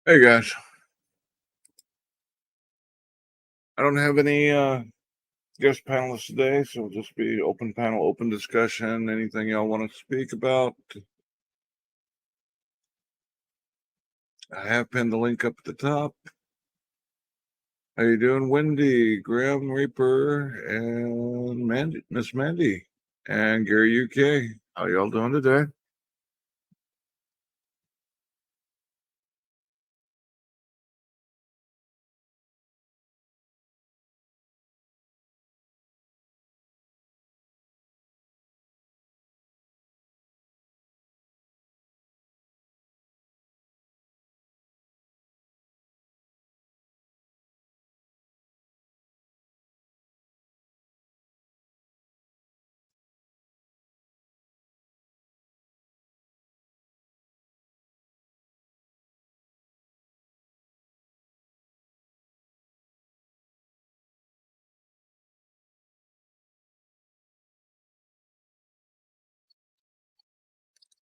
Hey guys, I don't have any guest panelists today, so it'll just be open panel, open discussion. Anything y'all want to speak about? I have pinned the link up at the top. How you doing, Wendy, Grim Reaper, and Mandy, Miss Mandy, and Gary UK? How y'all doing today?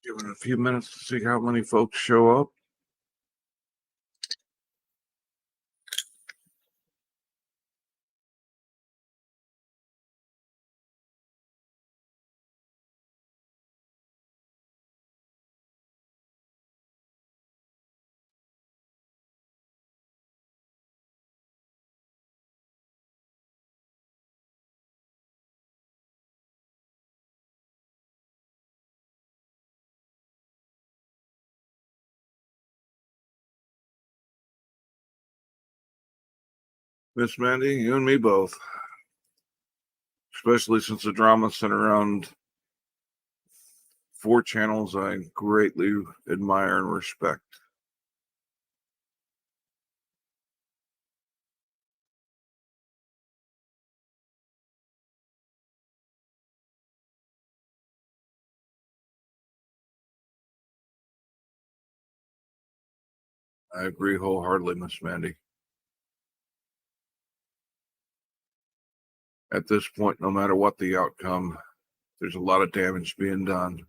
Giving a few minutes to see how many folks show up. Miss Mandy, you and me both. Especially since the drama centered around four channels I greatly admire and respect. I agree wholeheartedly, Miss Mandy. At this point, no matter what the outcome, there's a lot of damage being done.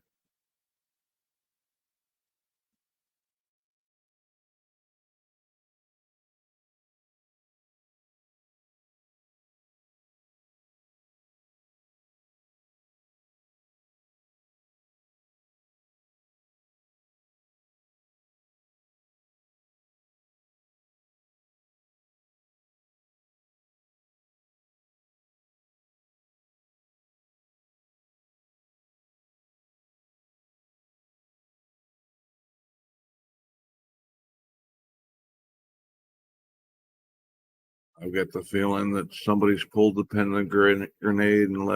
I've got the feeling that somebody's pulled the pin in the grenade and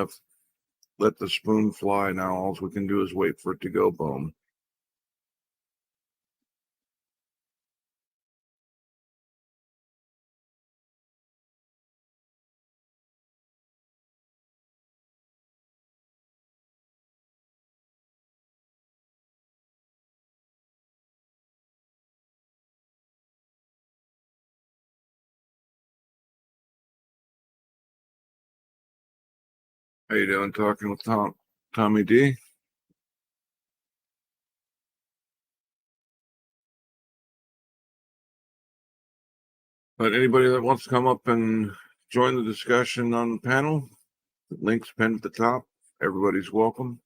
let the spoon fly. Now all we can do is wait for it to go boom. How you doing? Talking with Tommy D. But anybody that wants to come up and join the discussion on the panel, the link's pinned at the top. Everybody's welcome.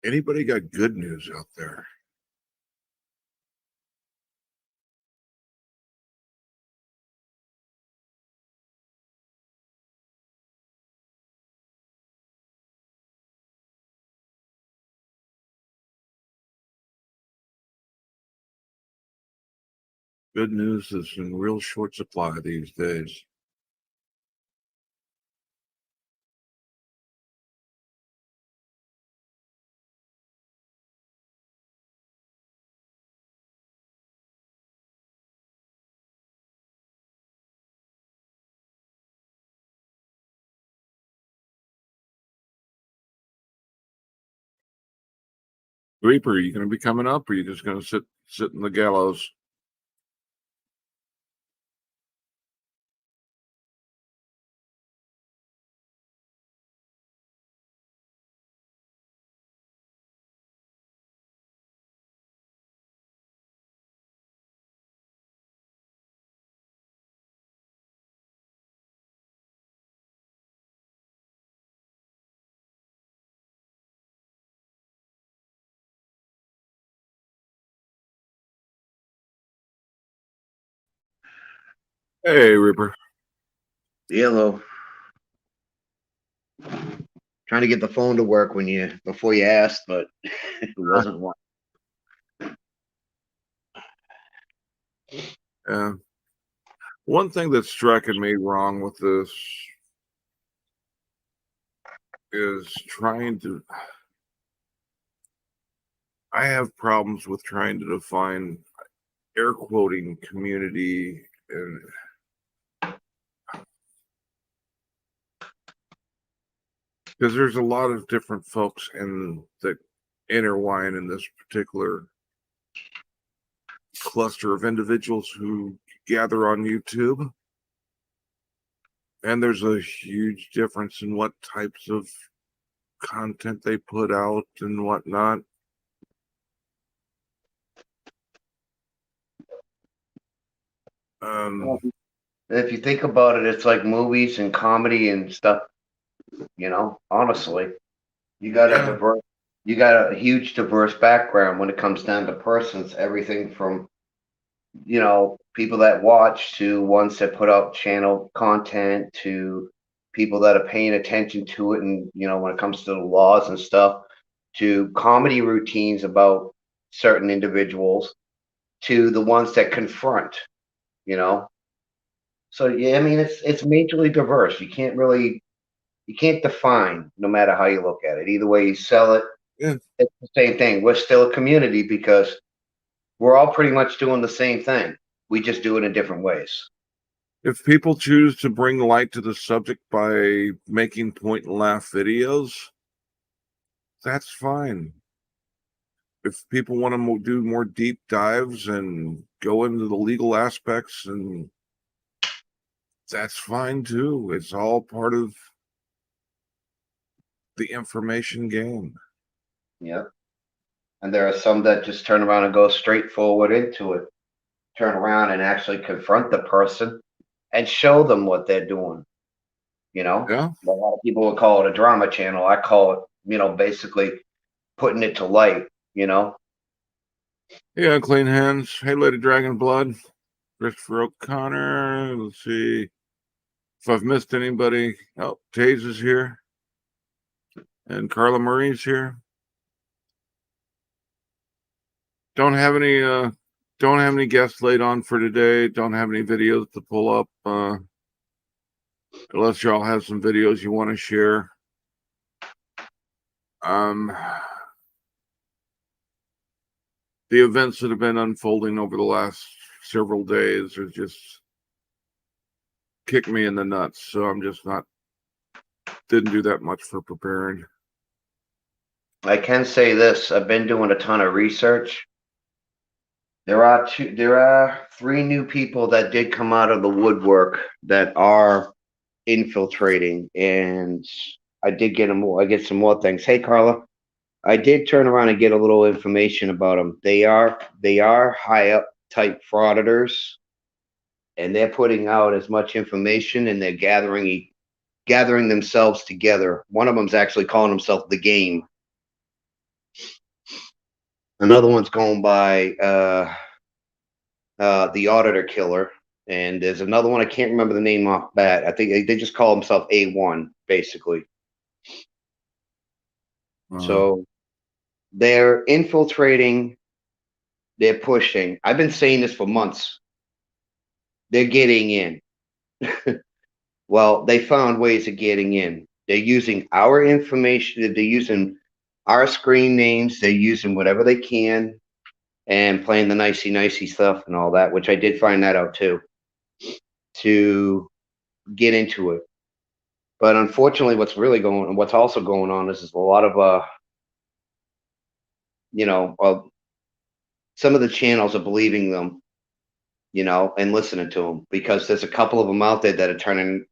Anybody got good news out there? Good news is in real short supply these days. Reaper, are you going to be coming up, or are you just going to sit in the gallows? Hey, Reaper. Hello. Trying to get the phone to work before you asked, but it wasn't one. One thing that's striking me wrong with this is I have problems with trying to define air quoting community, and because there's a lot of different folks that intertwine in this particular cluster of individuals who gather on YouTube. And there's a huge difference in what types of content they put out and whatnot. If you think about it, it's like movies and comedy and stuff. Honestly, you got a Yeah, diverse, you got a huge diverse background when it comes down to persons. Everything from people that watch to ones that put out channel content to people that are paying attention to it, and when it comes to the laws and stuff, to comedy routines about certain individuals, to the ones that confront, you know. So yeah, I mean it's majorly diverse. You can't define no matter how you look at it. Either way you sell it, yeah. it's the same thing. We're still a community because we're all pretty much doing the same thing. We just do it in different ways. If people choose to bring light to the subject by making point and laugh videos, that's fine. If people want to do more deep dives and go into the legal aspects, and that's fine too. It's all part of the information game. Yeah. And there are some that just turn around and go straight forward into it, turn around and actually confront the person and show them what they're doing. Yeah. A lot of people would call it a drama channel. I call it, basically putting it to light, you know. Yeah, clean hands. Hey, Lady Dragon Blood. Christopher O'Connor. Let's see if I've missed anybody. Oh, Taze is here. And Carla Marie's here. Don't have any guests laid on for today. Don't have any videos to pull up. Unless y'all have some videos you want to share. The events that have been unfolding over the last several days are just kick me in the nuts. So I'm just didn't do that much for preparing. I can say this: I've been doing a ton of research. There are three new people that did come out of the woodwork that are infiltrating, and I get some more things. Hey, Carla, I did turn around and get a little information about them. They are high up type frauditors, and they're putting out as much information, and they're gathering themselves together. One of them's actually calling himself the Game. Another one's going by the Auditor Killer, and there's another one I can't remember the name off bat. I think they just call himself A1, basically. So they're infiltrating, they're pushing. I've been saying this for months. They're getting in. Well, they found ways of getting in. They're using our information, they're using our screen names, they're using whatever they can and playing the nicey nicey stuff and all that, which I did find that out too, to get into it. But unfortunately, what's also going on is a lot of you know, uh, some of the channels are believing them, and listening to them because there's a couple of them out there that are turning,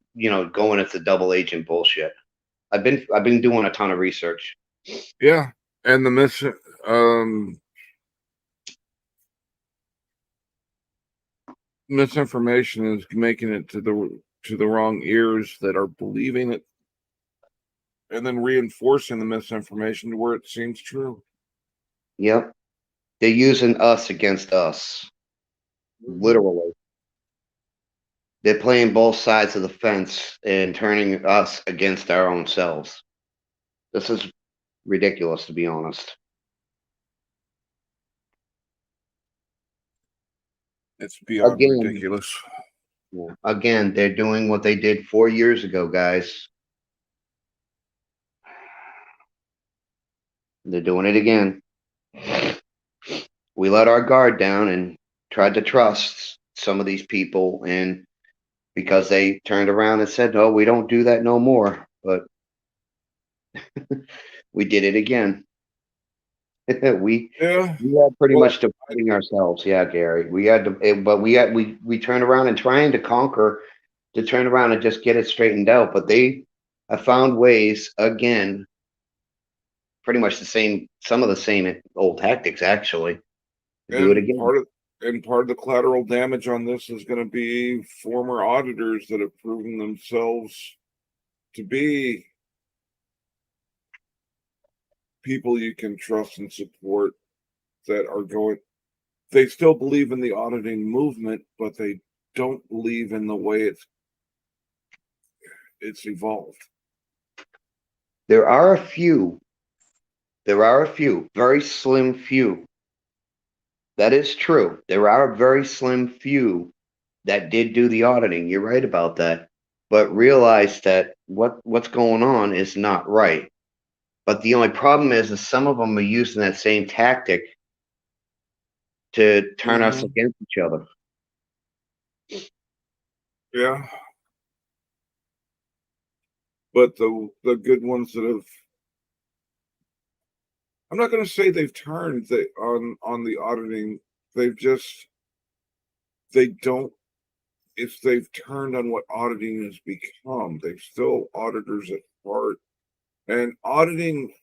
going into double agent bullshit. I've been doing a ton of research. Yeah, and the misinformation is making it to the wrong ears that are believing it, and then reinforcing the misinformation to where it seems true. Yep, they're using us against us, Mhm. literally. They're playing both sides of the fence and turning us against our own selves. This is ridiculous, to be honest. It's beyond Again, ridiculous. again, they're doing what they did 4 years ago, guys. They're doing it again. We let our guard down and tried to trust some of these people, and because they turned around and said, "No, we don't do that no more," but we did it again. we Yeah. we had pretty Well, much dividing ourselves. Yeah, Gary. We had to, but we turned around and trying to conquer to turn around and just get it straightened out. But they have found ways again, pretty much the same, some of the same old tactics actually, to do it and again. part of the collateral damage on this is going to be former auditors that have proven themselves to be people you can trust and support that are going. They still believe in the auditing movement, but they don't believe in the way it's evolved. There are a few. There are a few, very slim few. That is true. There are a very slim few that did do the auditing. You're right about that. But realize that what's going on is not right. But the only problem is some of them are using that same tactic to turn us Mm-hmm. against each other. Yeah, but the good ones that have, I'm not going to say they've turned on the auditing. They've just they don't. If they've turned on what auditing has become, they're still auditors at heart. And auditing,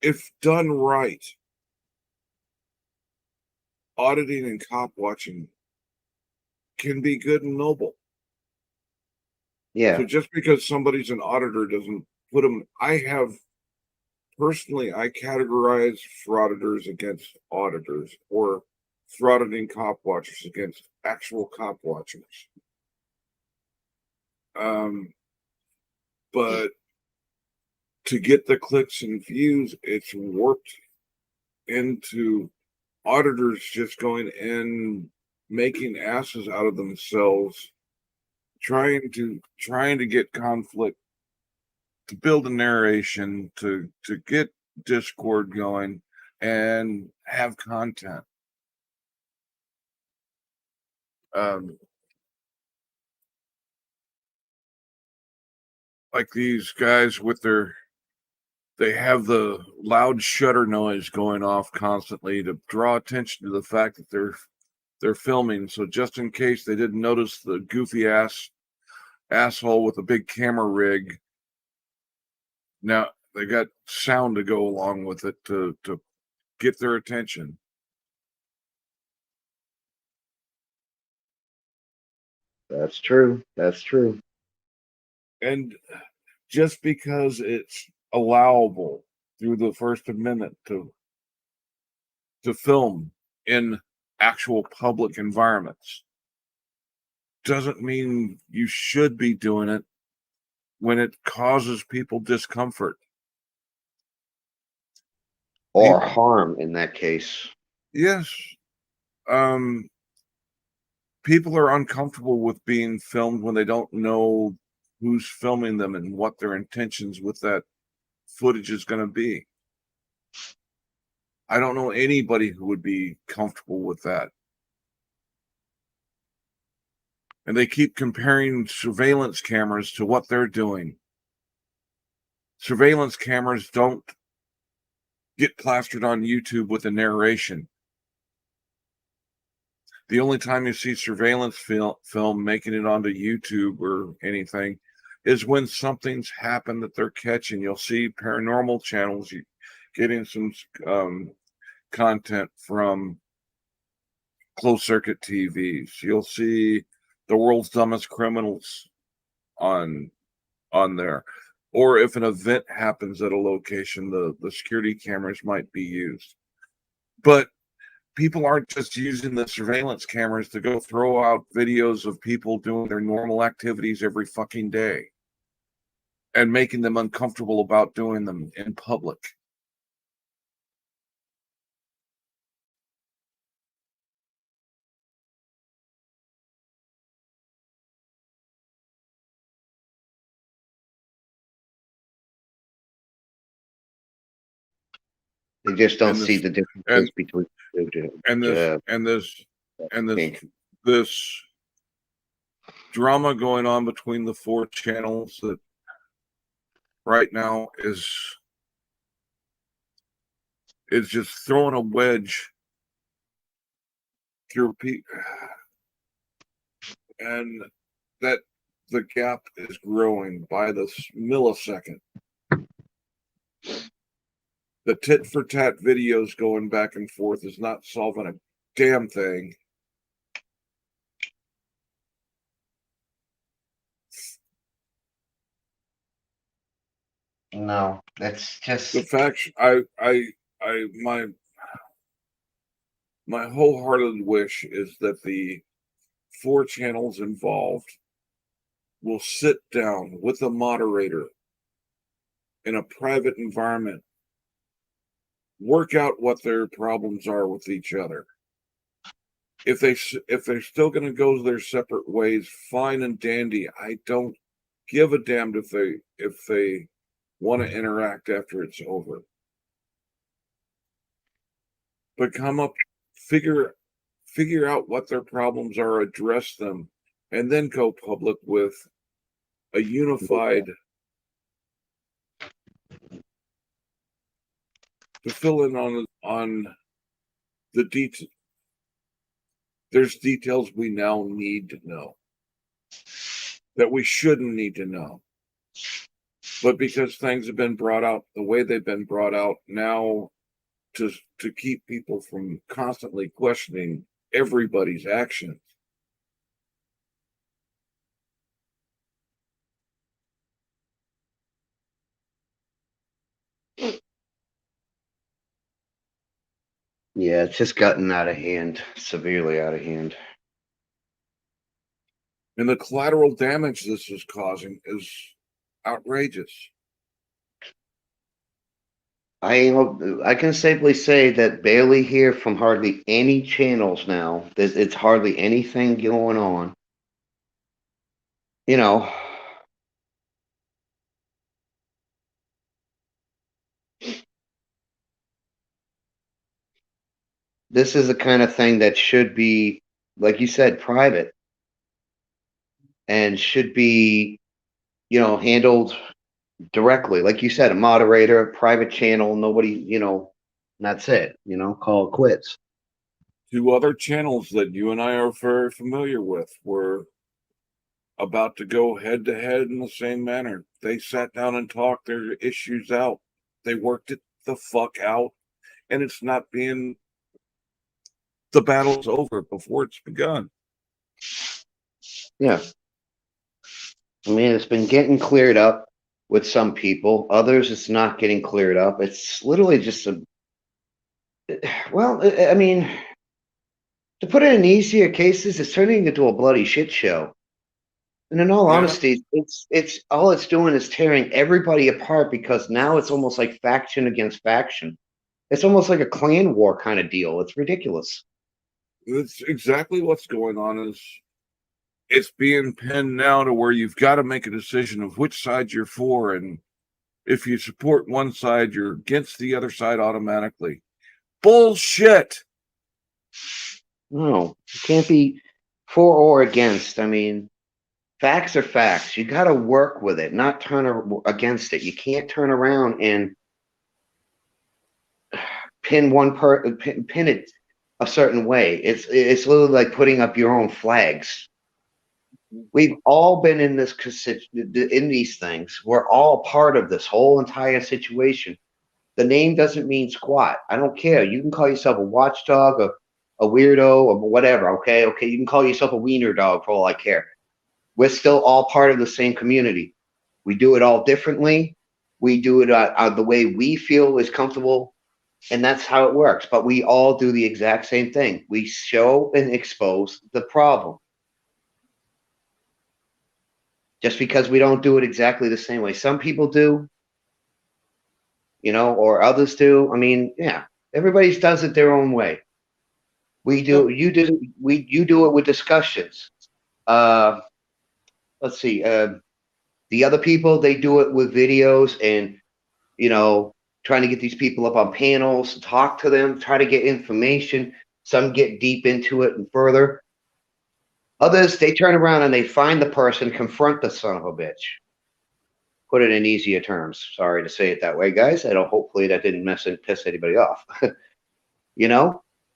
if done right, auditing and cop watching can be good and noble. So Yeah. just because somebody's an auditor doesn't put them. I categorize frauditors against auditors, or frauditing cop watchers against actual cop watchers. But to get the clicks and views, it's warped into auditors just going in, making asses out of themselves, trying to get conflict, to build a narration, to get discord going and have content. Like these guys with they have the loud shutter noise going off constantly to draw attention to the fact that they're filming. So just in case they didn't notice the goofy asshole with a big camera rig, now they got sound to go along with it to get their attention. That's true. That's true. And just because it's allowable through the First Amendment to film in actual public environments doesn't mean you should be doing it when it causes people discomfort Or harm in that case. Yes. People are uncomfortable with being filmed when they don't know who's filming them and what their intentions with that footage is going to be. I don't know anybody who would be comfortable with that. And they keep comparing surveillance cameras to what they're doing. Surveillance cameras don't get plastered on YouTube with a narration. The only time you see surveillance film making it onto YouTube or anything is when something's happened that they're catching. You'll see paranormal channels getting some content from closed circuit TVs. You'll see the world's dumbest criminals on there. Or if an event happens at a location, the security cameras might be used. But people aren't just using the surveillance cameras to go throw out videos of people doing their normal activities every fucking day and making them uncomfortable about doing them in public. They just don't And see this the differences and between and this uh, and this and this pink. this drama going on between the 4 channels that right now is just throwing a wedge through people, and that the gap is growing by the millisecond. The tit for tat videos going back and forth is not solving a damn thing. No, that's just The fact my wholehearted wish is that the 4 channels involved will sit down with a moderator in a private environment, work out what their problems are with each other. If they're still going to go their separate ways, fine and dandy. I don't give a damn if they want to interact after it's over. But figure out what their problems are, address them, and then go public with a unified to fill in on the detail. There's details we now need to know that we shouldn't need to know. But because things have been brought out the way they've been brought out now to keep people from constantly questioning everybody's actions. yeah, it's just gotten out of hand, severely out of hand. And the collateral damage this is causing is outrageous. I can safely say that barely hear from hardly any channels now. It's hardly anything going on. You know, this is the kind of thing that should be, like you said, private and should be, handled directly. Like you said, a moderator, a private channel, nobody, that's it, call it quits. 2 other channels that you and I are very familiar with were about to go head to head in the same manner. They sat down and talked their issues out. They worked it the fuck out, and it's not being. The battle's over before it's begun. Yeah. I mean, it's been getting cleared up with some people. Others, it's not getting cleared up. It's literally just well, I mean, to put it in easier cases, it's turning into a bloody shit show. And in all Yeah. honesty, it's all it's doing is tearing everybody apart because now it's almost like faction against faction. It's almost like a clan war kind of deal. It's ridiculous. That's exactly what's going on. Is it's being pinned now to where you've got to make a decision of which side you're for, and if you support one side, you're against the other side automatically. Bullshit. No, you can't be for or against. I mean, facts are facts. You got to work with it, not against it. You can't turn around and pin pin it a certain way. It's literally like putting up your own flags. We've all been in these things. We're all part of this whole entire situation. The name doesn't mean squat. I don't care. You can call yourself a watchdog, a weirdo, or whatever. Okay, you can call yourself a wiener dog for all I care. We're still all part of the same community. We do it all differently. We do it the way we feel is comfortable And that's how it works. But we all do the exact same thing. We show and expose the problem. Just because we don't do it exactly the same way. Some people do, or others do. I mean, yeah, everybody does it their own way. We do, you do it with discussions. Let's see. The other people, they do it with videos and, trying to get these people up on panels, talk to them, try to get information. Some get deep into it and further. Others, they turn around and they find the person, confront the son of a bitch. Put it in easier terms. Sorry to say it that way, guys. Hopefully that didn't piss anybody off.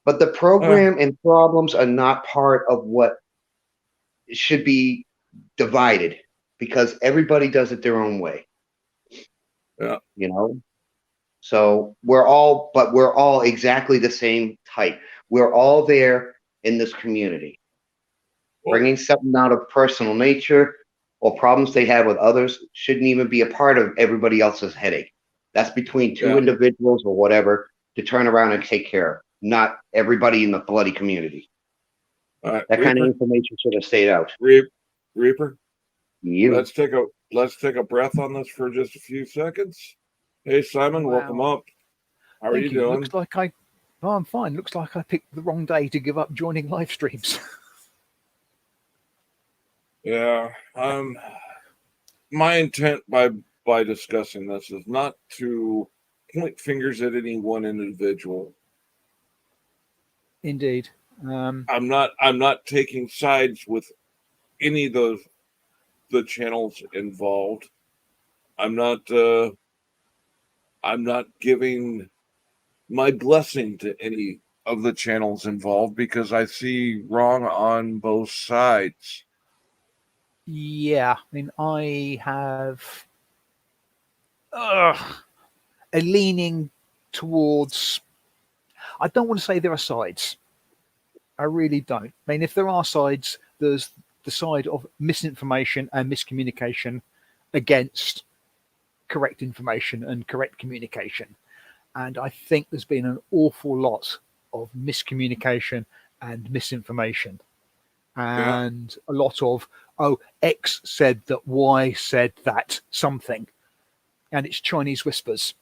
But the program and problems are not part of what should be divided because everybody does it their own way. Yeah. So we're all exactly the same type. We're all there in this community. Bringing something out of personal nature or problems they have with others shouldn't even be a part of everybody else's headache. That's between two individuals or whatever to turn around and take care of, not everybody in the bloody community. That Reaper, kind of information should have stayed out. Reaper, let's take a breath on this for just a few seconds. Hey, Simon, welcome up. How are you doing? Looks like I'm fine. Looks like I picked the wrong day to give up joining live streams. Yeah. My intent by discussing this is not to point fingers at any one individual. Indeed. I'm not taking sides with any of the channels involved. I'm not giving my blessing to any of the channels involved because I see wrong on both sides. Yeah, I mean, I have a leaning towards. I don't want to say there are sides. I really don't. I mean, if there are sides, there's the side of misinformation and miscommunication against correct information and correct communication. And I think there's been an awful lot of miscommunication and misinformation. And a lot of, X said that Y said that something. And it's Chinese whispers.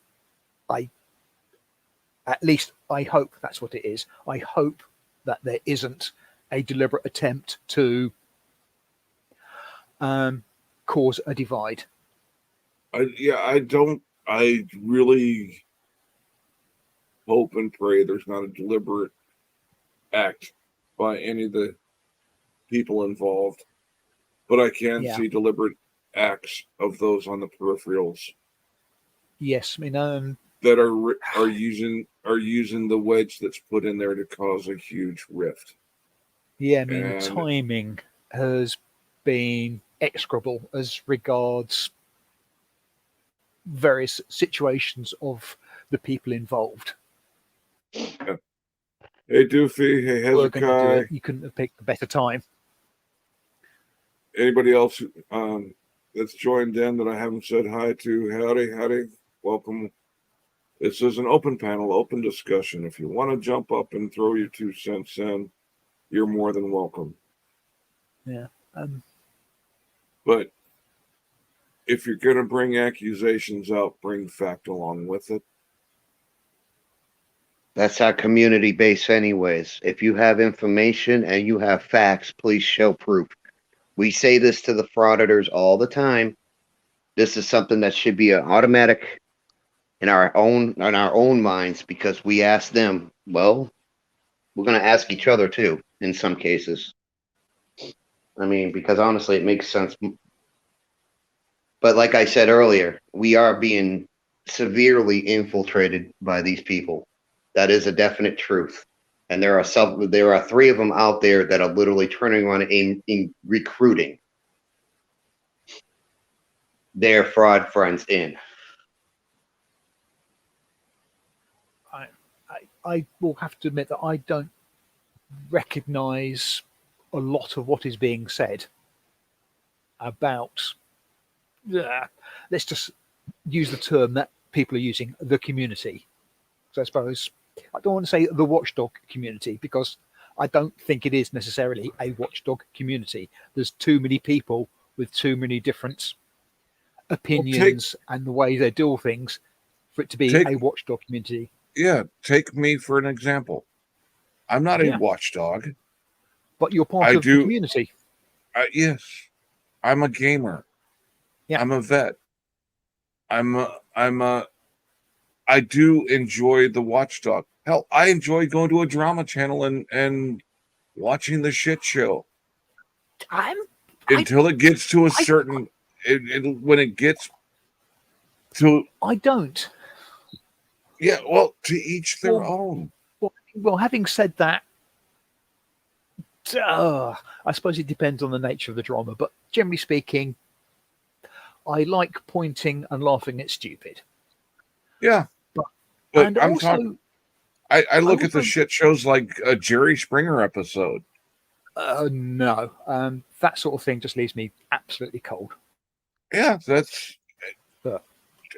At least I hope that's what it is. I hope that there isn't a deliberate attempt to cause a divide. I really hope and pray there's not a deliberate act by any of the people involved, but I can see deliberate acts of those on the peripherals. Yes, I mean, that are using the wedge that's put in there to cause a huge rift. Yeah, I mean, the timing has been execrable as regards various situations of the people involved. Yeah. Hey, Doofy. Hey, Hezekiah. You couldn't have picked a better time. Anybody else that's joined in that I haven't said hi to? Howdy. Welcome. This is an open panel, open discussion. If you want to jump up and throw your 2 cents in, you're more than welcome. Yeah. But if you're going to bring accusations out, bring fact along with it. That's our community base anyways. If you have information and you have facts, please show proof. We say this to the frauditors all the time. This is something that should be an automatic in our own minds because we ask them. Well, we're going to ask each other too in some cases. I mean, because honestly, it makes sense. But like I said earlier, we are being severely infiltrated by these people. That is a definite truth. And there are 3 of them out there that are literally turning on in recruiting their fraud friends in. I will have to admit that I don't recognize a lot of what is being said about, let's just use the term that people are using, the community. I suppose. I don't want to say the watchdog community because I don't think it is necessarily a watchdog community. There's too many people with too many different opinions and the way they do things for it to be a watchdog community. Yeah, take me for an example. I'm not a watchdog. But you're part of the community. Yes, I'm a gamer. Yeah. I'm a vet. I do enjoy the watchdog. Hell, I enjoy going to a drama channel and watching the shit show. Until it gets to a certain, when it gets to. I don't. Yeah, well, to each their own. Well, having said that, I suppose it depends on the nature of the drama, but generally speaking, I like pointing and laughing at stupid. Yeah, but I'm talking. I look at the shit shows like a Jerry Springer episode. No, that sort of thing just leaves me absolutely cold. Yeah, that's. But,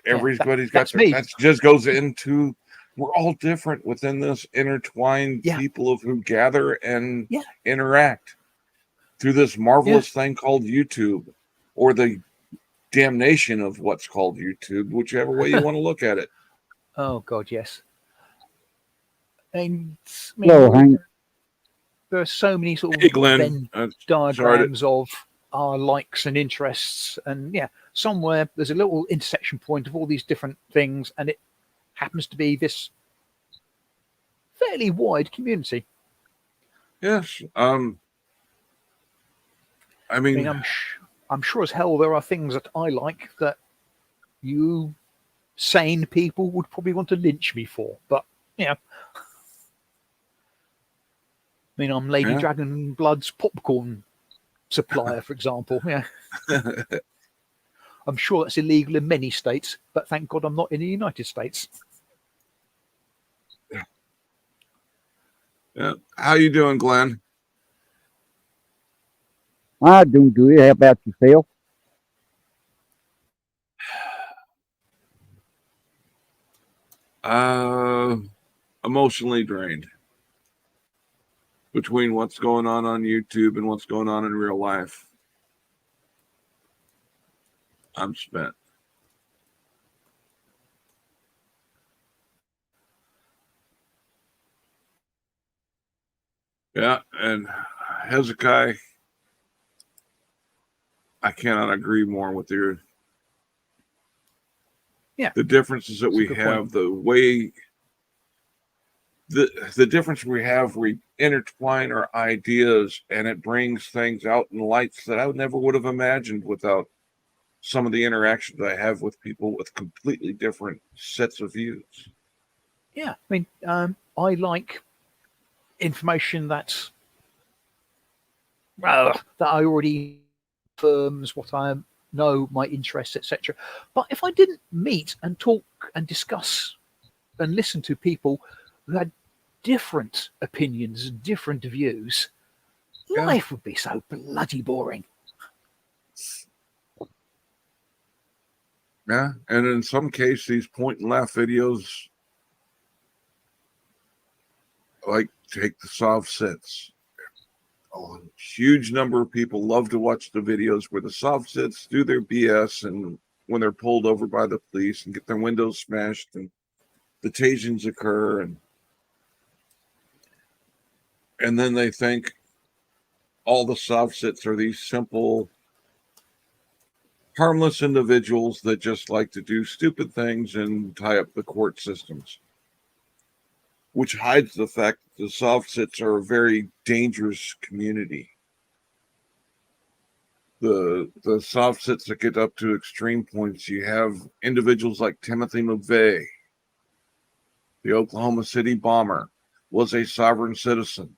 everybody's got their, that just goes into. We're all different within this intertwined people of who gather and interact through this marvelous thing called YouTube, or the damnation of what's called YouTube, whichever way you want to look at it. Oh God, yes. And there are so many sort of Venn diagrams of our likes and interests, and somewhere there's a little intersection point of all these different things, and it happens to be this fairly wide community. Yes. I mean I'm sure as hell there are things that I like that you sane people would probably want to lynch me for, but I mean, I'm Lady Dragonblood's popcorn supplier, for example. Yeah. I'm sure that's illegal in many states, but thank God I'm not in the United States. Yeah. How you doing, Glenn? I'm doing good. How about yourself? Emotionally drained between what's going on YouTube and what's going on in real life. I'm spent. Yeah, and Hezekiah, I cannot agree more with you. Yeah, the differences that we have, the way, the difference we have, we intertwine our ideas, and it brings things out in lights that I never would have imagined without some of the interactions I have with people with completely different sets of views. Yeah, I mean, I like information that I already affirms what I know, my interests, etc. But if I didn't meet and talk and discuss and listen to people who had different opinions, different views, life would be so bloody boring. Yeah, and in some cases, these point and laugh videos, like take the soft sits. A huge number of people love to watch the videos where the soft sits do their BS, and when they're pulled over by the police and get their windows smashed and the tasings occur, and then they think all the soft sits are these simple, harmless individuals that just like to do stupid things and tie up the court systems, which hides the fact that the soft sits are a very dangerous community. The soft sits that get up to extreme points, you have individuals like Timothy McVeigh, the Oklahoma City bomber, was a sovereign citizen.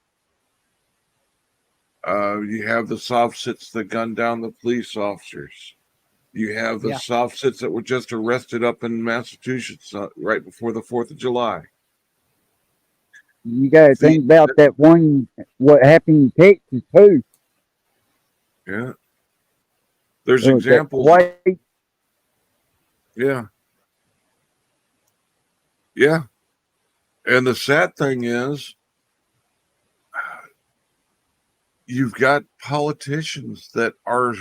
You have the soft sits that gunned down the police officers. You have the soft sits that were just arrested up in Massachusetts right before the 4th of July. You got to think about that one, what happened in Texas, too. Yeah. There's examples. Yeah. Yeah. And the sad thing is, you've got politicians that are,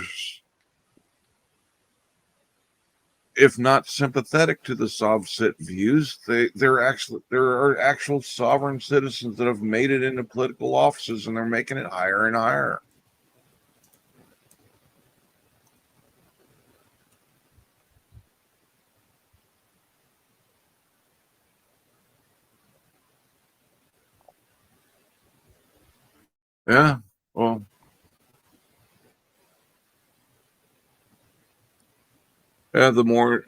if not sympathetic to the Sovset views, there are actual sovereign citizens that have made it into political offices, and they're making it higher and higher. Yeah, well, yeah. The more,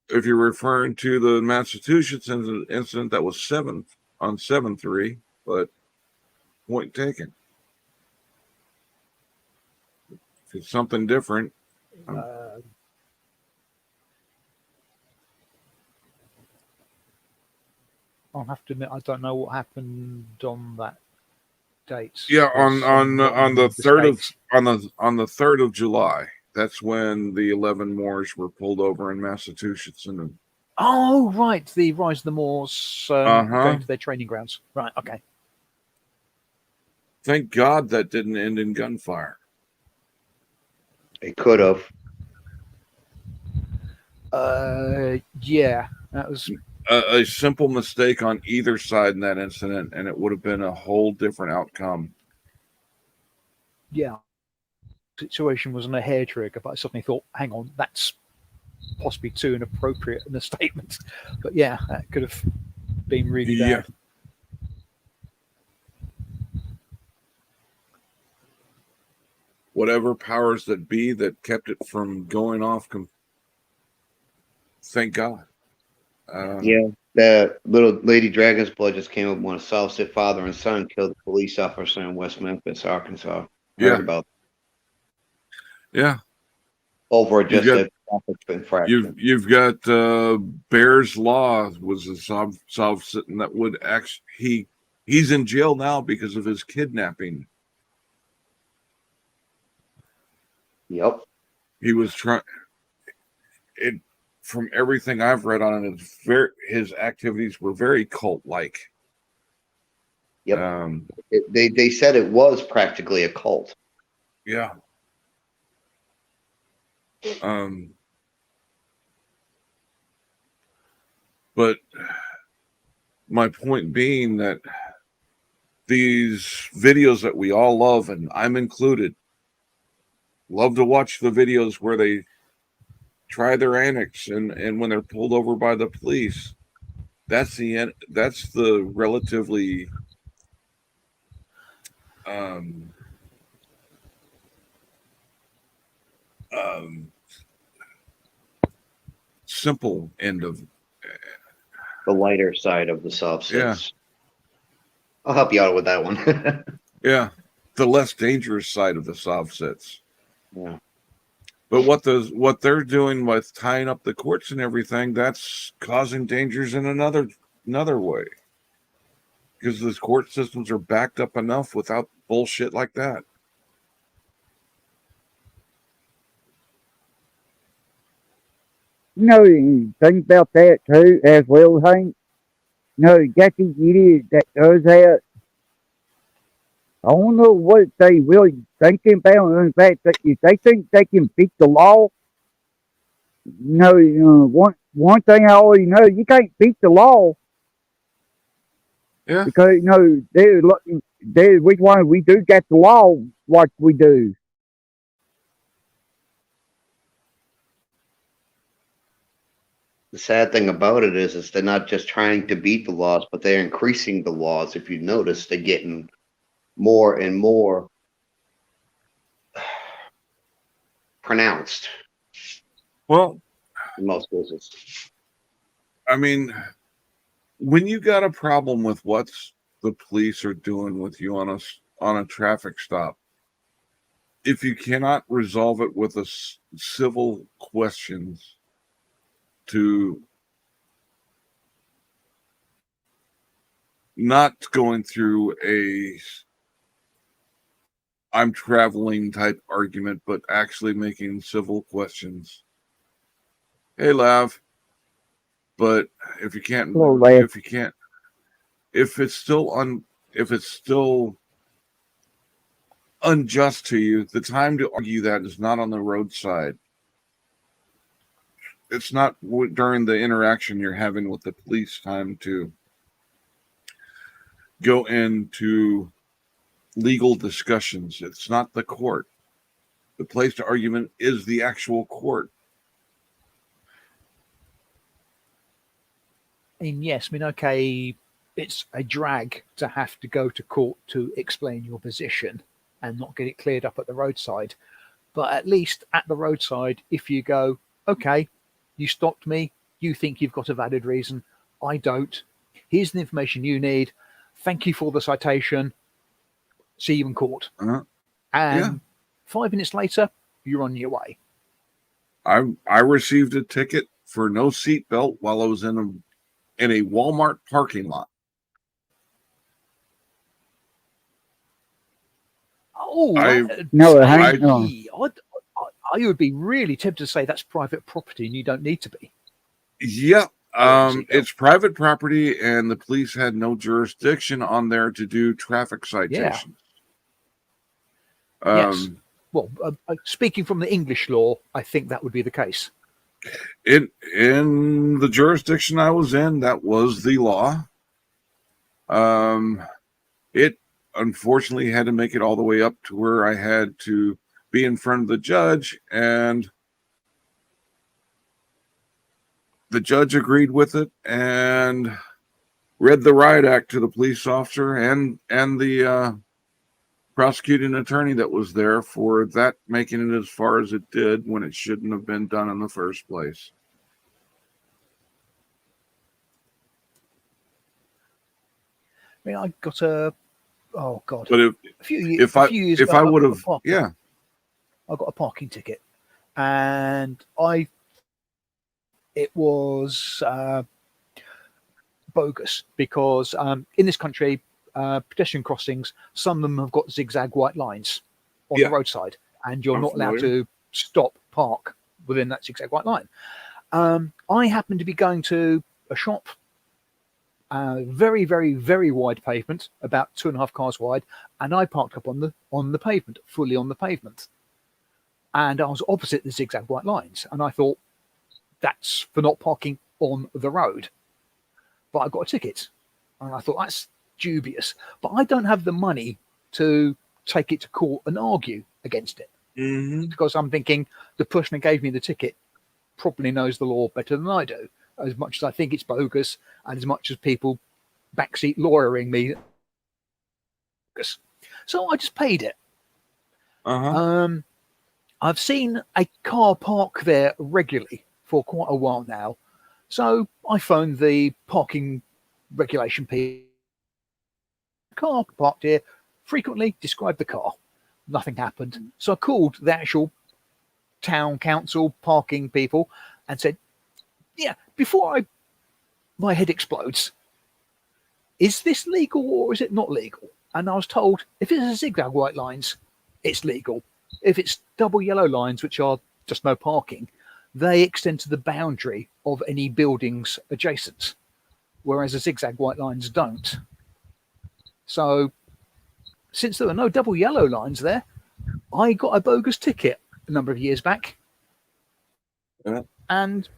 if you're referring to the Massachusetts incident, that was 7/3, but point taken. If it's something different, I'll have to admit I don't know what happened on that date. yeah, There's on some the third of States. on the 3rd of July, that's when the 11 Moors were pulled over in Massachusetts, and Oh, right, the Rise of the Moors Uh-huh. going to their training grounds. Right, okay. thank God that didn't end in gunfire. It could have. Yeah, that was A simple mistake on either side in that incident, and it would have been a whole different outcome. yeah. Situation wasn't a hair trigger, but I suddenly thought, hang on, that's possibly too inappropriate in a statement. But yeah, that could have been really Yeah. bad. Whatever powers that be that kept it from going off, thank God. Yeah, the little Lady Dragon's Blood just came up when a Southside father and son killed a police officer in West Memphis, Arkansas. Yeah. Heard about Yeah, over You've just got- a traffic infraction. you've got Bear's Law was a South sitting that would actually he's in jail now because of his kidnapping. Yep. He was trying it. From everything I've read on it, his activities were very cult-like. Yep. They said it was practically a cult. Yeah. But my point being that these videos that we all love, and I'm included, love to watch the videos where they try their annex and when they're pulled over by the police. That's the relatively simple end of The lighter side of the substance. Yeah. I'll help you out with that one. yeah, the less dangerous side of the Sovsets. Yeah. But what they're doing with tying up the courts and everything, that's causing dangers in another way. Because the court systems are backed up enough without bullshit like that. You know, you think about that too, as well, Hank. No, you got these idiots that does that. I don't know what they really thinking about. In fact, that if they think they can beat the law, one thing I already know, you can't beat the law. Yeah. Because which one we do get the law, what we do. The sad thing about it is they're not just trying to beat the laws, but they're increasing the laws. If you notice, they're getting more and more pronounced Well, in most cases. I mean, when you got a problem with what the police are doing with you on a traffic stop, if you cannot resolve it with a civil questions to not going through a I'm traveling type argument, but actually making civil questions. Hey, Lav. But if you can't, Hello, Lav. if it's still unjust to you, the time to argue that is not on the roadside. It's not during the interaction you're having with the police time to go into legal discussions. It's not the court. The place to argument is the actual court. I mean, yes, I mean, okay, it's a drag to have to go to court to explain your position and not get it cleared up at the roadside. But at least at the roadside, if you go, okay, you stopped me, you think you've got a valid reason, I don't. Here's the information you need. Thank you for the citation. See you in court. Uh-huh. And Yeah. 5 minutes later, you're on your way. I received a ticket for no seatbelt while I was in a Walmart parking lot. Oh, No, I, hang on. I would be really tempted to say that's private property and you don't need to be. Yeah. Where does it go? It's private property, and the police had no jurisdiction on there to do traffic citations. Yes. Well, speaking from the English law, I think that would be the case. In the jurisdiction I was in, that was the law. It unfortunately had to make it all the way up to where I had to be in front of the judge, and the judge agreed with it and read the riot act to the police officer and the prosecuting attorney that was there for that making it as far as it did when it shouldn't have been done in the first place. I mean, I got a But a few years if ago, I would got a have, parking- yeah, I got a parking ticket, and it was bogus because in this country, pedestrian crossings, some of them have got zigzag white lines on Yeah. the roadside, and you're I'm not allowed familiar. to stop, park within that zigzag white line. I happened to be going to a shop, very, very, very wide pavement, about 2.5 cars wide, and I parked up on the pavement, fully on the pavement, and I was opposite the zigzag white lines, and I thought that's for not parking on the road, but I got a ticket, and I thought that's dubious, but I don't have the money to take it to court and argue against it, because I'm thinking the person who gave me the ticket probably knows the law better than I do, as much as I think it's bogus and as much as people backseat lawyering me. So I just paid it. I've seen a car park there regularly for quite a while now, so I phoned the parking regulation people. Car parked here frequently, described the car. Nothing happened, so I called the actual town council parking people and said, yeah, before my head explodes, is this legal or is it not legal? And I was told if it's a zigzag white lines, it's legal. If it's double yellow lines, which are just no parking, they extend to the boundary of any buildings adjacent, whereas the zigzag white lines don't. So since there were no double yellow lines there, I got a bogus ticket a number of years back. Yeah. And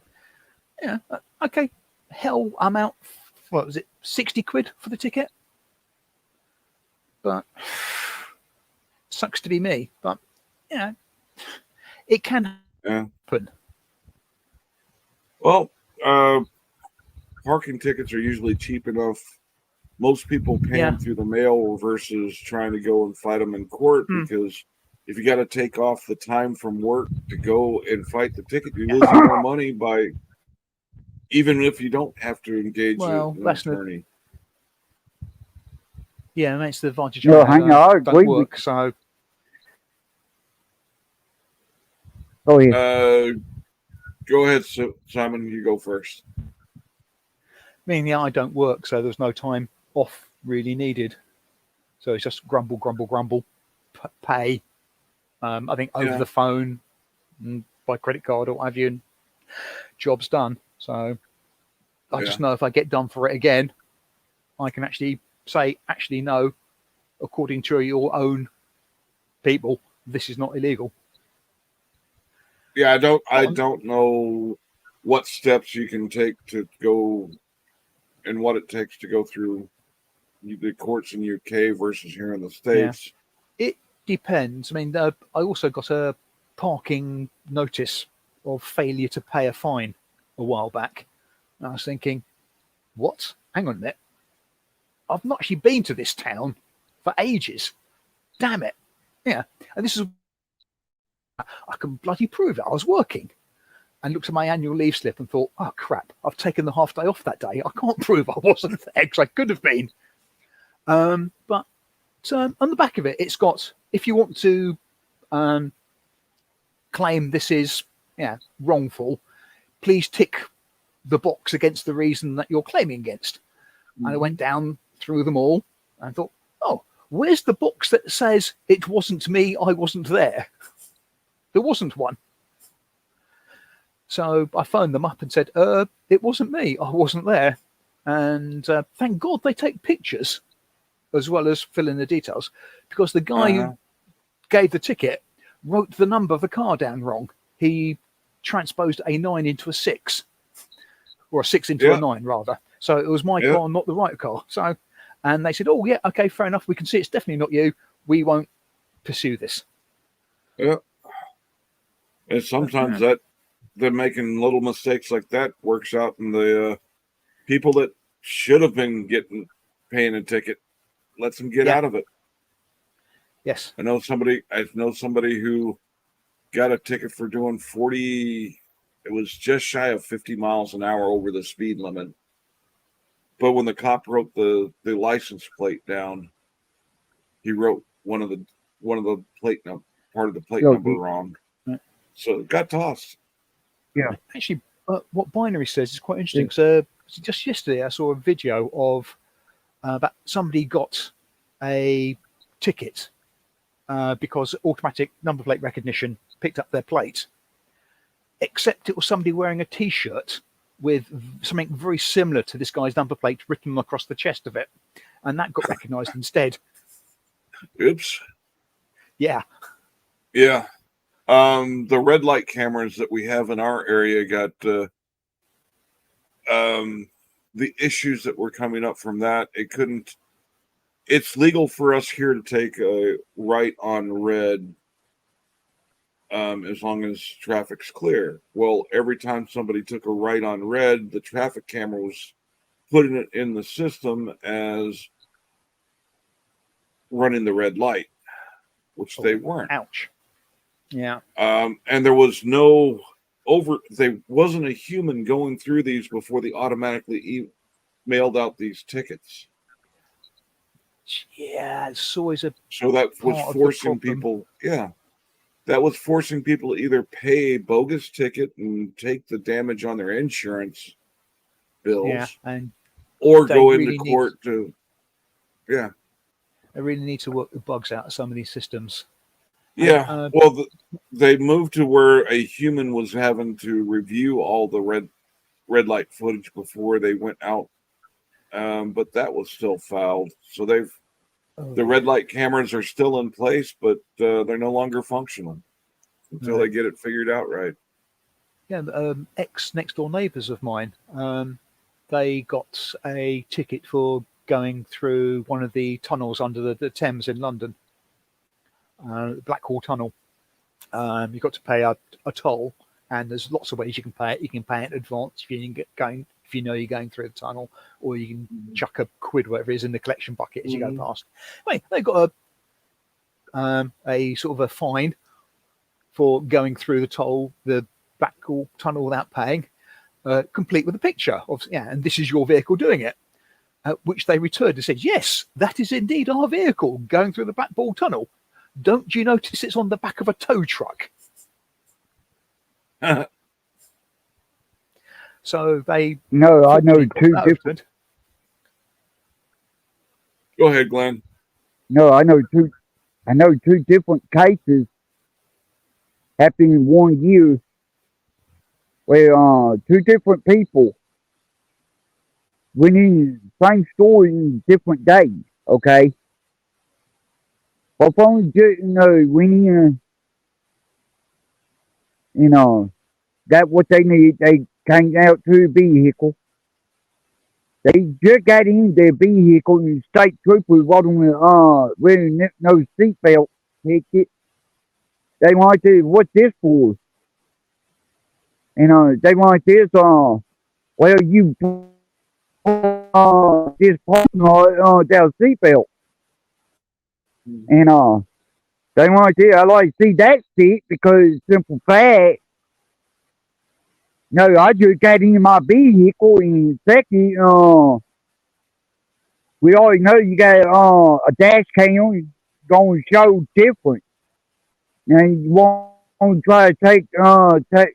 yeah, okay, hell, I'm out. What was it, 60 quid for the ticket? But sucks to be me. But yeah, it can happen. Well, parking tickets are usually cheap enough. Most people pay them through the mail versus trying to go and fight them in court, because if you got to take off the time from work to go and fight the ticket, you're losing more money by, even if you don't have to engage an attorney. Yeah, that's the advantage. No, I hang on, I don't agree work, so Go ahead. Go ahead, Simon. You go first. I mean, yeah, I don't work, so there's no time off really needed. So it's just grumble, grumble, grumble, pay. I think over the phone, and by credit card or what have you, and job's done. So I just know if I get done for it again, I can actually say, actually, no, according to your own people, this is not illegal. Yeah, I don't know what steps you can take to go and what it takes to go through the courts in UK versus here in the States. It depends. I mean, I also got a parking notice of failure to pay a fine a while back. And I was thinking, what? Hang on a minute. I've not actually been to this town for ages. Damn it. Yeah. And this is, I can bloody prove it. I was working and looked at my annual leave slip and thought, oh crap, I've taken the half day off that day. I can't prove I wasn't there because I could have been. But on the back of it, it's got, if you want to claim this is wrongful, please tick the box against the reason that you're claiming against. And I went down through them all and thought, oh, where's the box that says it wasn't me, I wasn't there? There wasn't one. So I phoned them up and said, it wasn't me, I wasn't there. And thank God they take pictures as well as fill in the details, because the guy who gave the ticket wrote the number of the car down wrong. He transposed a 9 into a 6, or a 6 into a 9 rather. So it was my car, not the right car. So, and they said, oh yeah, okay, fair enough. We can see it's definitely not you. We won't pursue this. Yeah. And sometimes that they're making little mistakes like that works out, and the people that should have been paying a ticket lets them get out of it. Yes. I know somebody who got a ticket for doing 40. It was just shy of 50 miles an hour over the speed limit. But when the cop wrote the license plate down, he wrote one of the plate part of the plate number wrong. So it got tossed. Yeah. Actually, what Binary says is quite interesting. So just yesterday, I saw a video of that somebody got a ticket because automatic number plate recognition picked up their plate, except it was somebody wearing a T-shirt with something very similar to this guy's number plate written across the chest of it, and that got recognized instead. Oops. Yeah. Yeah. The red light cameras that we have in our area got the issues that were coming up from that. It's legal for us here to take a right on red as long as traffic's clear. Well, every time somebody took a right on red, the traffic camera was putting it in the system as running the red light, which they weren't. Ouch. Yeah. And there was there wasn't a human going through these before they automatically mailed out these tickets. Yeah, it's always a so that was forcing people. Yeah, that was forcing people to either pay a bogus ticket and take the damage on their insurance bills, or go into court to. Yeah, I really need to work the bugs out of some of these systems. Yeah, well, they moved to where a human was having to review all the red light footage before they went out, but that was still filed. So the red light cameras are still in place, but they're no longer functional until they get it figured out right. Yeah, ex next door neighbours of mine, they got a ticket for going through one of the tunnels under the Thames in London. Blackhall Tunnel. You've got to pay a toll, and there's lots of ways you can pay it. You can pay it in advance if you know you're going through the tunnel, or you can chuck a quid, whatever it is, in the collection bucket as you go past. Anyway, they got a sort of a fine for going through the Blackhall Tunnel without paying, complete with a picture of and this is your vehicle doing it. Which they returned and said, yes, that is indeed our vehicle going through the Blackhall Tunnel. Don't you notice it's on the back of a tow truck? So they... No, I know two different... Go ahead, Glenn. No, I know two different cases happened in 1 year where two different people when in same story in different days, okay? But from when that what they need, they came out to the vehicle. They just got in their vehicle and the state troopers wasn't wearing no seatbelt ticket. They wanted to, what's this for? They wanted this, well, you this partner their seatbelt. And they wanted to, I like to see that stick because simple fact, no, I just got in my vehicle and second, we already know you got a dash cam going to show different. And you want to try to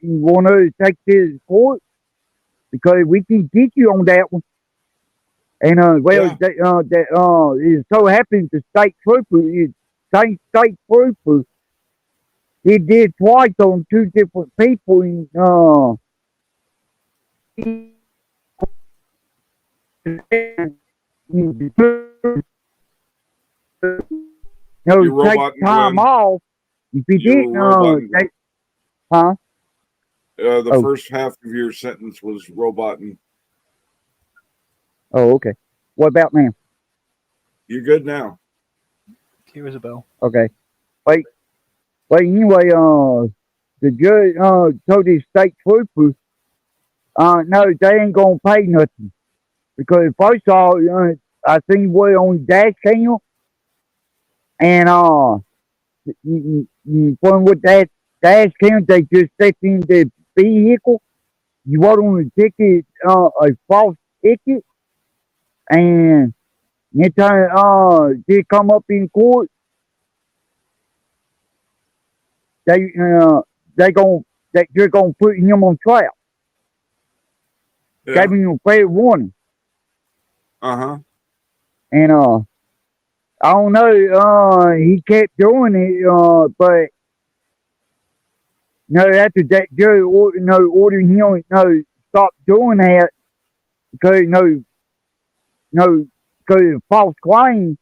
you want to take this to court because we can get you on that one. And Yeah. it so happens the state trooper, state trooper, he did twice on two different people. And You take roboting, time Glenn. off. If you You didn't, roboting. huh? The Oh. first half of your sentence was roboting. Oh, okay. What about now? You good now? Clear as a bell. Okay. Wait. Anyway, the judge told his state trooper, no, they ain't gonna pay nothing because first of all, I seen what on dash cam, and from with that dash cam, they just set in the vehicle. You want on the ticket, a false ticket, and anytime they come up in court, they gon' you're gonna put him on trial. Yeah. Gave him a fair warning. Uh-huh. And I don't know, he kept doing it, but after that jury ordered him stop doing that because because false claim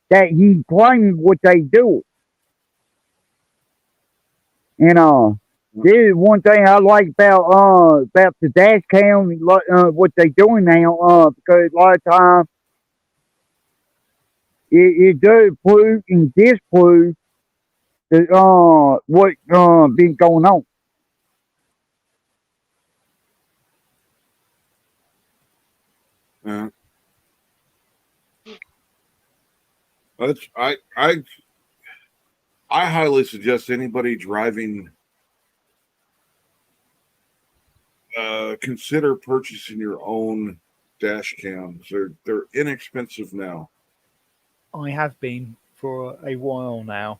that he claimed what they do. And this is one thing I like about the dash cam, what they doing now, because a lot of times it does prove and disprove what been going on. Yeah. That's I highly suggest anybody driving consider purchasing your own dash cams. They're inexpensive now. I have been for a while now,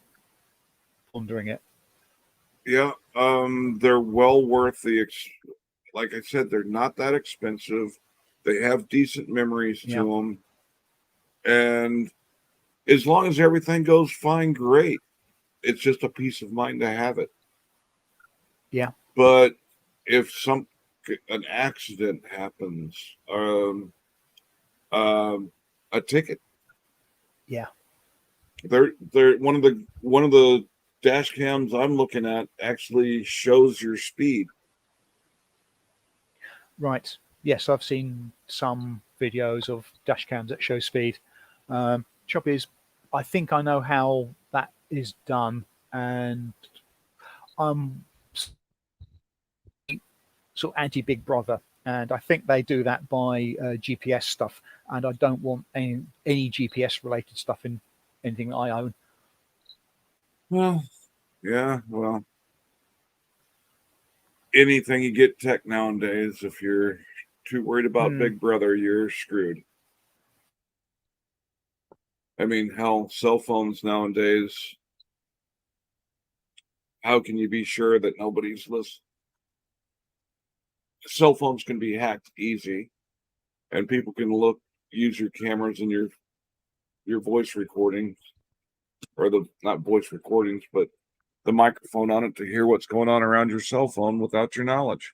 pondering it. Yeah, they're well worth like I said, they're not that expensive. They have decent memories to Yeah. them, and as long as everything goes fine, great. It's just a peace of mind to have it. Yeah. But if an accident happens, a ticket. Yeah. They're one of the dash cams I'm looking at actually shows your speed. Right. Yes, I've seen some videos of dash cams that show speed. Trouble is, I think I know how that is done, and I'm sort of anti Big Brother, and I think they do that by GPS stuff, and I don't want any GPS related stuff in anything that I own. Well, yeah, well, anything you get tech nowadays, if you're too worried about Big Brother, you're screwed. I mean, hell, cell phones nowadays, how can you be sure that nobody's listening? Cell phones can be hacked easy, and people can use your cameras and your voice recordings, or the not voice recordings, but the microphone on it to hear what's going on around your cell phone without your knowledge.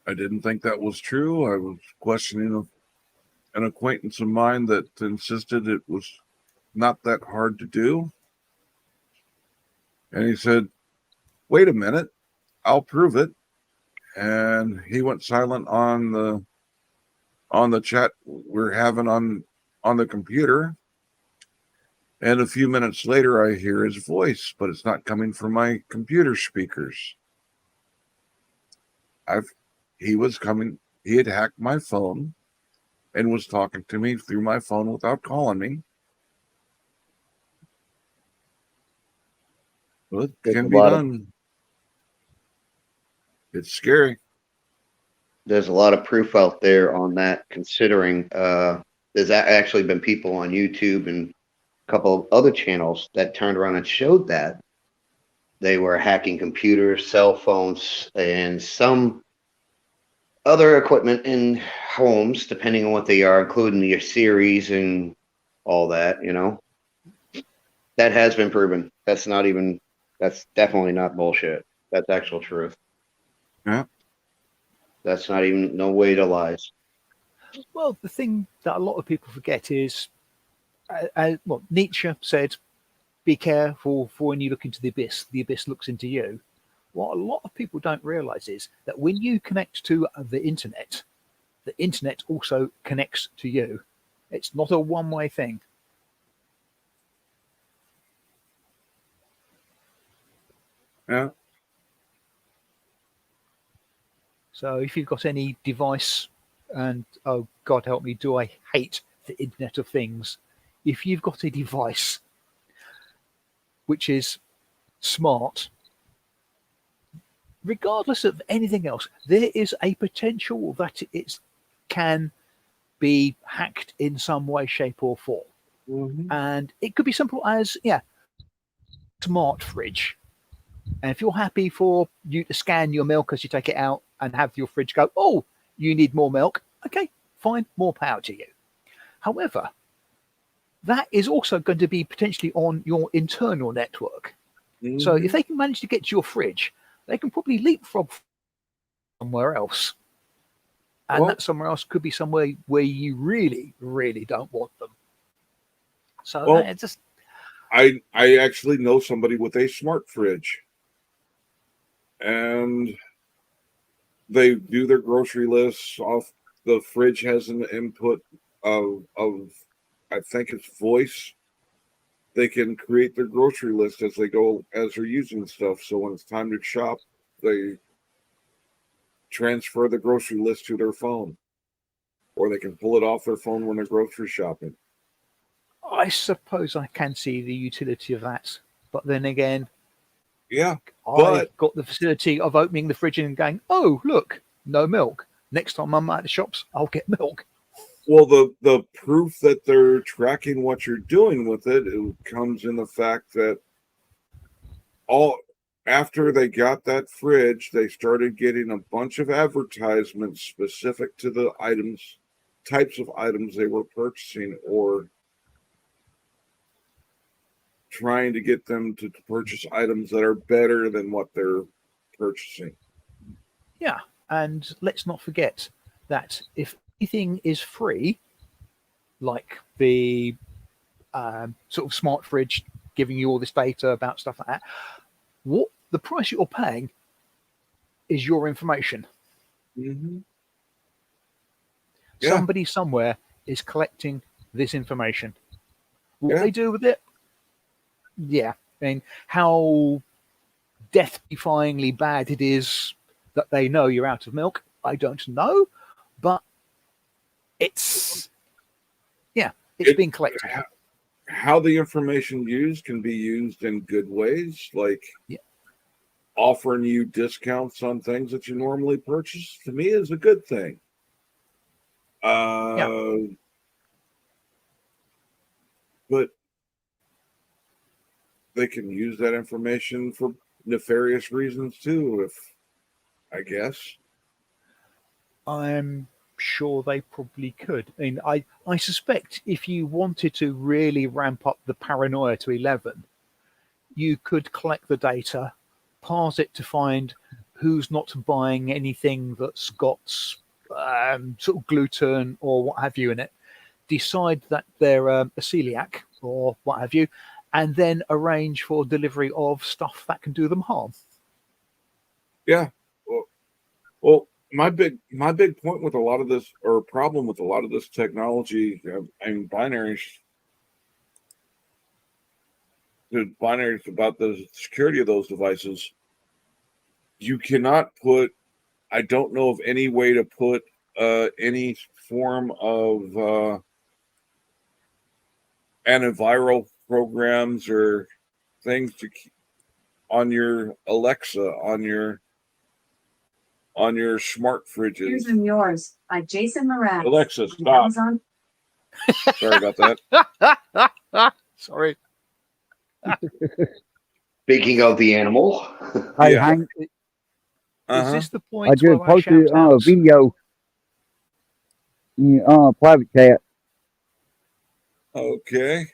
I didn't think that was true. I was questioning an acquaintance of mine that insisted it was not that hard to do. And he said, wait a minute, I'll prove it. And he went silent on the chat we're having on the computer. And a few minutes later, I hear his voice, but it's not coming from my computer speakers. He had hacked my phone and was talking to me through my phone without calling me. Well, it There's can a be lot of- done. It's scary. There's a lot of proof out there on that, considering there's actually been people on YouTube and a couple of other channels that turned around and showed that they were hacking computers, cell phones, and some other equipment in homes, depending on what they are, including your Series and all that, you know. That has been proven. That's definitely not bullshit. That's actual truth. Yeah. That's not even no way to lies. Well, the thing that a lot of people forget is, well, Nietzsche said, be careful for when you look into the abyss looks into you. What a lot of people don't realize is that when you connect to the internet also connects to you. It's not a one-way thing. Yeah. So if you've got any device, and oh God help me, do I hate the Internet of Things. If you've got a device which is smart, regardless of anything else, there is a potential that it can be hacked in some way, shape, or form. Mm-hmm. And it could be simple as, smart fridge. And if you're happy for you to scan your milk as you take it out and have your fridge go, oh, you need more milk. Okay, fine, more power to you. However, that is also going to be potentially on your internal network. Mm-hmm. So if they can manage to get to your fridge, they can probably leapfrog somewhere else. And Well- that somewhere else could be somewhere where you really, really don't want them. So Well- it's just, I actually know somebody with a smart fridge, and they do their grocery lists off. The fridge has an input of I think it's voice. They can create their grocery list as they're using stuff. So when it's time to shop, they transfer the grocery list to their phone, or they can pull it off their phone when they're grocery shopping. I suppose I can see the utility of that. But then again, Yeah, I've got the facility of opening the fridge and going, oh, look, no milk. Next time I'm at the shops, I'll get milk. well, the proof that they're tracking what you're doing with it comes in the fact that after they got that fridge, they started getting a bunch of advertisements specific to the types of items they were purchasing, or trying to get them to purchase items that are better than what they're purchasing. Yeah. And let's not forget that if anything is free, like the sort of smart fridge giving you all this data about stuff like that, what the price you're paying is your information. Mm-hmm. Yeah. Somebody somewhere is collecting this information. What Yeah. they do with it, I mean, how death-defyingly bad it is that they know you're out of milk, I don't know, but it's being collected. How the information used can be used in good ways, like Yeah. offering you discounts on things that you normally purchase. To me, is a good thing. But they can use that information for nefarious reasons too, I guess. I'm sure they probably could. I mean, I suspect if you wanted to really ramp up the paranoia to 11, you could collect the data, parse it to find who's not buying anything that's got sort of gluten or what have you in it, decide that they're a celiac or what have you, and then arrange for delivery of stuff that can do them harm. Yeah. Well, my big point with a lot of this, or problem with a lot of this technology, and binaries, the binaries about the security of those devices, you cannot put. I don't know of any way to put any form of antiviral programs or things to keep on your Alexa, on your smart fridges. Here's them yours by Jason Mraz. Alexa, on stop. Amazon. Sorry about that. Sorry. Speaking of the animal, Hey, Yeah. Hank, Is Uh-huh. this the I point just where I posted shout a out? video in private chat. Okay.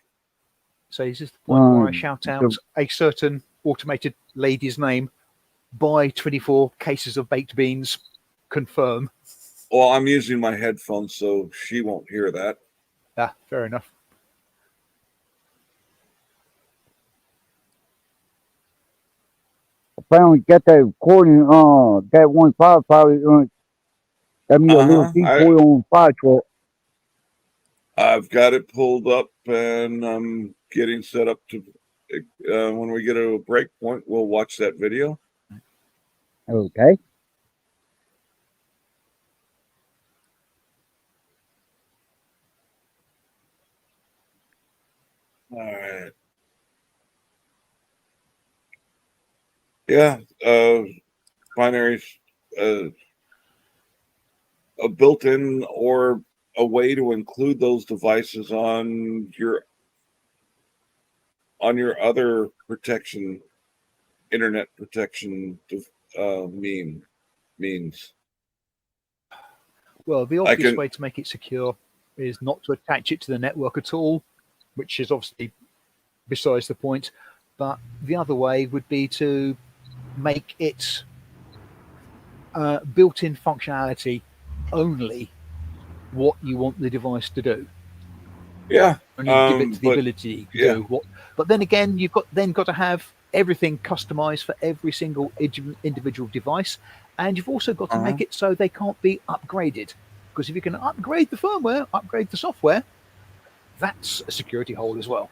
So is this the point where I Um, shout the- out a certain automated lady's name? Buy 24 cases of baked beans. Confirm. Well, I'm using my headphones, so she won't hear that. Ah, fair enough. I finally got that recording. That one firefighter. Got me a little Uh-huh. decoy on fire truck. I've got it pulled up, and I'm getting set up to. When we get to a break point, we'll watch that video. Okay. All right. Yeah. Binaries. A built-in or a way to include those devices on your other protection, internet protection means. Well, the obvious can- way to make it secure is not to attach it to the network at all, which is obviously besides the point. But the other way would be to make it built-in functionality only what you want the device to do. Yeah. Only give it the but- ability to yeah. do what. But then again, you've got to have everything customized for every single individual device, and you've also got to make it so they can't be upgraded. Because if you can upgrade the firmware, upgrade the software, that's a security hole as well.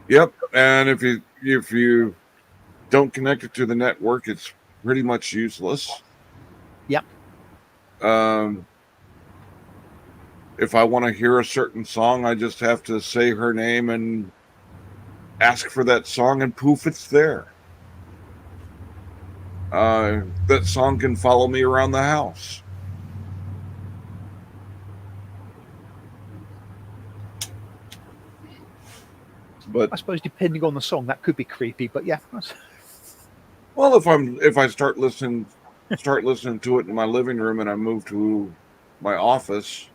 Yep. And if you don't connect it to the network, it's pretty much useless. Yep. If I want to hear a certain song, I just have to say her name and ask for that song, and poof, it's there. That song can follow me around the house. But I suppose depending on the song, that could be creepy. But yeah, well, if I start listening to it in my living room and I move to my office,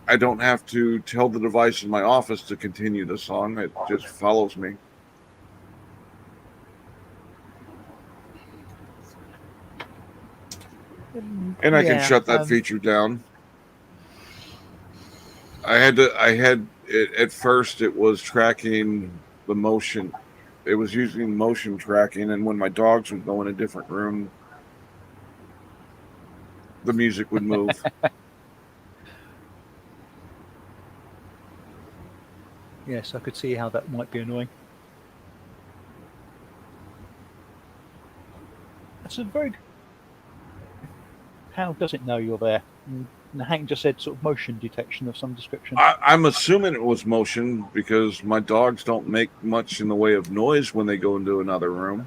I don't have to tell the device in my office to continue the song. It just follows me. And I can Yeah, shut that feature down. I had it at first. It was tracking the motion. It was using motion tracking, and when my dogs would go in a different room, the music would move. yes, I could see how that might be annoying. That's a very. How does it know you're there? And Hank just said sort of motion detection of some description. I'm assuming it was motion because my dogs don't make much in the way of noise when they go into another room.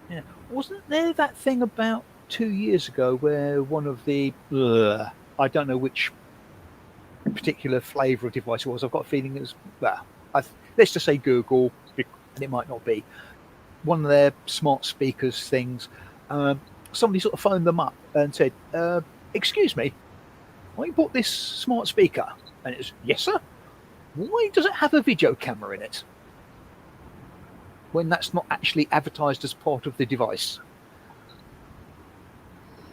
Yeah. Wasn't there that thing about 2 years ago where one of the I don't know which particular flavor of device it was. I've got a feeling it was let's just say Google, and it might not be one of their smart speakers things. Somebody sort of phoned them up and said, "Excuse me, I bought this smart speaker," and it's yes, sir. Why does it have a video camera in it? when that's not actually advertised as part of the device?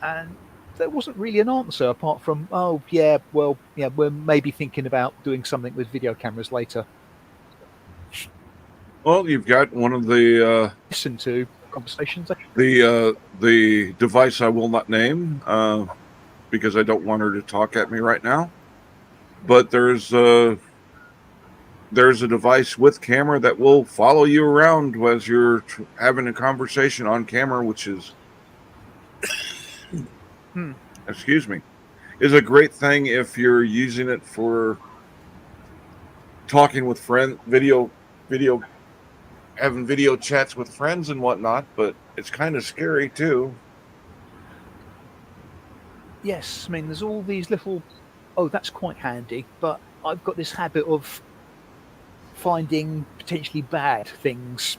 And there wasn't really an answer apart from, oh yeah, well, yeah, we're maybe thinking about doing something with video cameras later. Well, you've got one of the Listen to conversations. the device I will not name because I don't want her to talk at me right now. But there's a device with camera that will follow you around as you're having a conversation on camera, which is, excuse me, is a great thing if you're using it for talking with friends, having video chats with friends and whatnot. But it's kind of scary too. Yes, I mean, there's all these little, oh, that's quite handy, but I've got this habit of finding potentially bad things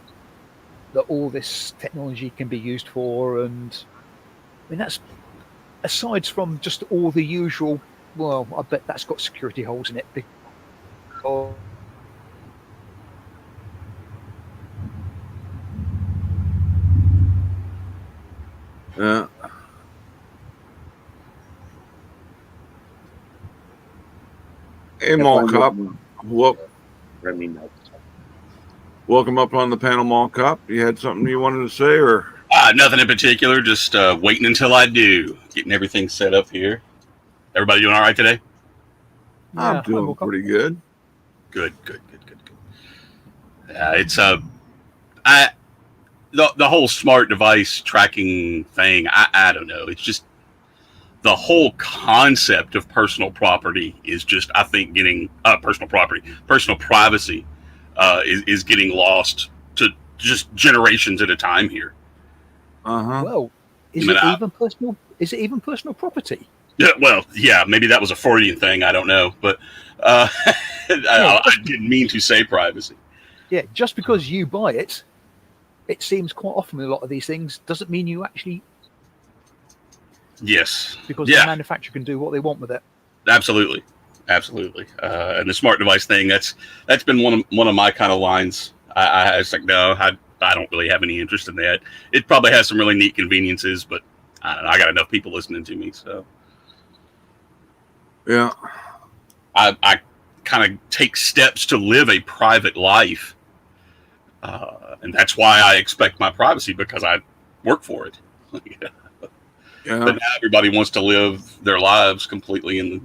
that all this technology can be used for. And I mean, that's aside from just all the usual, well, I bet that's got security holes in it. Because Yeah. Hey, Mall Cop. Well, welcome up on the panel, Mall Cop. You had something you wanted to say, or? Nothing in particular. Just waiting until I do. Getting everything set up here. Everybody doing all right today? I'm yeah, doing welcome. pretty good. Good. It's the whole smart device tracking thing. I don't know. It's just the whole concept of personal property is just, I think, getting personal privacy is getting lost to just generations at a time here. Well, is I mean, it even personal? Is it even personal property? Yeah, well, yeah, maybe that was a Freudian thing. I don't know, but I didn't mean to say privacy. Yeah, just because you buy it, it seems quite often with a lot of these things doesn't mean you actually, Yes, because yeah, the manufacturer can do what they want with it. absolutely. And the smart device thing, that's been one of my kind of lines. I was like, no, I don't really have any interest in that. It probably has some really neat conveniences, but I don't know, I got enough people listening to me, so Yeah. I kind of take steps to live a private life, and that's why I expect my privacy, because I work for it. Yeah. But now everybody wants to live their lives completely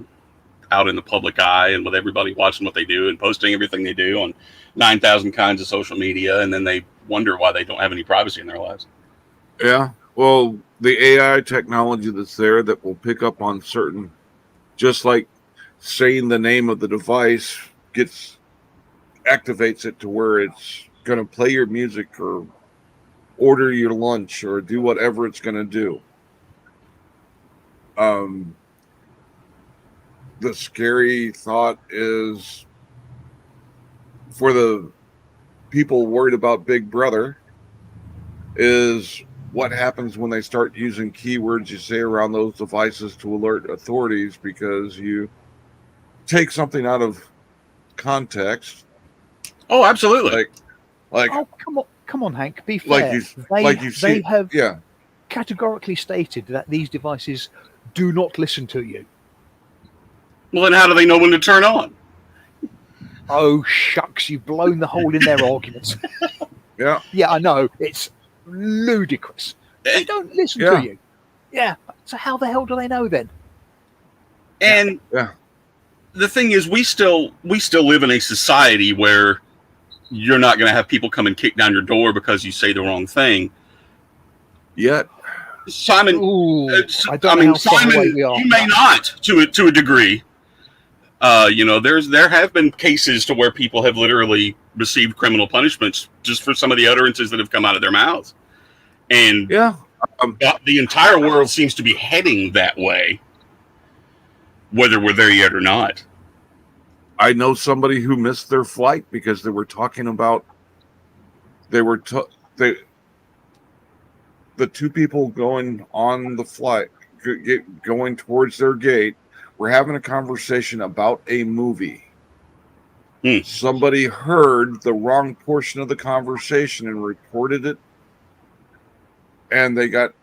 out in the public eye, and with everybody watching what they do and posting everything they do on 9,000 kinds of social media, and then they wonder why they don't have any privacy in their lives. Yeah. Well, the AI technology that's there that will pick up on certain, just like saying the name of the device activates it to where it's going to play your music or order your lunch or do whatever it's going to do. The scary thought is for the people worried about Big Brother is what happens when they start using keywords you say around those devices to alert authorities because you take something out of context. Oh, absolutely. Like Oh, come on, Hank. Be fair. They have yeah. categorically stated that these devices do not listen to you. Well, then how do they know when to turn on? Oh shucks, you've blown the hole in their arguments. Yeah. Yeah, I know. It's ludicrous. They don't listen to you. Yeah. So how the hell do they know then? And the thing is, we still live in a society where you're not going to have people come and kick down your door because you say the wrong thing. Yet. Simon, Ooh, Simon, you may not to a degree. There have been cases to where people have literally received criminal punishments just for some of the utterances that have come out of their mouths. And the entire world seems to be heading that way, whether we're there yet or not. I know somebody who missed their flight because they were talking about the two people going on the flight, going towards their gate, were having a conversation about a movie. somebody heard the wrong portion of the conversation and reported it, and they got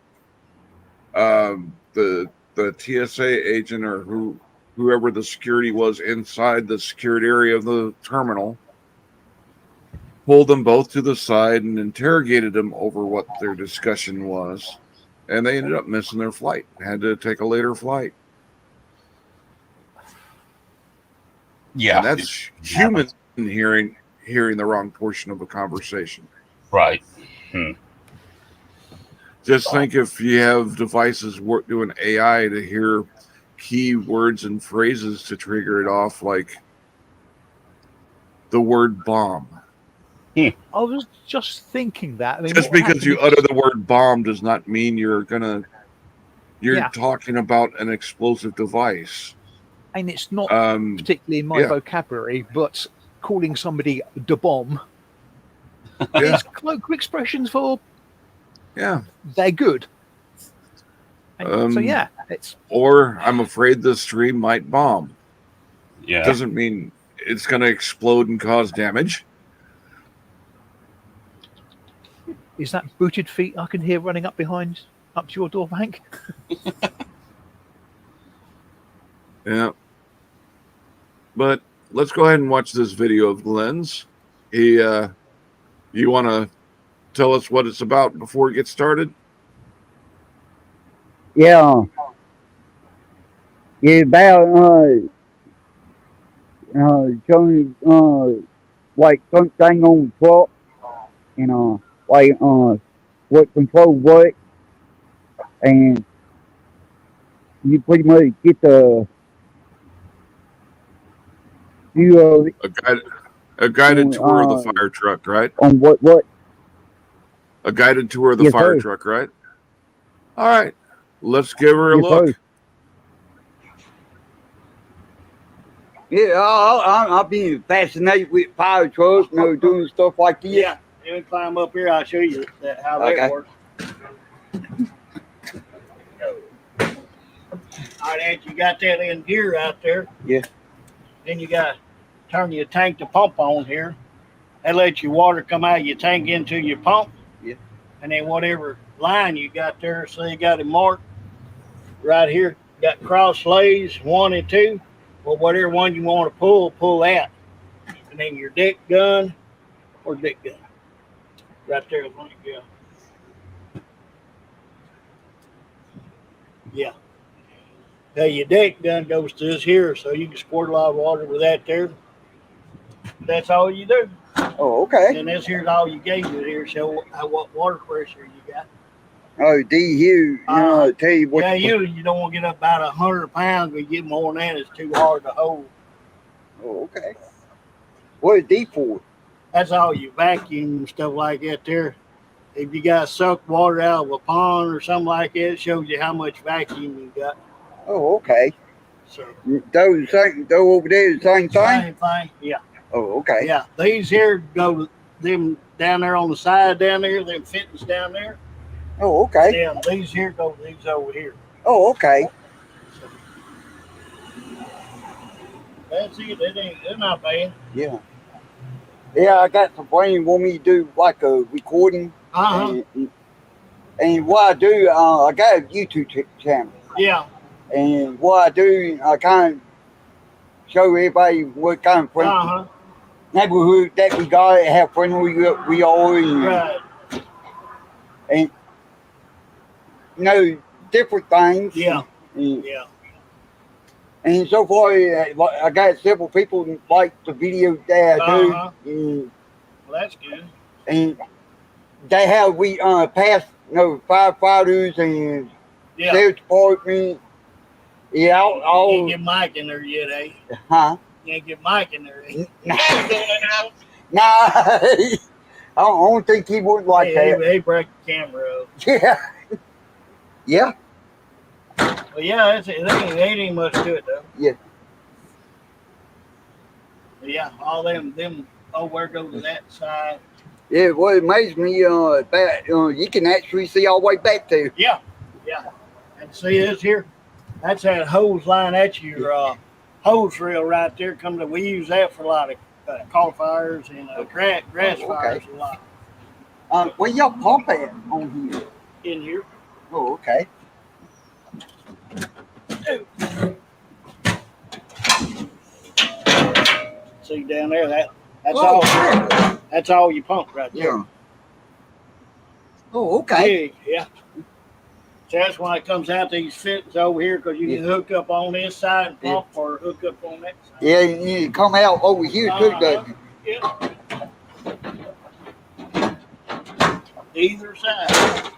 the TSA agent or whoever the security was inside the secured area of the terminal pulled them both to the side and interrogated them over what their discussion was, and they ended up missing their flight, had to take a later flight. Yeah, And that's human hearing the wrong portion of a conversation. right. Just think if you have devices doing AI to hear key words and phrases to trigger it off, like the word bomb. I was just thinking that. I mean, Just what because happened you if- utter the word bomb does not mean you're Yeah. talking about an explosive device. and it's not particularly in my yeah. vocabulary, but calling somebody the bomb Yeah, is colloquial expressions for yeah. they're good. And so Um, yeah, it's Or I'm afraid the stream might bomb. Yeah. Doesn't mean it's going to explode and cause damage. is that booted feet I can hear running up to your door, Hank? Yeah. But let's go ahead and watch this video of Glenn's. You want to tell us what it's about before it gets started? Yeah. Yeah, about showing like something on the truck, like what control what, and you pretty much get the view of A guided tour of the uh, fire truck, right? on what. A guided tour of the Yes, fire sir. truck, right? All right. Let's give her a Yes, look. sir. Yeah, I've been fascinated with fire trucks, doing stuff like this. Yeah, you can climb up here. I'll show you how that Okay. works. All right, Ed, you got that in gear out there. Yeah. Then you got to turn your tank to pump on here. That lets your water come out of your tank into your pump. Yeah. And then whatever line you got there, so you got it marked right here. Got cross lays 1 and 2. Well, whatever one you want to pull that. And then your deck gun or deck gun. Right there is one you go. Yeah. Now your deck gun goes to this here, so you can squirt a lot of water with that there. That's all you do. Oh, okay. And this here's all you gave you here, show what water pressure you got. Oh, D here, tell you what. Yeah, you don't want to get up about 100 pounds, but you get more than that, it's too hard to hold. Oh, okay. What is D for? That's all you vacuum and stuff like that there. If you got sucked water out of a pond or something like that, it shows you how much vacuum you got. Oh, okay. So Those over there, the same thing? same thing. Yeah. Oh, okay. Yeah. These here go to them down there on the side down there, them fittings down there. Oh, okay. Yeah, these here go to these over here. Oh, okay. That's it. They're not bad. Yeah. Yeah, I got some friends want me to do like a recording. Uh-huh. And what I do, I got a YouTube channel. Yeah. And what I do, I kind of show everybody what kind of friends, Uh-huh. neighborhood that we got, how friendly we are, and, Right. and different things. Yeah. And, Yeah. and so far, I got several people that like the video that I do. Uh-huh. And, Well, that's good. and they have passed firefighters and Yeah. sheriff department. Yeah, You all ain't get Mike in there yet, eh? huh? You ain't get Mike in there, eh? Nah, I don't think he would like that. They break the camera up. Yeah, yeah, Well, yeah, it ain't much to it, though. Yeah. But yeah, all them over go to that side. yeah. What amazed me about you can actually see all the way back there. Yeah. Yeah. And see this here? That's that hose line. That's your hose reel right there. We use that for a lot of cauliflowers and grass okay. fires a lot Where y'all pump at on here? in here. Oh, okay. See down there, that's Oh, all. yeah. That's all you pump right there. Yeah. Oh, okay. Yeah. So that's why it comes out these fittings over here, because you can hook up on this side and pump, or hook up on that side. Yeah, you come out over here too, doesn't it? Yeah. Either side.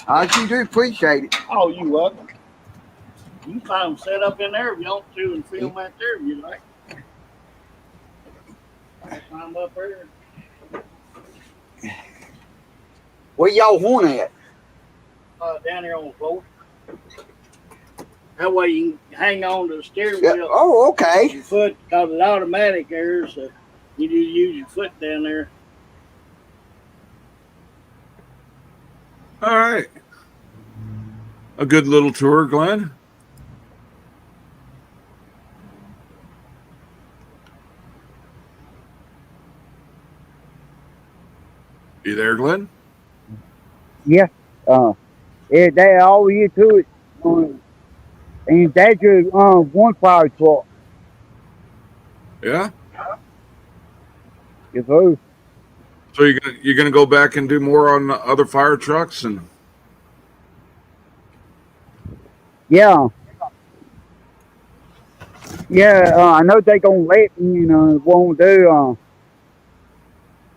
I sure do appreciate it. Oh, you welcome. You can find them set up in there if you want to, and film out there if you like. Climb up there. Where y'all want at? Down here on the floor. That way you can hang on to the steering Yeah. wheel. Oh, okay. Your foot, cause it's automatic there, so you just use your foot down there. All right. A good little tour, Glenn. You there, Glenn? Yeah, they all here to it. And that's just one fire truck. Yeah. Yes, sir. So you're gonna go back and do more on the other fire trucks and Yeah. Yeah, I know they gonna let me, won't do,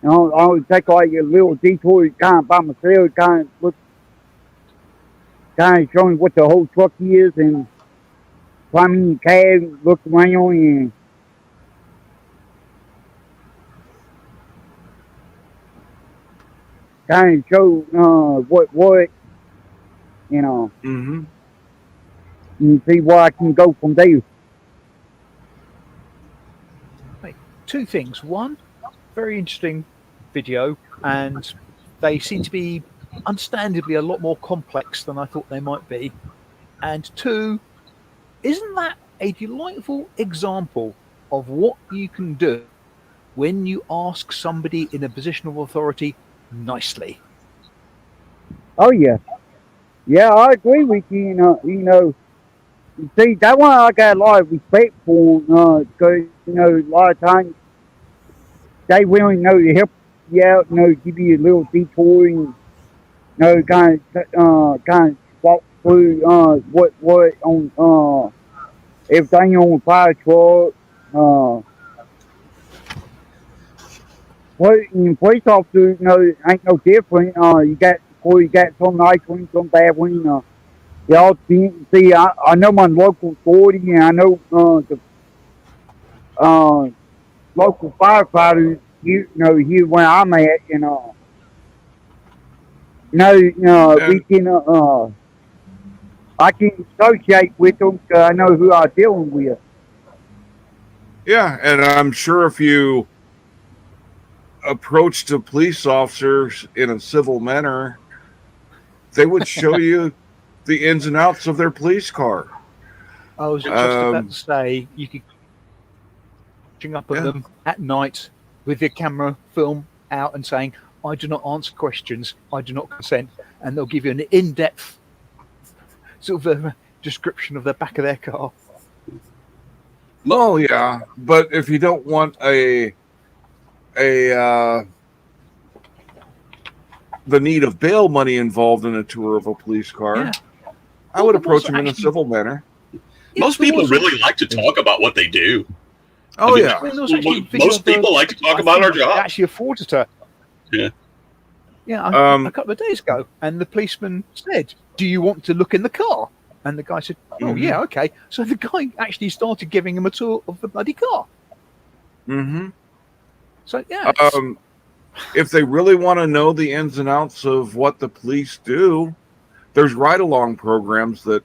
I'll take like a little detour kind of by myself, kind of showing what the whole truck is and climb in the cab, look around and kind of show, what, mm-hmm. and see where I can go from there. Two things. One, very interesting video, and they seem to be understandably a lot more complex than I thought they might be. And two, isn't that a delightful example of what you can do when you ask somebody in a position of authority nicely? Oh yeah. Yeah, I agree with you, see, that's why I got a lot of respect for them, because, a lot of times they willing, to help you out, give you a little detour and, kind of walk through, what on, everything on the fire truck, what in police officers, ain't no different. You got some nice ones, some bad ones. Y'all see, I know my local authority, and I know the local firefighters. Here where I'm at, we can I can associate with them because I know who I'm dealing with. Yeah, and I'm sure if you approached a police officer in a civil manner, they would show you the ins and outs of their police car. I was just about to say you could catching up at them at night with your camera film out and saying, "I do not answer questions. I do not consent," and they'll give you an in-depth sort of a description of the back of their car. Well, yeah, but if you don't want the need of bail money involved in a tour of a police car, I would approach them in a civil manner. Most people really like to talk about what they do. Oh, yeah. Most people like to talk about our job. Actually, a auditor. Yeah. Yeah, a couple of days ago, and the policeman said, "Do you want to look in the car?" And the guy said, "Oh, yeah, okay." So the guy actually started giving him a tour of the bloody car. Mm-hmm. So yeah. If they really want to know the ins and outs of what the police do, there's ride-along programs that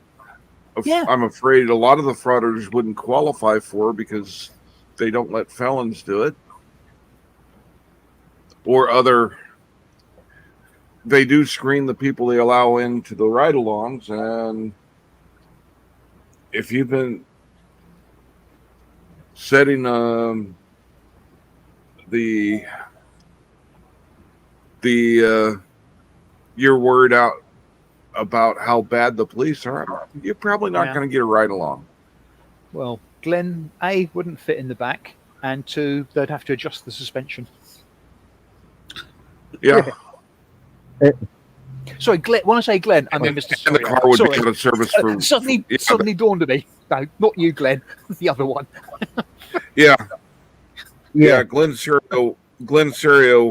I'm afraid a lot of the fraudsters wouldn't qualify for because they don't let felons do it. Or they do screen the people they allow into the ride-alongs, and if you've been setting the your word out about how bad the police are, you're probably not Yeah. going to get a ride along. Well, Glenn A wouldn't fit in the back, and 2, they'd have to adjust the suspension. Yeah, Sorry, Glenn. When I say Glenn, I mean Mr. and the Soria. car would Sorry. be out of service for Suddenly, yeah, suddenly dawned on me. No, not you, Glenn. The other one. yeah. Yeah. Glenn Serio,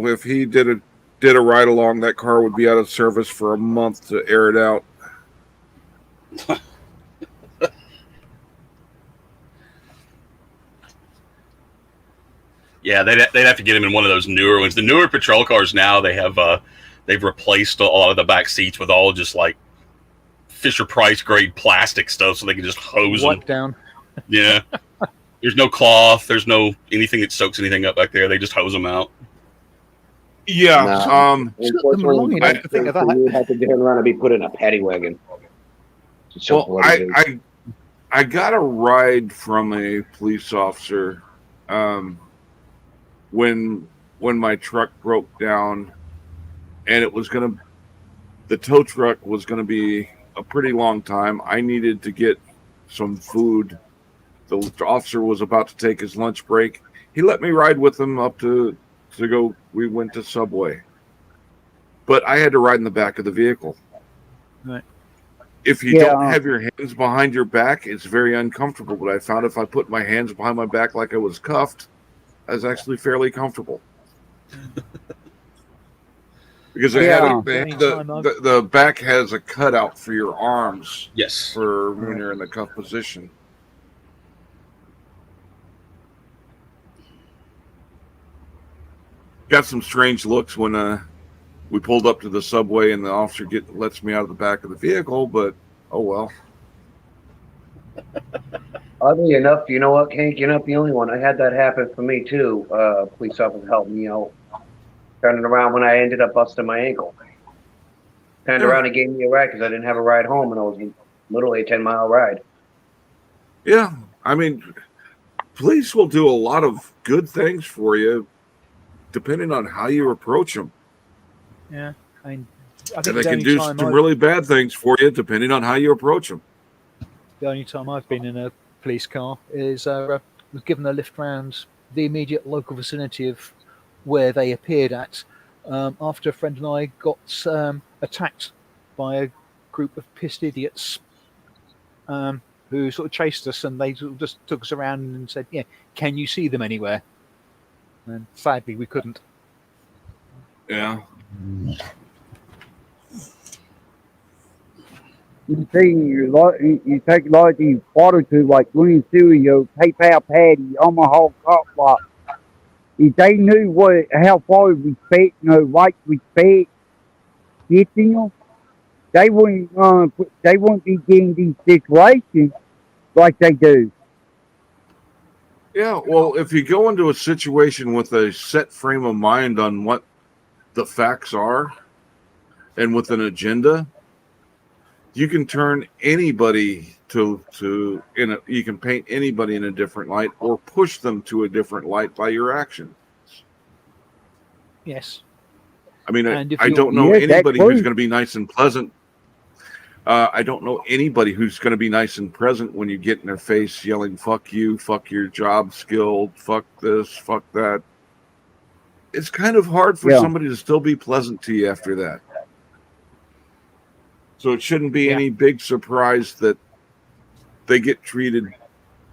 if he did a ride along, that car would be out of service for a month to air it out. Yeah, they'd have to get him in one of those newer ones. The newer patrol cars now, they've replaced a lot of the back seats with all just like Fisher Price grade plastic stuff, so they can just hose them. Wipe down. Yeah, there's no cloth, there's no anything that soaks anything up back there. They just hose them out. Yeah. No. Unfortunately, long enough to think of that. you would have to turn around and be put in a paddy wagon. Well, I got a ride from a police officer when my truck broke down, and the tow truck was gonna be a pretty long time. I needed to get some food. The officer was about to take his lunch break. He let me ride with him up to go. We went to Subway, but I had to ride in the back of the vehicle. Right. If you don't have your hands behind your back, it's very uncomfortable. But I found if I put my hands behind my back like I was cuffed, I was actually fairly comfortable. Because the back has a cutout for your arms Yes. for when you're in the cuff position. Got some strange looks when we pulled up to the Subway and the officer lets me out of the back of the vehicle, but oh well. Oddly enough, you know what, Hank? You're not the only one. I had that happen for me too. Police officer helped me out, turning around when I ended up busting my ankle. Turned around and gave me a ride because I didn't have a ride home, and it was literally a 10-mile ride. Yeah, I mean, police will do a lot of good things for you, depending on how you approach them. Yeah, I mean, I And think they the can only do time some really bad things for you, depending on how you approach them. the only time I've been in a police car is was given a lift round the immediate local vicinity of where they appeared at after a friend and I got attacked by a group of pissed idiots who sort of chased us, and they sort of just took us around and said, "Yeah, can you see them anywhere?" And sadly, we couldn't. Yeah. You see, you take a lot of these water to like Green Studio, PayPal Patty, Omaha Cop Block. If they knew how far respect, right respect gets them, they wouldn't be getting these situations like they do. Yeah, well, if you go into a situation with a set frame of mind on what the facts are and with an agenda, you can turn anybody you can paint anybody in a different light or push them to a different light by your actions. Yes. I mean, And if I you're- don't know Yeah, that's anybody who's true. going to be nice and pleasant. I don't know anybody who's going to be nice and present when you get in their face yelling, "Fuck you, fuck your job skill, fuck this, fuck that." It's kind of hard for somebody to still be pleasant to you after that. So it shouldn't be any big surprise that they get treated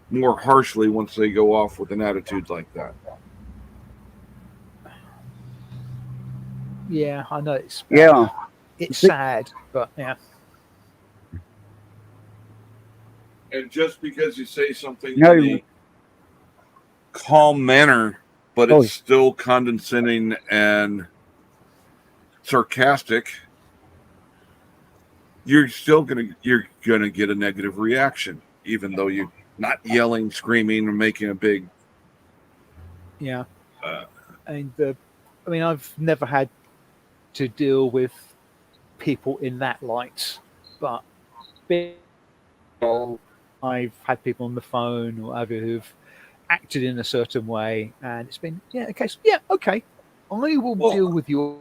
more harshly once they go off with an attitude like that. Yeah, I know it's Yeah. sad, but yeah. And just because you say something No. in a calm manner, but Oh. it's still condescending and sarcastic, you're gonna get a negative reaction, even though you're not yelling, screaming, or making a big. Yeah, and I mean, I've never had to deal with people in that light, but I've had people on the phone or whatever who've acted in a certain way, and it's been okay. So, okay, I will Well- deal with your.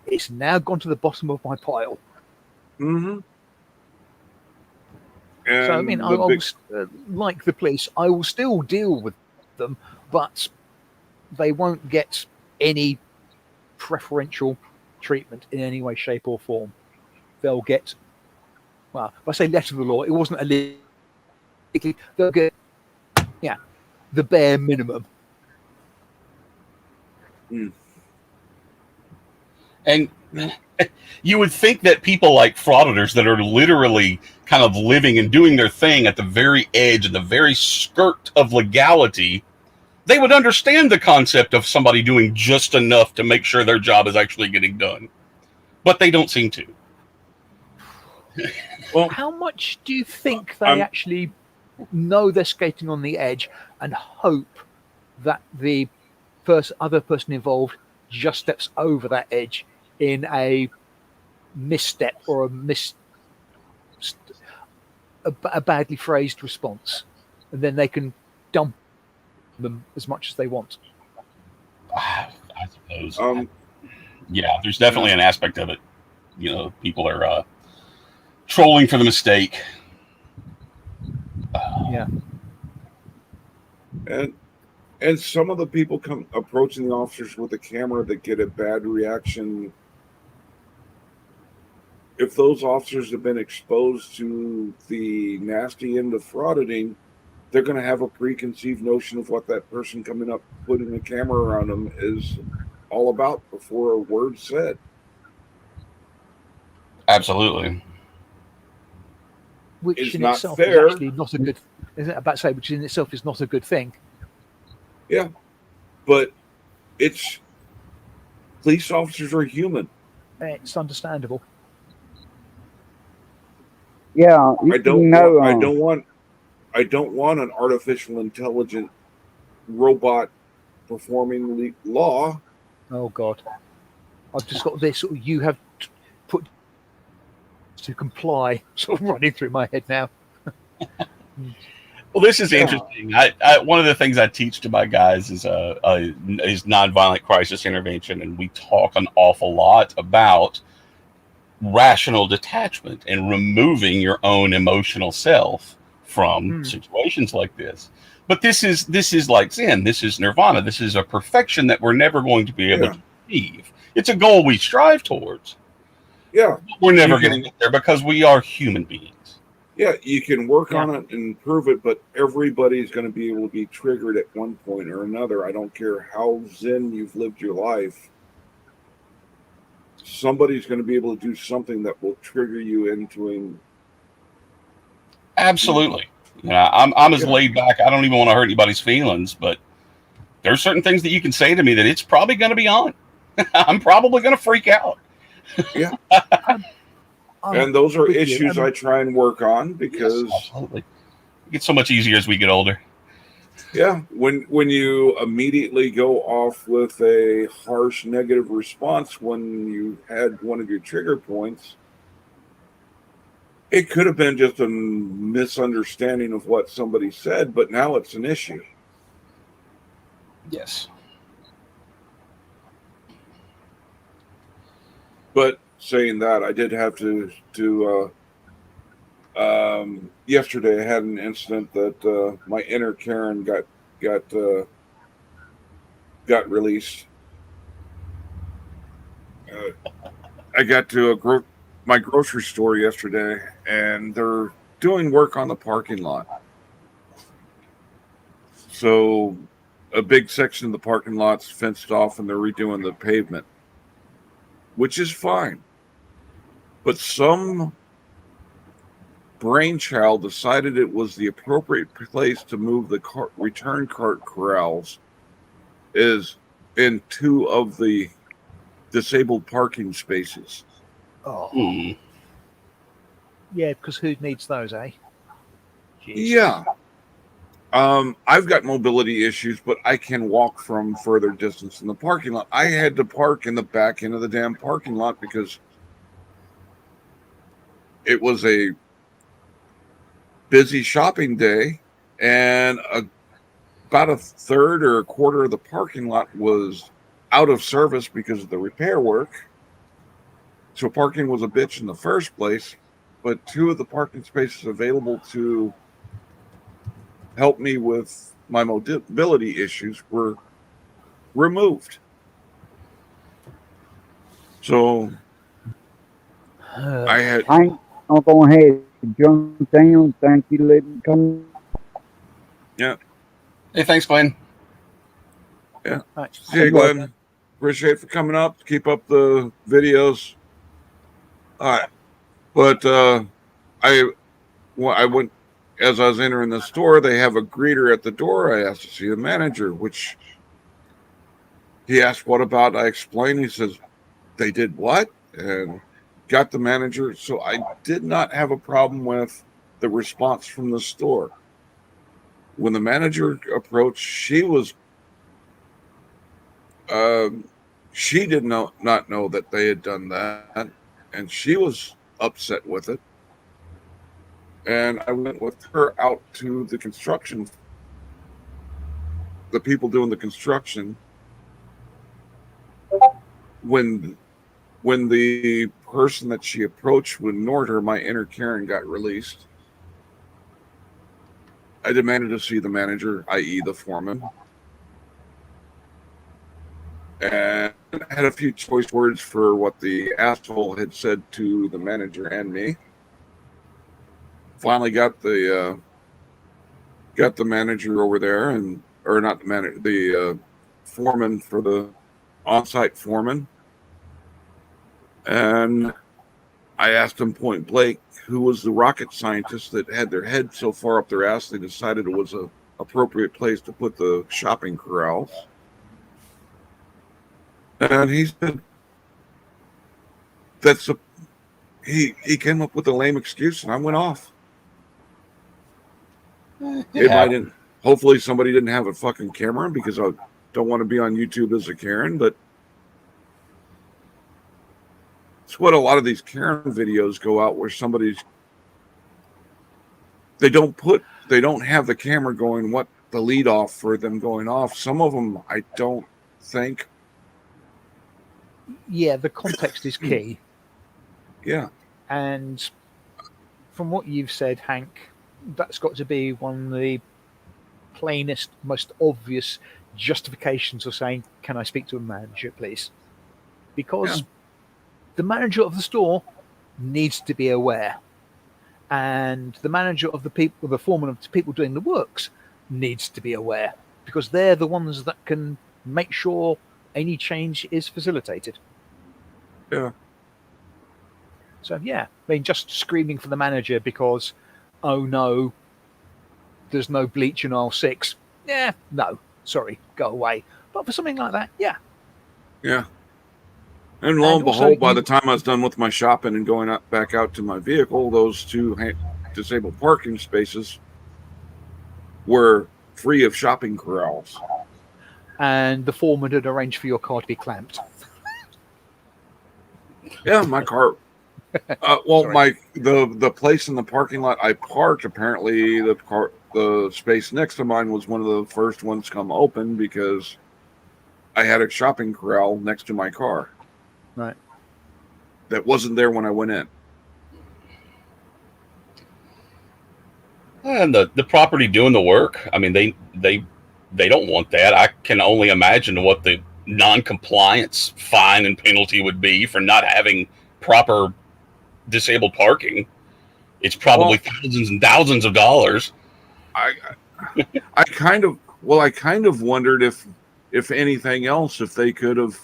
It's now gone to the bottom of my pile. Mm-hmm. So I mean, I will, like the police, I will still deal with them, but they won't get any preferential treatment in any way, shape, or form. They'll get, well, if I say letter of the law, it wasn't a legal. They'll get, the bare minimum. And you would think that people like frauditors that are literally kind of living and doing their thing at the very edge and the very skirt of legality, they would understand the concept of somebody doing just enough to make sure their job is actually getting done. But they don't seem to. Well, How much do you think they I'm- actually know they're skating on the edge and hope that the other person involved just steps over that edge in a misstep or a badly phrased response, and then they can dump them as much as they want? I suppose. yeah, There's definitely an aspect of it. People are trolling for the mistake. and some of the people come approaching the officers with a camera that get a bad reaction. If those officers have been exposed to the nasty end of frauditing, they're going to have a preconceived notion of what that person coming up, putting a camera around them is all about before a word's said. Absolutely. Which It's in not itself fair. is actually not a good. Isn't it about to say? Which in itself is not a good thing. But it's police officers are human. It's understandable. Yeah, I don't you know, I don't want an artificial intelligent robot performing law. Oh God, I've just got this. You have put to comply, sort of running through my head now. Well, this is interesting. One of the things I teach to my guys is nonviolent crisis intervention, and we talk an awful lot about rational detachment and removing your own emotional self from situations like this. But this is like Zen. This is nirvana. This is a perfection that we're never going to be able to achieve. It's a goal we strive towards. Yeah, We're never going to get there because we are human beings. yeah, you can work on it and improve it, but everybody's going to be able to be triggered at one point or another. I don't care how zen you've lived your life. Somebody's going to be able to do something that will trigger you into Absolutely. I'm as Yeah. laid back. I don't even want to hurt anybody's feelings, but there's certain things that you can say to me that it's probably going to be on. I'm probably going to freak out. and those are with you. issues I try and work on because Yes, absolutely. It gets so much easier as we get older. yeah, when you immediately go off with a harsh negative response when you had one of your trigger points, it could have been just a misunderstanding of what somebody said, but now it's an issue. Yes. But saying that, I did have to yesterday I had an incident that my inner Karen got released. I got to my grocery store yesterday, and they're doing work on the parking lot. So a big section of the parking lot's fenced off, and they're redoing the pavement, which is fine. But some brainchild decided it was the appropriate place to move the return cart corrals is in two of the disabled parking spaces. Oh, Hmm. yeah, because who needs those, eh? Jeez. Yeah. I've got mobility issues, but I can walk from further distance in the parking lot. I had to park in the back end of the damn parking lot because it was a busy shopping day, and a about a third or a quarter of the parking lot was out of service because of the repair work. So parking was a bitch in the first place, but 2 of the parking spaces available to help me with my mobility issues were removed. So I had, Hank, I'm going ahead and jump down. Thank you for letting me come. Hey, thanks, Glenn. Right. see you, Glenn. Appreciate for coming up. Keep up the videos. All right. But I went, as I was entering the store, they have a greeter at the door. I asked to see the manager, which he asked, what about? I explained. He says, they did what? And got the manager. So I did not have a problem with the response from the store. When the manager approached, she was, she did not know that they had done that. And she was upset with it. And I went with her out to the construction, the people doing the construction. When the person that she approached ignored her, my inner Karen got released. I demanded to see the manager, i.e. the foreman. And I had a few choice words for what the asshole had said to the manager and me. Finally got the manager over there, and or not the manager, the foreman for the on-site foreman. And I asked him point blank who was the rocket scientist that had their head so far up their ass they decided it was a appropriate place to put the shopping corrals. And he said he came up with a lame excuse, and I went off. Hopefully somebody didn't have a fucking camera, because I don't want to be on YouTube as a Karen, but it's what a lot of these Karen videos go out, where they don't have the camera going, what the lead off for them going off. Some of them, I don't think. Yeah, the context is key. Yeah. And from what you've said, Hank, that's got to be one of the plainest, most obvious justifications of saying, can I speak to a manager, please? Because the manager of the store needs to be aware. And the manager of the foreman of the people doing the works needs to be aware, because they're the ones that can make sure any change is facilitated. Yeah. So yeah, I mean, just screaming for the manager because, oh no, there's no bleach in aisle 6. Yeah, no, sorry, go away. But for something like that, yeah. Yeah. And lo and And also behold, by you- the time I was done with my shopping and going back out to my vehicle, those 2 disabled parking spaces were free of shopping corrals. And the foreman had arranged for your car to be clamped. Yeah, my car. Sorry. The place in the parking lot I parked, apparently the space next to mine was one of the first ones come open, because I had a shopping corral next to my car. Right. That wasn't there when I went in. And the property doing the work, I mean, they don't want that. I can only imagine what the non-compliance fine and penalty would be for not having proper disabled parking. It's probably thousands and thousands of dollars. I kind of wondered if anything else, if they could have,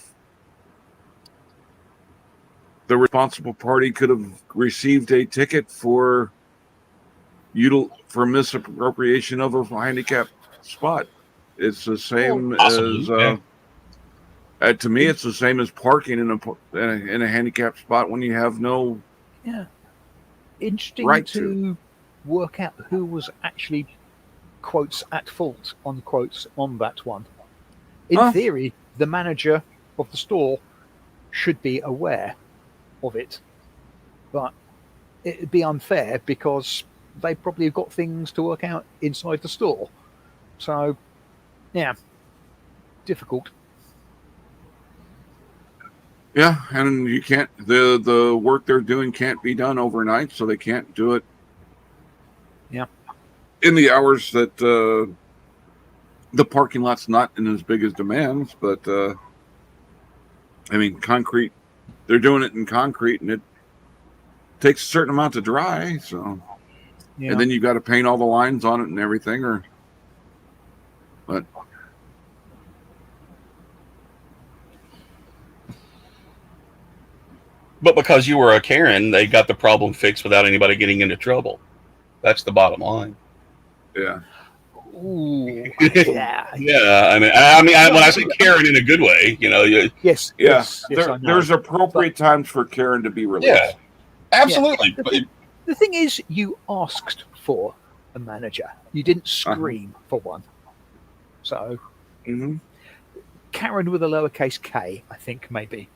the responsible party could have received a ticket for misappropriation of a handicap spot. It's the same Possibly, as to me, it's the same as parking in a handicap spot when you have no. Yeah. Interesting Right to work out who was actually, quotes, at fault, on quotes, on that one. In theory, the manager of the store should be aware of it, but it'd be unfair because they probably have got things to work out inside the store. So Yeah, difficult. Yeah, and you can't the work they're doing can't be done overnight, so they can't do it. Yeah. In the hours that the parking lot's not in as big as demands, but I mean, concrete. They're doing it in concrete, and it takes a certain amount to dry. So, Yeah. and then you've got to paint all the lines on it and everything. But because you were a Karen, they got the problem fixed without anybody getting into trouble. That's the bottom line. yeah, Ooh, yeah. Yeah, I mean, when I say Karen in a good way, Yes. yeah. Yes, yes, I know. There's appropriate times for Karen to be released. yeah, absolutely. Yeah. But The thing is, you asked for a manager. You didn't scream for one. So, Mhm. Karen with a lowercase k, I think, maybe.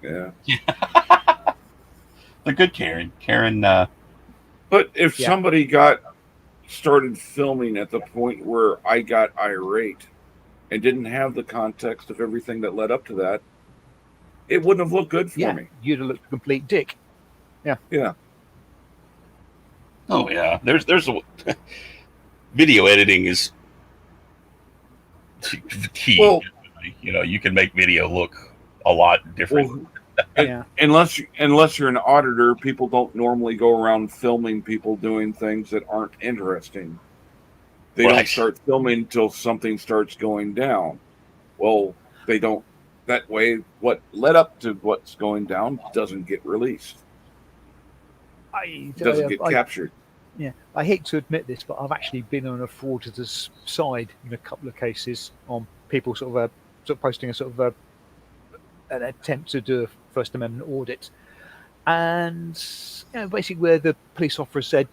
Yeah. the good Karen, But if Yeah. somebody started filming at the point where I got irate and didn't have the context of everything that led up to that, it wouldn't have looked good for Yeah, me. you'd have looked a complete dick. Yeah. oh yeah, there's a video editing is key. Well, You can make video look a lot different. well, Yeah. unless you're an auditor, people don't normally go around filming people doing things that aren't interesting. They don't Right. start filming until something starts going down. Well, they don't. That way, what led up to what's going down doesn't get released. Doesn't get captured. Yeah, I hate to admit this, but I've actually been on a frauditor's side in a couple of cases on people sort of posting an attempt to do a First Amendment audit, and basically where the police officer said,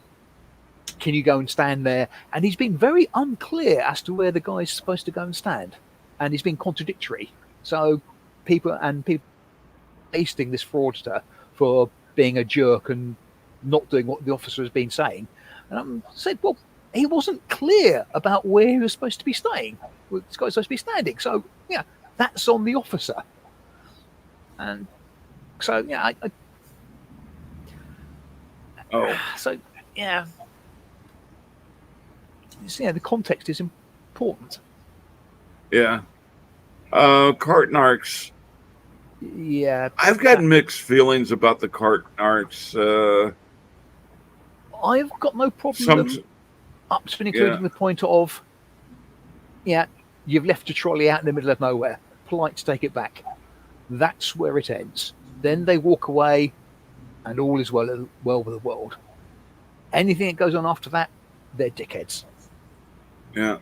"Can you go and stand there?" And he's been very unclear as to where the guy's supposed to go and stand, and he's been contradictory. So people pasting this fraudster for being a jerk and not doing what the officer has been saying. And I said, well, he wasn't clear about where he was supposed to be staying. Well, this guy's supposed to be standing. So, yeah, that's on the officer. And so, yeah, so, yeah. The context is important. Yeah. Cart narcs. Yeah. I've got mixed feelings about the cart narcs. I've got no problem with them up to and including the point of, you've left your trolley out in the middle of nowhere. Polite to take it back. That's where it ends. Then they walk away, and all is well with the world. Anything that goes on after that, they're dickheads. Yeah.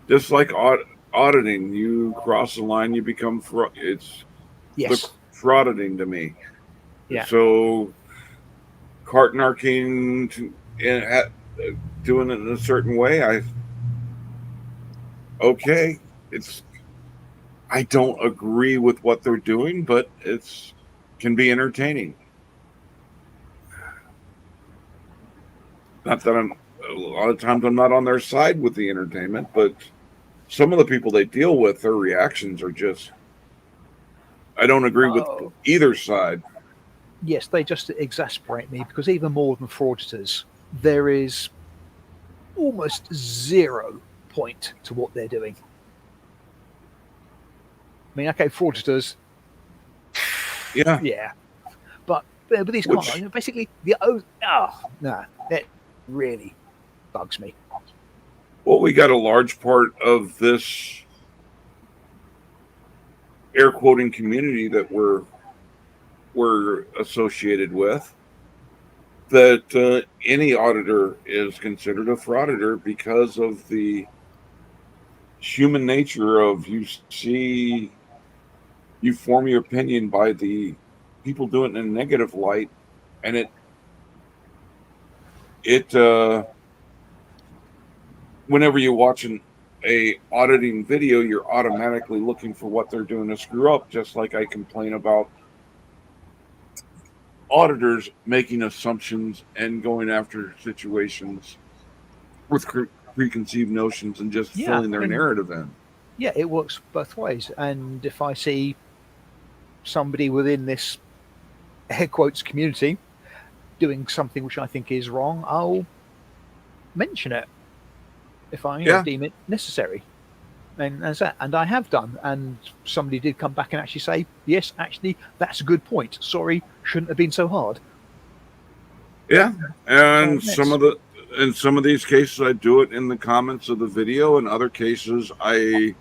Just like auditing, you cross the line, you become it's Yes. frauditing to me. Yeah. So, cart narking, doing it in a certain way, I don't agree with what they're doing, but can be entertaining. Not that a lot of times I'm not on their side with the entertainment, but some of the people they deal with, their reactions are just, I don't agree with either side. Yes, they just exasperate me because even more than fraudsters, there is almost 0 point to what they're doing. I mean, okay, fraudsters. Yeah. But these guys, basically, that really bugs me. Well, we got a large part of this air quoting community that we're associated with, that any auditor is considered a frauditor because of the human nature of you form your opinion by the people doing it in a negative light, and it whenever you're watching a auditing video, you're automatically looking for what they're doing to screw up, just like I complain about auditors making assumptions and going after situations with preconceived notions and just Yeah, filling their and- narrative in. Yeah, it works both ways. And if I see somebody within this air quotes community doing something which I think is wrong, I'll mention it if I Yeah. deem it necessary. And as that, and I have done. And somebody did come back and actually say, "Yes, actually, that's a good point. Sorry, shouldn't have been so hard." Yeah, and Next. in some of these cases, I do it in the comments of the video. In other cases, I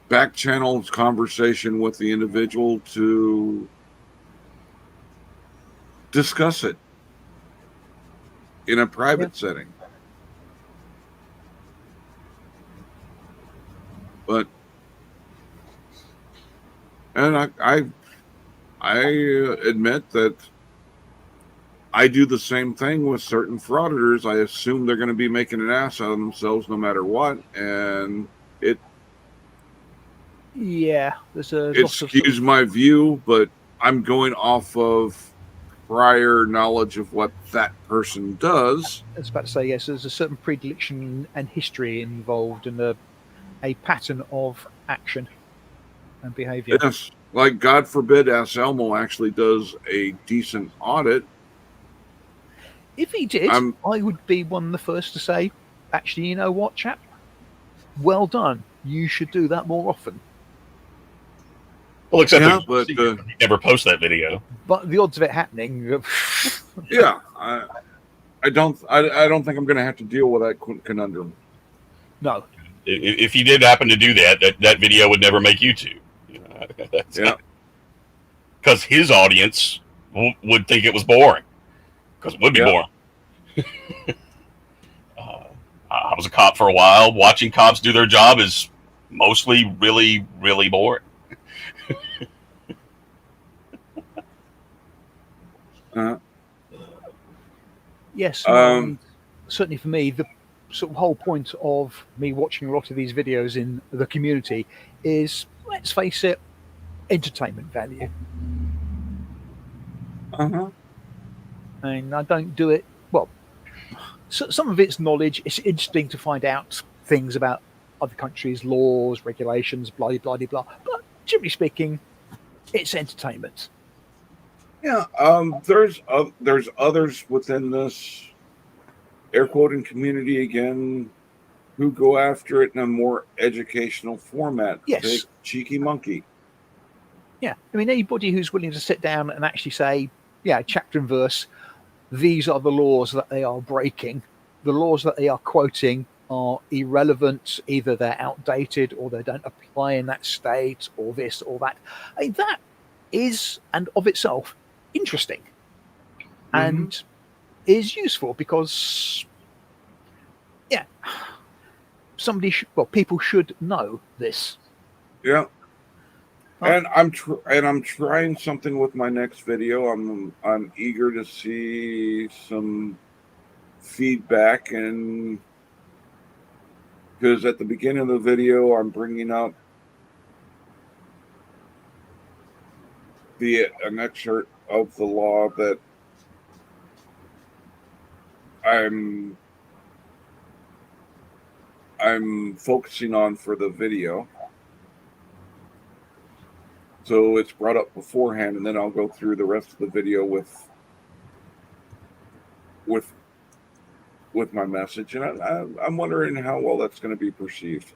back channel conversation with the individual to discuss it in a private setting. But, and I admit that I do the same thing with certain frauditors. I assume they're going to be making an ass out of themselves no matter what, and Yeah, there's a lot of excuse my view, but I'm going off of prior knowledge of what that person does. I was about to say, yes, there's a certain predilection and history involved in a pattern of action and behavior. Yes, like God forbid, Anselmo actually does a decent audit. If he did, I'm- I would be one of the first to say, actually, you know what, chap? Well done. You should do that more often. Well, except Yeah, there's but, you never post that video. But the odds of it happening, Yeah, I don't think I'm going to have to deal with that conundrum. no. If you did happen to do that video would never make YouTube. You know, Yeah. Because his audience would think it was boring. Because it would be Yeah. boring. I was a cop for a while. Watching cops do their job is mostly really, really boring. Yes, Um, certainly for me, the sort of whole point of me watching a lot of these videos in the community is, let's face it, entertainment value. Uh-huh. And I don't do it, well, so some of it's knowledge. It's interesting to find out things about other countries' laws, regulations, blah, blah, blah, blah. But generally speaking, it's entertainment. Yeah, there's others within this air quoting community again who go after it in a more educational format. Yes. Take Cheeky Monkey. Yeah, I mean, anybody who's willing to sit down and actually say, yeah, chapter and verse, these are the laws that they are breaking. The laws that they are quoting are irrelevant. Either they're outdated or they don't apply in that state or this or that. I mean, that is, and of itself, interesting and is useful because, yeah, people should know this. Yeah. Oh. And I'm trying something with my next video. I'm eager to see some feedback, and because at the beginning of the video I'm bringing up an excerpt of the law that I'm focusing on for the video. So it's brought up beforehand, and then I'll go through the rest of the video with my message, and I'm wondering how well that's going to be perceived.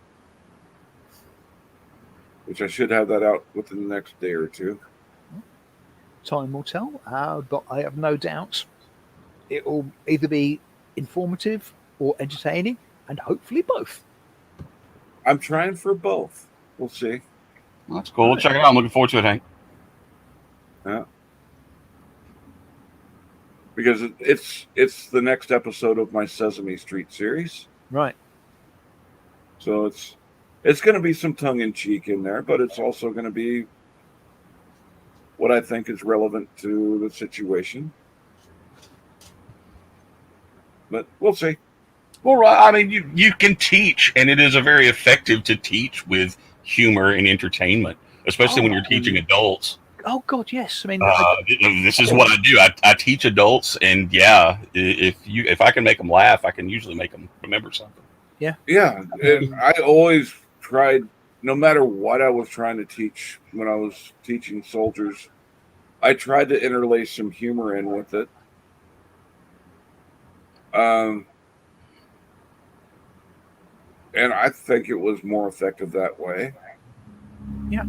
Which I should have that out within the next day or two. Time will tell, but I have no doubt it will either be informative or entertaining, and hopefully both. I'm trying for both. We'll see. That's cool. Check it out. I'm looking forward to it, Hank. Yeah. Because it's the next episode of my Sesame Street series. Right. So it's going to be some tongue in cheek in there, but it's also going to be what I think is relevant to the situation. But we'll see. Well, I mean, you can teach, and it is a very effective to teach with humor and entertainment, especially when you're teaching adults. Oh God, yes. I mean, This is what I do. I teach adults, and yeah, if I can make them laugh, I can usually make them remember something. Yeah, and I always tried, no matter what I was trying to teach when I was teaching soldiers, I tried to interlace some humor in with it. And I think it was more effective that way. Yeah,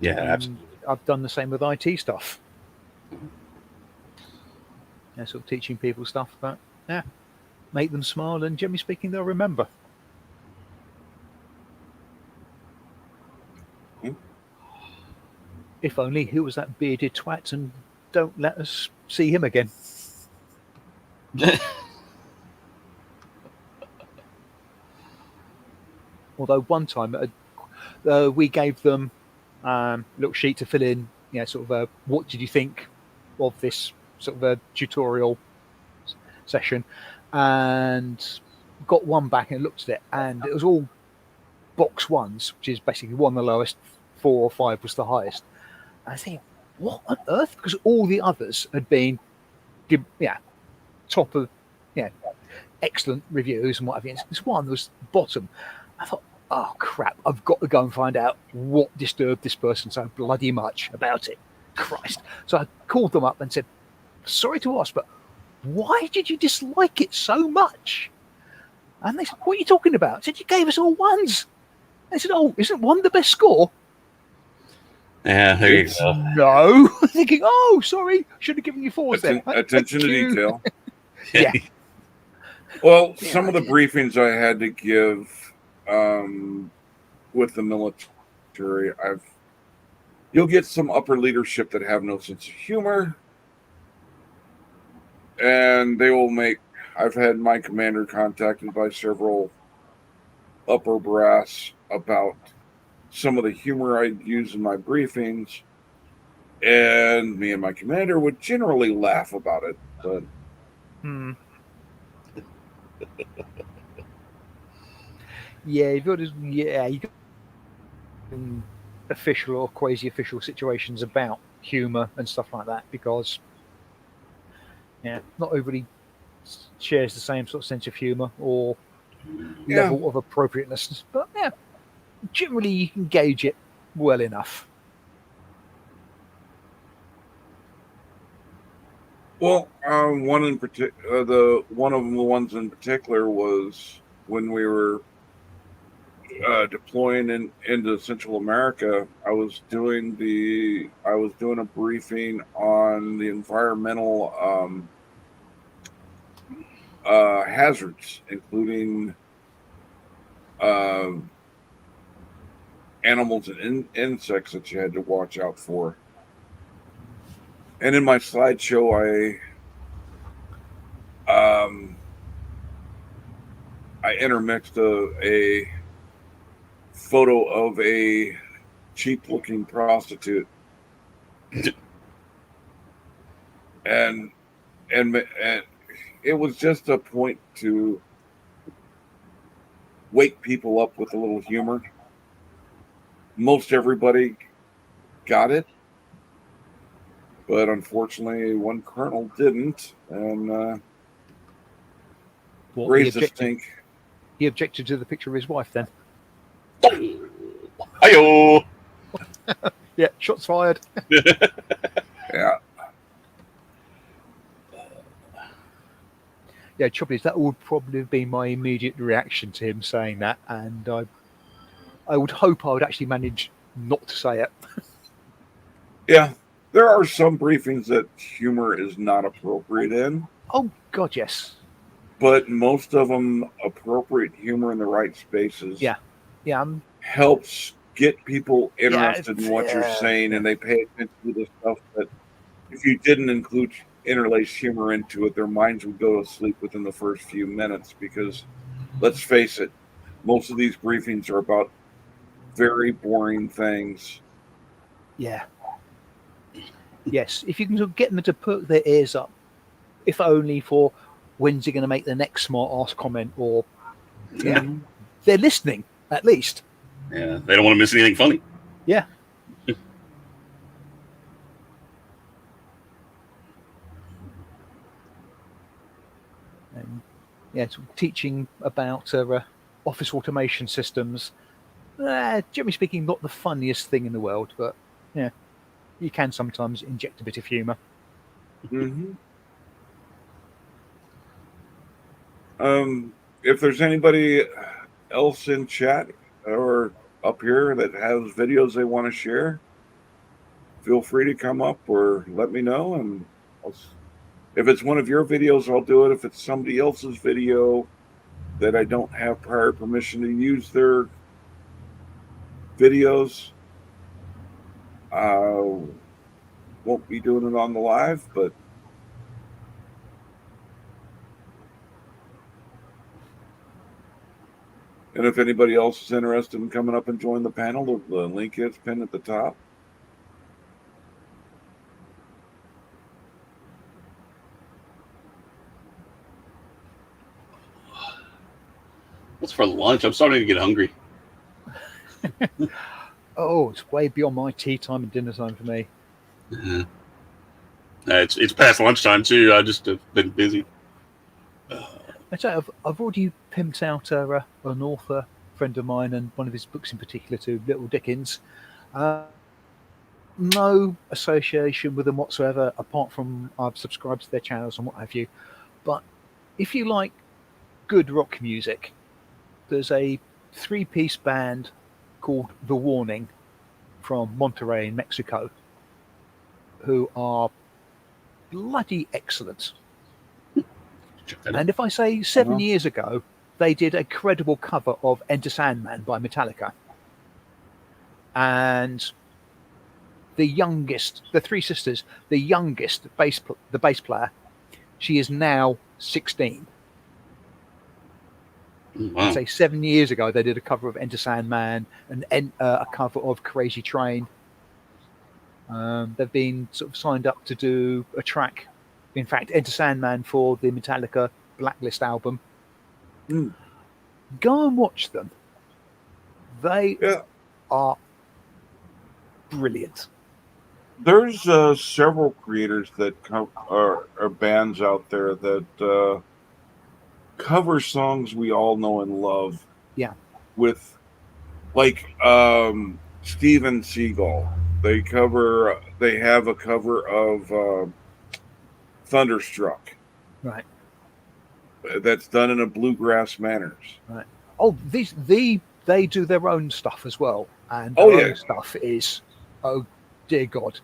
absolutely. I've done the same with IT stuff. Yeah, sort of teaching people stuff about, make them smile, and generally speaking, they'll remember. If only who was that bearded twat, and don't let us see him again. Although one time we gave them a little sheet to fill in, sort of what did you think of this sort of a tutorial session, and got one back and looked at it, and it was all box ones, which is basically one the lowest, 4 or 5 was the highest. And I think, what on earth? Because all the others had been, top of, excellent reviews and what have you. This one was bottom. I thought, oh crap, I've got to go and find out what disturbed this person so bloody much about it. Christ. So I called them up and said, sorry to ask, but why did you dislike it so much? And they said, what are you talking about? I said, you gave us all ones. They said, oh, isn't 1 the best score? Yeah, there you go. No. Thinking, oh, sorry, should have given you 4s then. Attention to detail. Yeah. Well, some of the briefings I had to give with the military, you'll get some upper leadership that have no sense of humor, and they will I've had my commander contacted by several upper brass about some of the humor I'd use in my briefings, and me and my commander would generally laugh about it, but you've got official or quasi-official situations about humor and stuff like that, because not everybody shares the same sort of sense of humor or level of appropriateness, but generally you can gauge it well enough. Well, one in particular, one of the ones in particular was when we were deploying into Central America. I was doing a briefing on the environmental hazards, including animals and insects that you had to watch out for. And in my slideshow, I intermixed a photo of a cheap-looking prostitute, and it was just a point to wake people up with a little humor. Most everybody got it, but unfortunately, one colonel didn't, and raised a stink. He objected to the picture of his wife then. Hi-yo! Yeah, shots fired. Yeah. Yeah, trouble is that would probably have been my immediate reaction to him saying that, and I would hope I would actually manage not to say it. Yeah, there are some briefings that humor is not appropriate in. Oh God, yes. But most of them, appropriate humor in the right spaces. Yeah. Helps get people interested in what you're Yeah. saying, and they pay attention to the stuff that if you didn't include interlace humor into it, their minds would go to sleep within the first few minutes, because let's face it, most of these briefings are about very boring things. Yeah. Yes, if you can sort of get them to perk their ears up, if only for when's he going to make the next smart ass comment, or they're listening at least. Yeah, they don't want to miss anything funny. Yeah. yeah, teaching about office automation systems. Generally speaking, not the funniest thing in the world, but yeah, you can sometimes inject a bit of humour. Mm-hmm. If there's anybody else in chat or up here that has videos they want to share, feel free to come up or let me know. And if it's one of your videos, I'll do it. If it's somebody else's video that I don't have prior permission to use their videos, won't be doing it on the live, but and if anybody else is interested in coming up and join the panel, the link is pinned at the top. What's for lunch? I'm starting to get hungry. Oh, it's way beyond my tea time and dinner time for me. Uh, it's past lunchtime too. I just have been busy. I've already pimped out an author friend of mine and one of his books in particular to Little Dickens. No association with them whatsoever, apart from I've subscribed to their channels and what have you. But if you like good rock music, there's a 3-piece band called The Warning from Monterrey in Mexico who are bloody excellent. Check that out. And if I say 7 years ago, they did a credible cover of Enter Sandman by Metallica. And the youngest, the three sisters, the youngest the bass player, she is now 16. Wow. I'd say 7 years ago, they did a cover of Enter Sandman and a cover of Crazy Train. They've been sort of signed up to do a track, in fact, Enter Sandman for the Metallica Blacklist album. Mm. Go and watch them. They Yeah. are brilliant. There's several creators that are bands out there that cover songs we all know and love. Yeah. With like Steven Seagal. They have a cover of Thunderstruck. Right. That's done in a bluegrass manners. Right. Oh, they do their own stuff as well. And Oh, their yeah. own stuff is, oh dear God.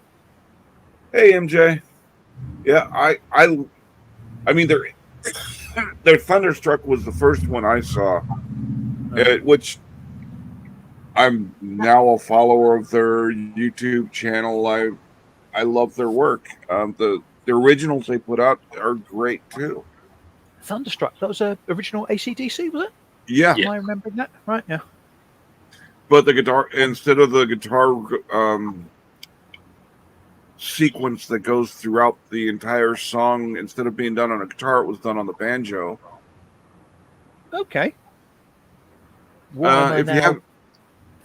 Hey MJ. Yeah, I mean their Thunderstruck was the first one I saw, which I'm now a follower of their YouTube channel. I love their work. The originals they put out are great too. Thunderstruck, that was a original AC/DC, was it? Yeah, Am I remembering that? Right, yeah. but the guitar, instead of the guitar sequence that goes throughout the entire song, instead of being done on a guitar, it was done on the banjo. Okay. Why am I If you now have,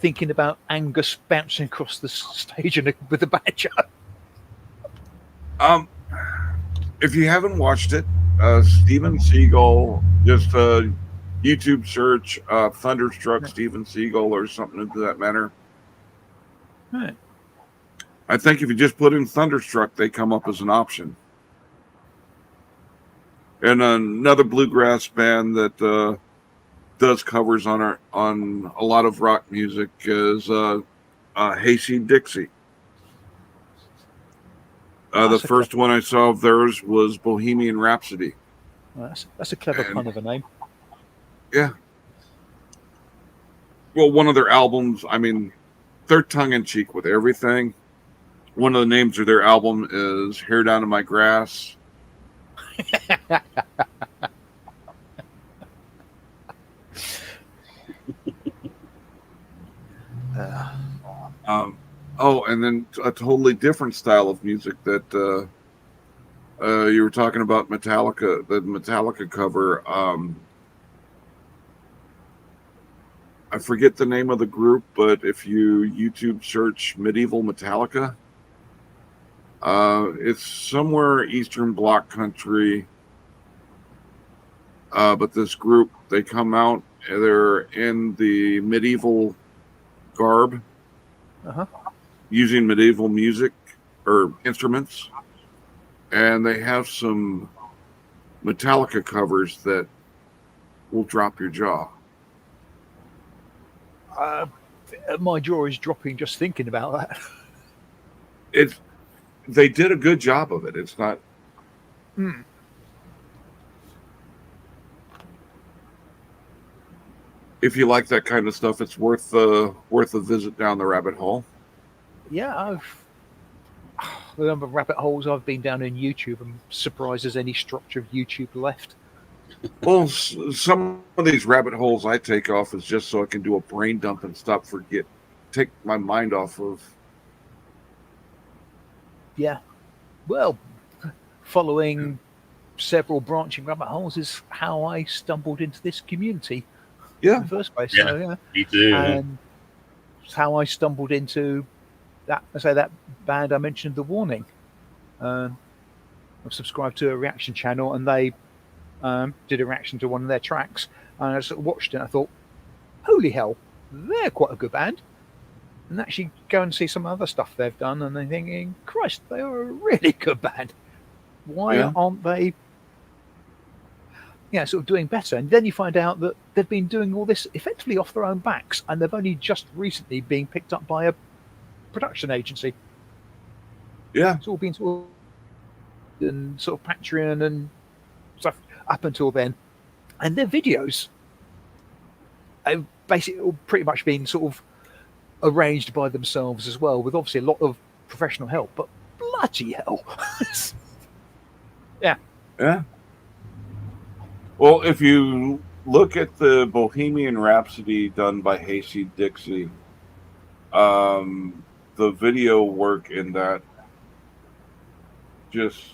thinking about Angus bouncing across the stage with a banjo? if you haven't watched it, Steven Seagal, just YouTube search Thunderstruck Steven Seagal or something to that matter. Right. I think if you just put in Thunderstruck, they come up as an option. And another bluegrass band that does covers on a lot of rock music is Hayseed Dixie. The first one I saw of theirs was Bohemian Rhapsody. Well, that's a clever pun of a name. Yeah. Well, one of their albums, I mean, they're tongue-in-cheek with everything. One of the names of their album is Hair Down to My Grass. And then a totally different style of music that you were talking about Metallica, the Metallica cover. I forget the name of the group, but if you YouTube search Medieval Metallica, it's somewhere Eastern Bloc country. But this group, they come out, they're in the medieval garb, Uh-huh. using medieval music or instruments, and they have some Metallica covers that will drop your jaw. My jaw is dropping just thinking about that. They did a good job of it. It's not. Hmm. If you like that kind of stuff, it's worth a visit down the rabbit hole. Yeah, the number of rabbit holes I've been down in YouTube, I'm surprised there's any structure of YouTube left. Well, some of these rabbit holes I take off is just so I can do a brain dump and take my mind off of. Yeah. Well, following several branching rabbit holes is how I stumbled into this community in Yeah, the first place. Yeah. So, yeah. Me too. And it's how I stumbled into that band I mentioned, The Warning. I've subscribed to a reaction channel, and they did a reaction to one of their tracks, and I just watched it and I thought, holy hell, they're quite a good band. And actually go and see some other stuff they've done, and they're thinking, Christ, they are a really good band. Why Yeah. aren't they sort of doing better? And then you find out that they've been doing all this effectively off their own backs, and they've only just recently been picked up by a production agency. yeah, It's all been sort of Patreon and stuff up until then. And their videos have basically all pretty much been sort of arranged by themselves as well, with obviously a lot of professional help, but bloody hell. yeah. Well, if you look at the Bohemian Rhapsody done by Hayseed Dixie, the video work in that just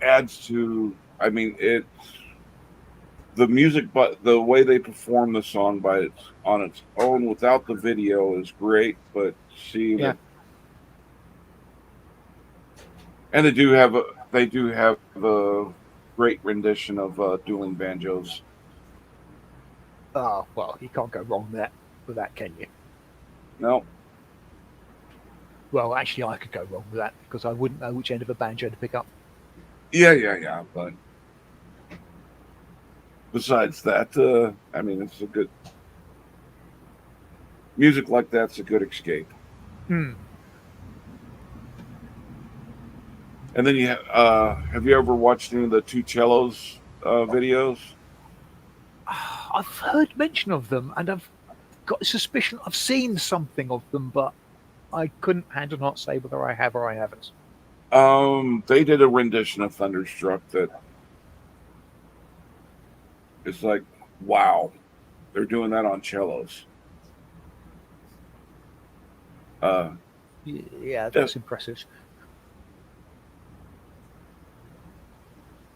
adds to. I mean, it's the music, but the way they perform the song on its own without the video is great. But see, Yeah. and they do have a great rendition of Dueling Banjos. Oh, well, you can't go wrong with that, can you? No, Well, actually, I could go wrong with that because I wouldn't know which end of a banjo to pick up. yeah. But besides that, I mean, it's a good music like that's a good escape. Hmm. And then have you ever watched any of the Two Cellos videos? I've heard mention of them, and I've got a suspicion I've seen something of them, but I couldn't hand on heart say whether I have or I haven't. They did a rendition of Thunderstruck that is like, wow, they're doing that on cellos. Yeah, that's impressive.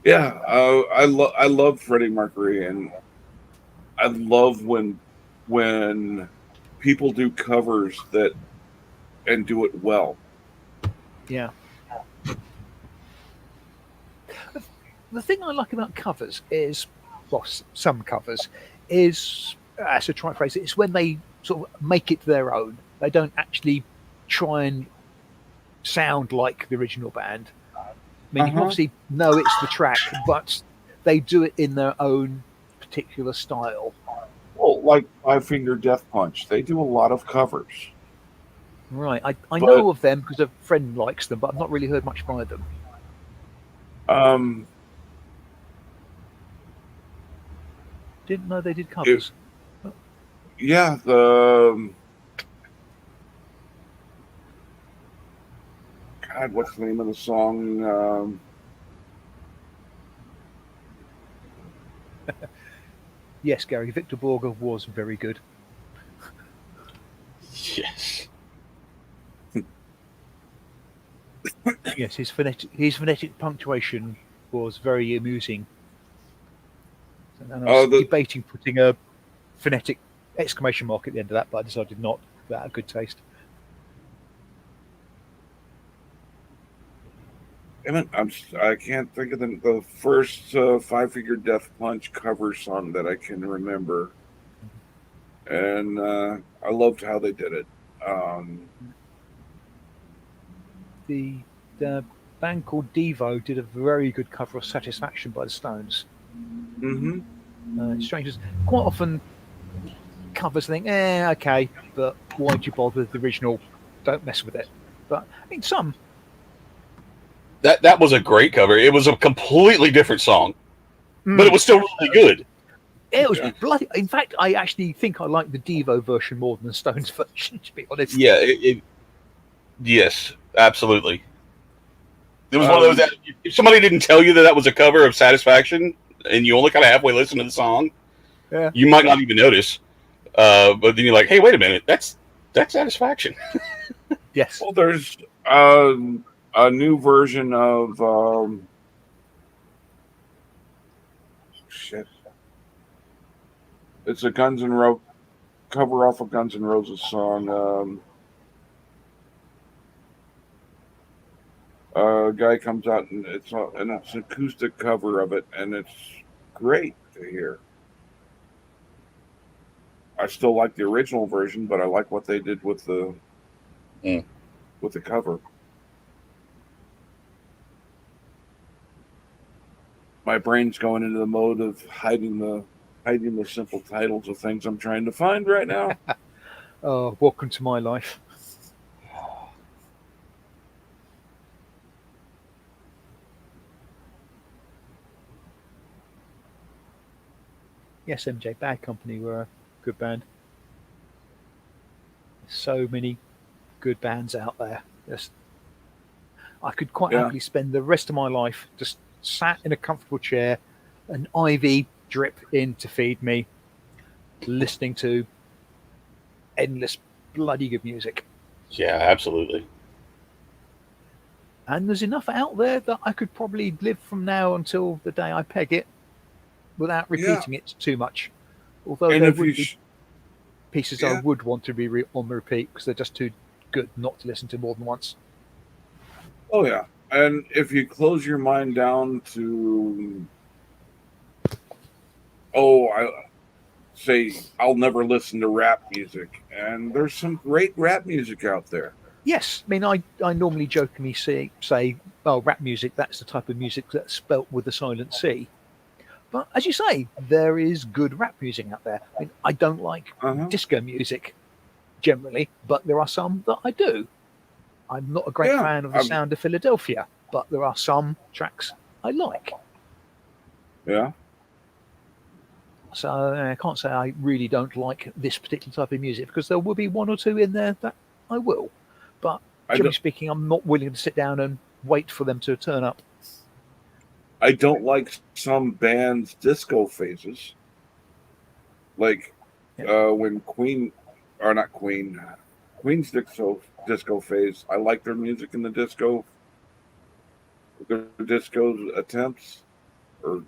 Yeah, I love Freddie Mercury, and I love when people do covers and do it well. Yeah. The thing I like about covers is, well, some covers, is, to try and phrase it, it's when they sort of make it their own. They don't actually try and sound like the original band. I mean, you can obviously know it's the track, but they do it in their own particular style. Well, like Five Finger Death Punch, they do a lot of covers. Right. I But- know of them because a friend likes them, but I've not really heard much by them. Didn't know they did covers. Yeah, God, what's the name of the song? Yes, Gary, Victor Borger was very good. Yes. Yes, his phonetic punctuation was very amusing. And I was debating putting a phonetic exclamation mark at the end of that, but I decided not. That had good taste. I can't think of the first Five Finger Death Punch cover song that I can remember, and I loved how they did it. Um, The band called Devo did a very good cover of Satisfaction by the Stones. mhm. It's strange, 'cause quite often covers think, okay, but why'd you bother with the original? Don't mess with it. But I mean, some, That was a great cover. It was a completely different song, but it was still really good. it was Yeah. bloody. In fact, I actually think I like the Devo version more than the Stones version, to be honest. Yeah, yes, absolutely. It was one of those that if somebody didn't tell you that that was a cover of Satisfaction, and you only kind of halfway listen to the song, Yeah. you might not even notice. But then you're like, hey, wait a minute, that's Satisfaction. Yes. Well, there's a new version of shit. It's a Guns N' Roses cover off a Guns N' Roses song. A guy comes out and it's an acoustic cover of it, and it's great to hear. I still like the original version, but I like what they did with the with the cover. My brain's going into the mode of hiding the simple titles of things I'm trying to find right now. Welcome to my life. Yes, MJ Bad Company were a good band. So many good bands out there. Just, I could quite Yeah. happily spend the rest of my life just sat in a comfortable chair, an IV drip in to feed me, listening to endless bloody good music. Yeah, absolutely. And there's enough out there that I could probably live from now until the day I peg it without repeating it too much. Although And there if would you be sh- pieces I yeah. would want to be on repeat because they're just too good not to listen to more than once. Oh yeah, and if you close your mind down to, I say I'll never listen to rap music, and there's some great rap music out there. Yes, I mean, I normally jokingly say, oh, rap music, that's the type of music that's spelt with a silent C. But as you say, there is good rap music out there. I mean, I don't like Uh-huh. disco music generally, but there are some that I do. I'm not a great Yeah, fan of the sound of Philadelphia, but there are some tracks I like. Yeah, So I can't say I really don't like this particular type of music because there will be one or two in there that I will. But I generally don't, speaking, I'm not willing to sit down and wait for them to turn up. I don't like some bands' disco phases, like Yeah. when Queen, or not Queen, Queen's disco phase. I like their music in the disco attempts, or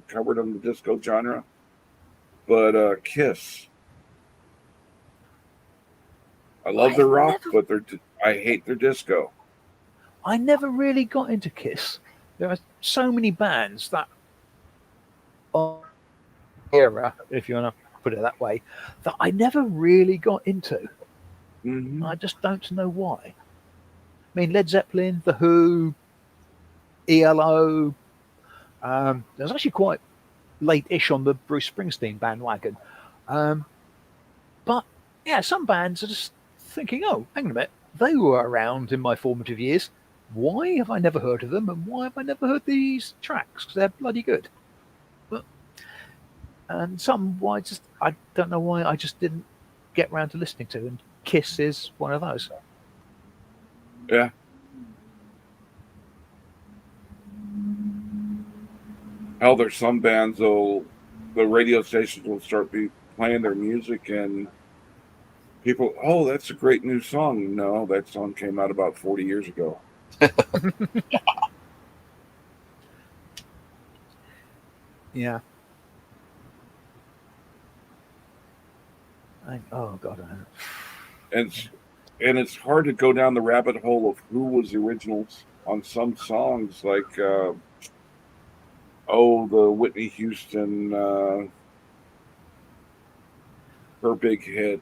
covered in the disco genre. But Kiss, I love their rock, but I hate their disco. I never really got into Kiss. There are so many bands that are era, if you want to put it that way, that I never really got into. Hmm. I just don't know why. I mean, Led Zeppelin, The Who, ELO. There's actually quite late-ish on the Bruce Springsteen bandwagon. But yeah, some bands are just thinking, oh, hang on a minute, they were around in my formative years. Why have I never heard of them, and why have I never heard these tracks? Because they're bloody good. And some, why I don't know why I just didn't get round to listening to. And Kiss is one of those. Yeah. Hell, there's some bands the radio stations will start playing their music, and people, oh, that's a great new song. No, that song came out about 40 years ago. Yeah. Oh God. And and it's hard to go down the rabbit hole of who was the originals on some songs, like the Whitney Houston, her big hit.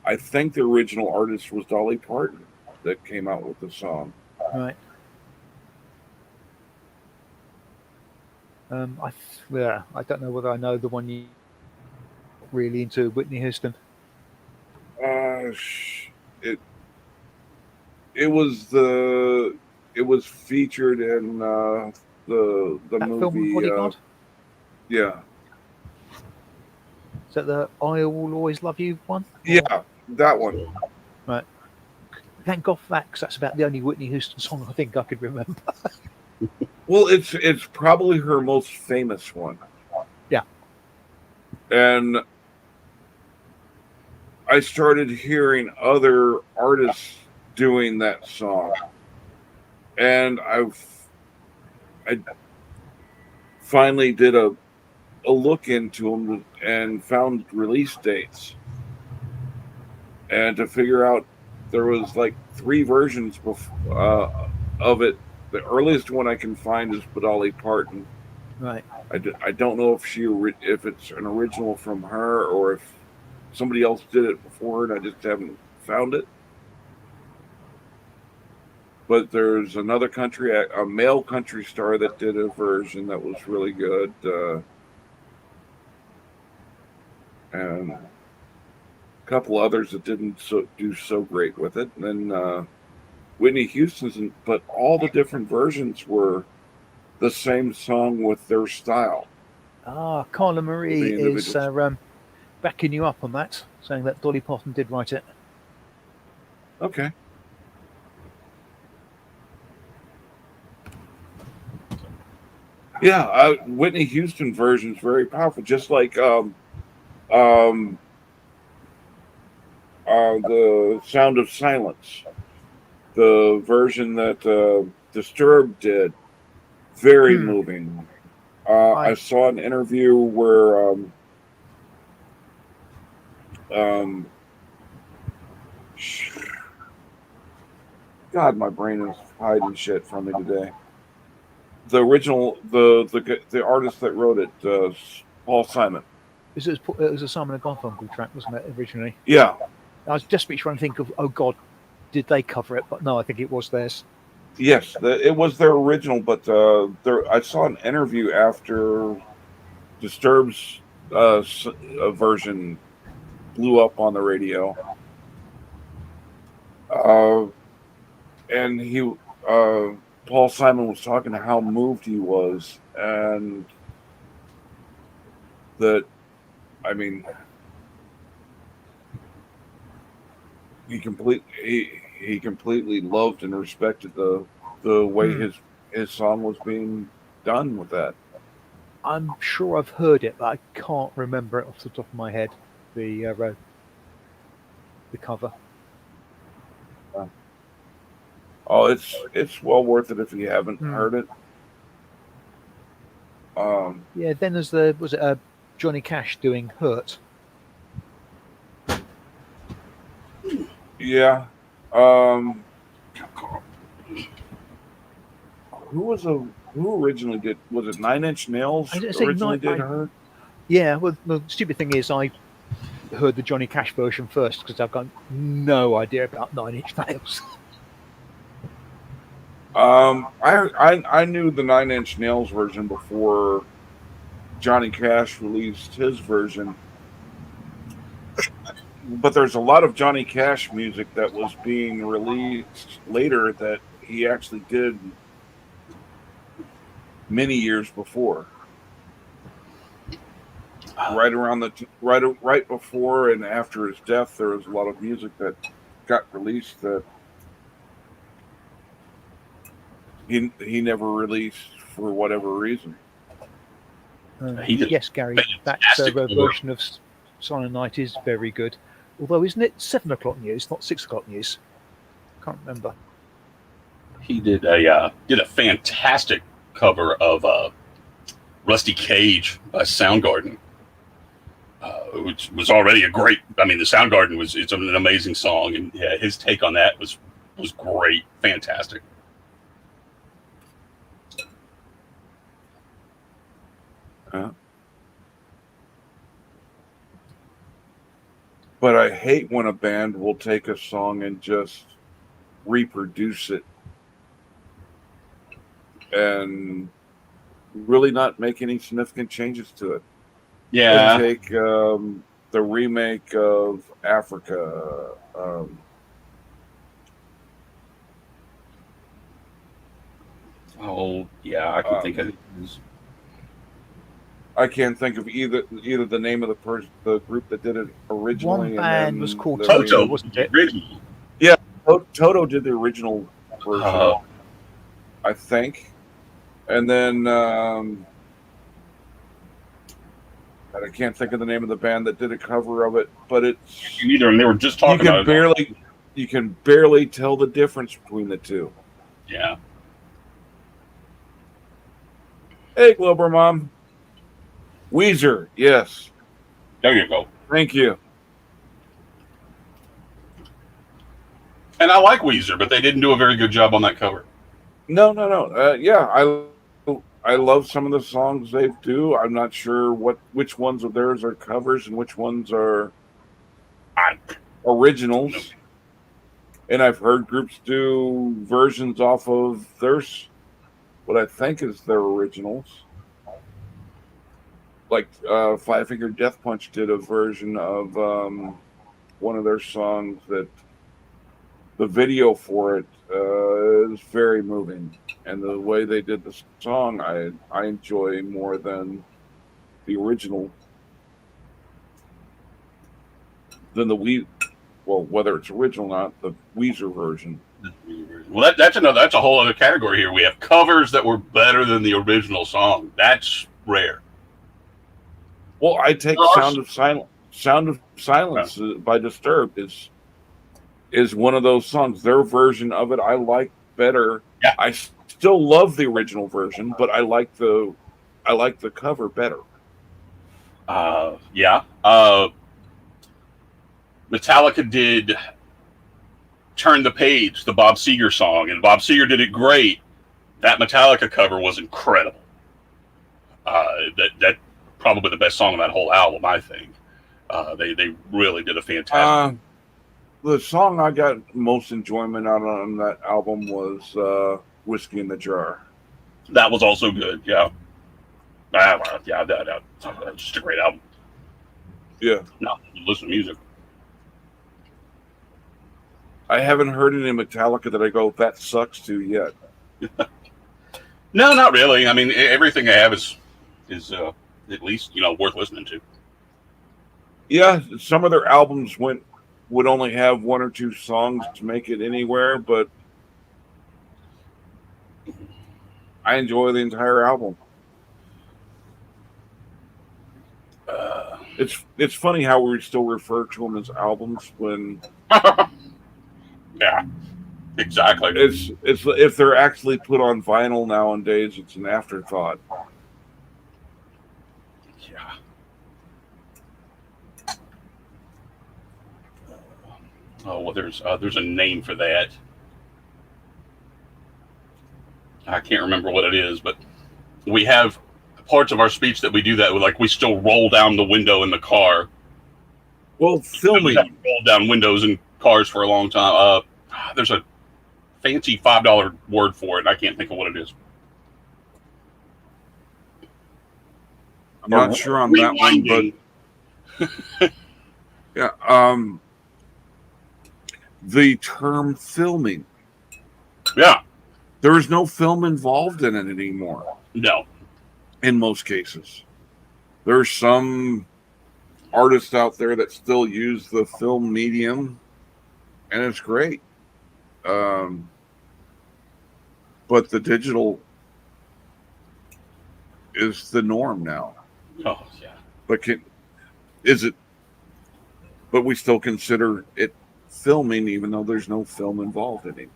I think the original artist was Dolly Parton that came out with the song. Right. I don't know whether I know the one you really into Whitney Houston. It was featured in the That movie. film Bodyguard. Yeah, Is that the "I Will Always Love You" one? yeah, that one. Right. Thank God for that, because that's about the only Whitney Houston song I think I could remember. Well, it's probably her most famous one. Yeah. And I started hearing other artists doing that song, and I finally did a look into them and found release dates, and to figure out there was like 3 versions of it. The earliest one I can find is Dolly Parton. Right. I don't know if it's an original from her or if somebody else did it before and I just haven't found it. But there's another a male country star that did a version that was really good. And a couple others that didn't do so great with it. And then Whitney Houston's, but all the different versions were the same song with their style. Carla Marie is backing you up on that, saying that Dolly Parton did write it. Okay. Yeah, Whitney Houston version is very powerful, just like the Sound of Silence, the version that Disturbed did, very moving. I saw an interview where God, my brain is hiding shit from me today. The original, the artist that wrote it, Paul Simon. It was a Simon and Garfunkel track, wasn't it, originally? Yeah. I was just trying to think of, oh God, did they cover it? But no, I think it was theirs. Yes, it was their original, but I saw an interview after Disturbed's version blew up on the radio. And Paul Simon was talking to how moved he was, and that, I mean, he completely loved and respected the way his song was being done with that. I'm sure I've heard it, but I can't remember it off the top of my head. The cover. Oh, it's well worth it if you haven't heard it. Yeah. Then there's was it Johnny Cash doing "Hurt"? Yeah. Who originally did? Was it 9 Inch Nails originally did "Hurt"? Yeah. Well, the stupid thing is, I heard the Johnny Cash version first because I've got no idea about 9 Inch Nails. I knew the 9 Inch Nails version before Johnny Cash released his version. But there's a lot of Johnny Cash music that was being released later that he actually did many years before. Right around right before and after his death, there was a lot of music that got released that he never released for whatever reason. Yes, Gary, that version of Silent Night is very good. Although, isn't it 7 o'clock news, not 6 o'clock news? Can't remember. He did a fantastic cover of Rusty Cage by Soundgarden. which was already a great. I mean, the Soundgarden it's an amazing song, and yeah, his take on that was great, fantastic. But I hate when a band will take a song and just reproduce it and really not make any significant changes to it. Yeah, Take the remake of Africa. oh yeah, I can think of it. I can't think of either the name of the group that did it originally. One band and was then called the Toto, Toto, wasn't it? original. Toto did the original version, Oh, I think, and then and I can't think of the name of the band that did a cover of it, but it's neither, and they were just you talking can about it. barely tell the difference between the two. Yeah, Hey, Glober Mom. Weezer, yes. there you go. Thank you. And I like Weezer, but they didn't do a very good job on that cover. No. Yeah, I love some of the songs they do. I'm not sure which ones of theirs are covers and which ones are originals. And I've heard groups do versions off of what I think is their originals. Like Five Finger Death Punch did a version of one of their songs that the video for it is very moving, and the way they did the song I enjoy more than the original, than whether it's original or not, the Weezer version. Well, that's a whole other category here. We have covers that were better than the original song. That's rare. Well, I take Well, Sound of Silence by Disturbed is one of those songs. Their version of it I like better. Yeah. I still love the original version, but I like the cover better. Yeah. Metallica did Turn the Page, the Bob Seger song, and Bob Seger did it great. That Metallica cover was incredible. That probably the best song on that whole album, I think. They really did a fantastic. The song I got most enjoyment out on that album was Whiskey in the Jar. That was also good. Yeah. That's just a great album. Yeah. No, listen to music. I haven't heard any Metallica that I go, that sucks to yet. No, not really. I mean, everything I have is at least worth listening to. Yeah, some of their albums would only have one or two songs to make it anywhere, but I enjoy the entire album. It's funny how we still refer to them as albums when Yeah, exactly. it's if they're actually put on vinyl nowadays, it's an afterthought. Yeah. Oh well, there's a name for that. I can't remember what it is, but we have parts of our speech that we do that with, like we still roll down the window in the car. Well, We filming. haven't rolled down windows in cars for a long time. There's a fancy $5 word for it, and I can't think of what it is. I'm not sure on that one, but yeah, the term filming. Yeah, There is no film involved in it anymore. no, In most cases, there's some artists out there that still use the film medium, and it's great. But the digital is the norm now. oh yeah, But is it? But we still consider it filming, even though there's no film involved in it.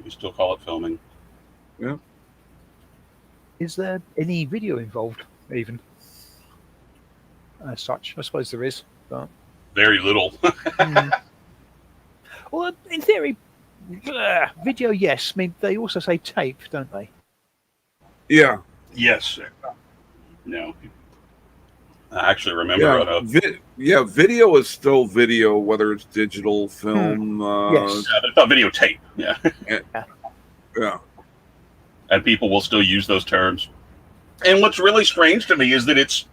we still call it filming. Is there any video involved even? as such. I suppose there is. But, Very little. well, in theory, video, yes. I mean, they also say tape, don't they? Yeah. Yes. No. I actually remember. Video is still video, whether it's digital, film. Yes. Yeah, it's not videotape. Yeah. Yeah. And people will still use those terms. And what's really strange to me is that it's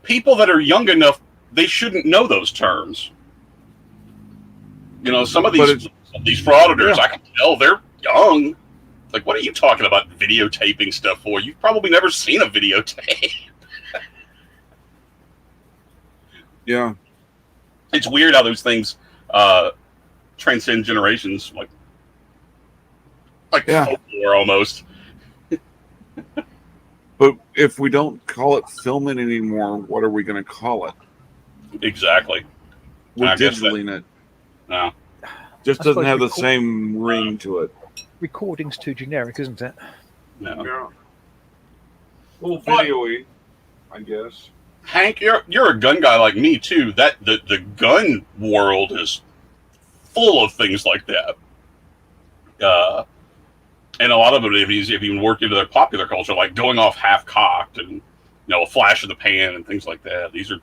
people that are young enough, they shouldn't know those terms. You know, some of these frauditors, Yeah. I can tell they're young. Like, what are you talking about videotaping stuff for? You've probably never seen a videotape. Yeah. It's weird how those things transcend generations, like Yeah. folklore almost. But if we don't call it filming anymore, what are we going to call it? Exactly. We're I guess digitaling it. No. Just I doesn't suppose have the record- same ring to it. Recording's too generic, isn't it? No. Yeah. Well, video-y, I guess. Hank, you're a gun guy like me too. That the gun world is full of things like that. And a lot of it, if you work into their popular culture, like going off half cocked and a flash in the pan and things like that. These are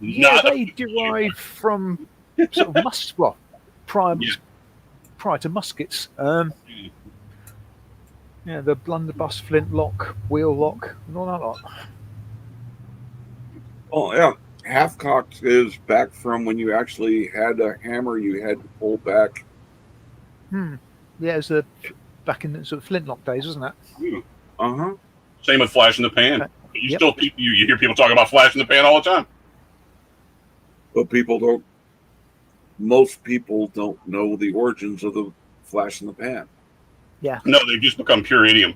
Yeah, not they derive from sort of prior to muskets. Yeah, the blunderbuss, flintlock, wheel lock, and all that lot. Oh, yeah. Half-cocked is back from when you actually had a hammer you had to pull back. Yeah, it was back in the sort of flintlock days, wasn't it? Uh-huh. same with flash in the pan. Okay. You hear people talking about flash in the pan all the time. But most people don't know the origins of the flash in the pan. No, they've just become pure idiom.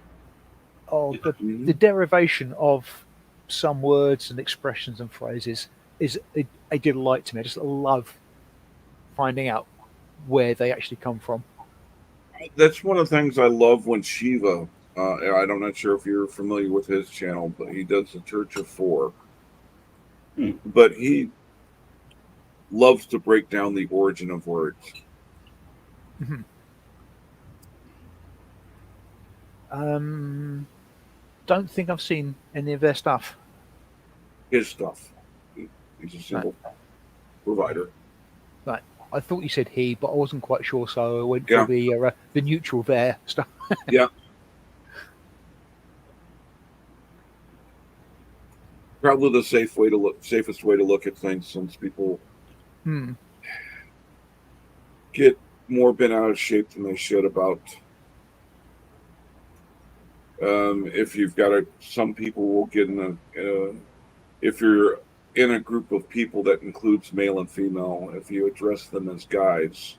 Oh, the derivation of some words and expressions and phrases is a delight to me. I just love finding out where they actually come from. That's one of the things I love when Shiva, I'm not sure if you're familiar with his channel, but he does the Church of Four. But he loves to break down the origin of words. Don't think I've seen any of their stuff. His stuff. He's a simple provider. I thought you said he, but I wasn't quite sure, so I went Yeah. for the neutral there stuff. Yeah. Probably the safest way to look at things, since people get more bent out of shape than they should about. If you've got some people will get in if you're in a group of people that includes male and female, if you address them as guys,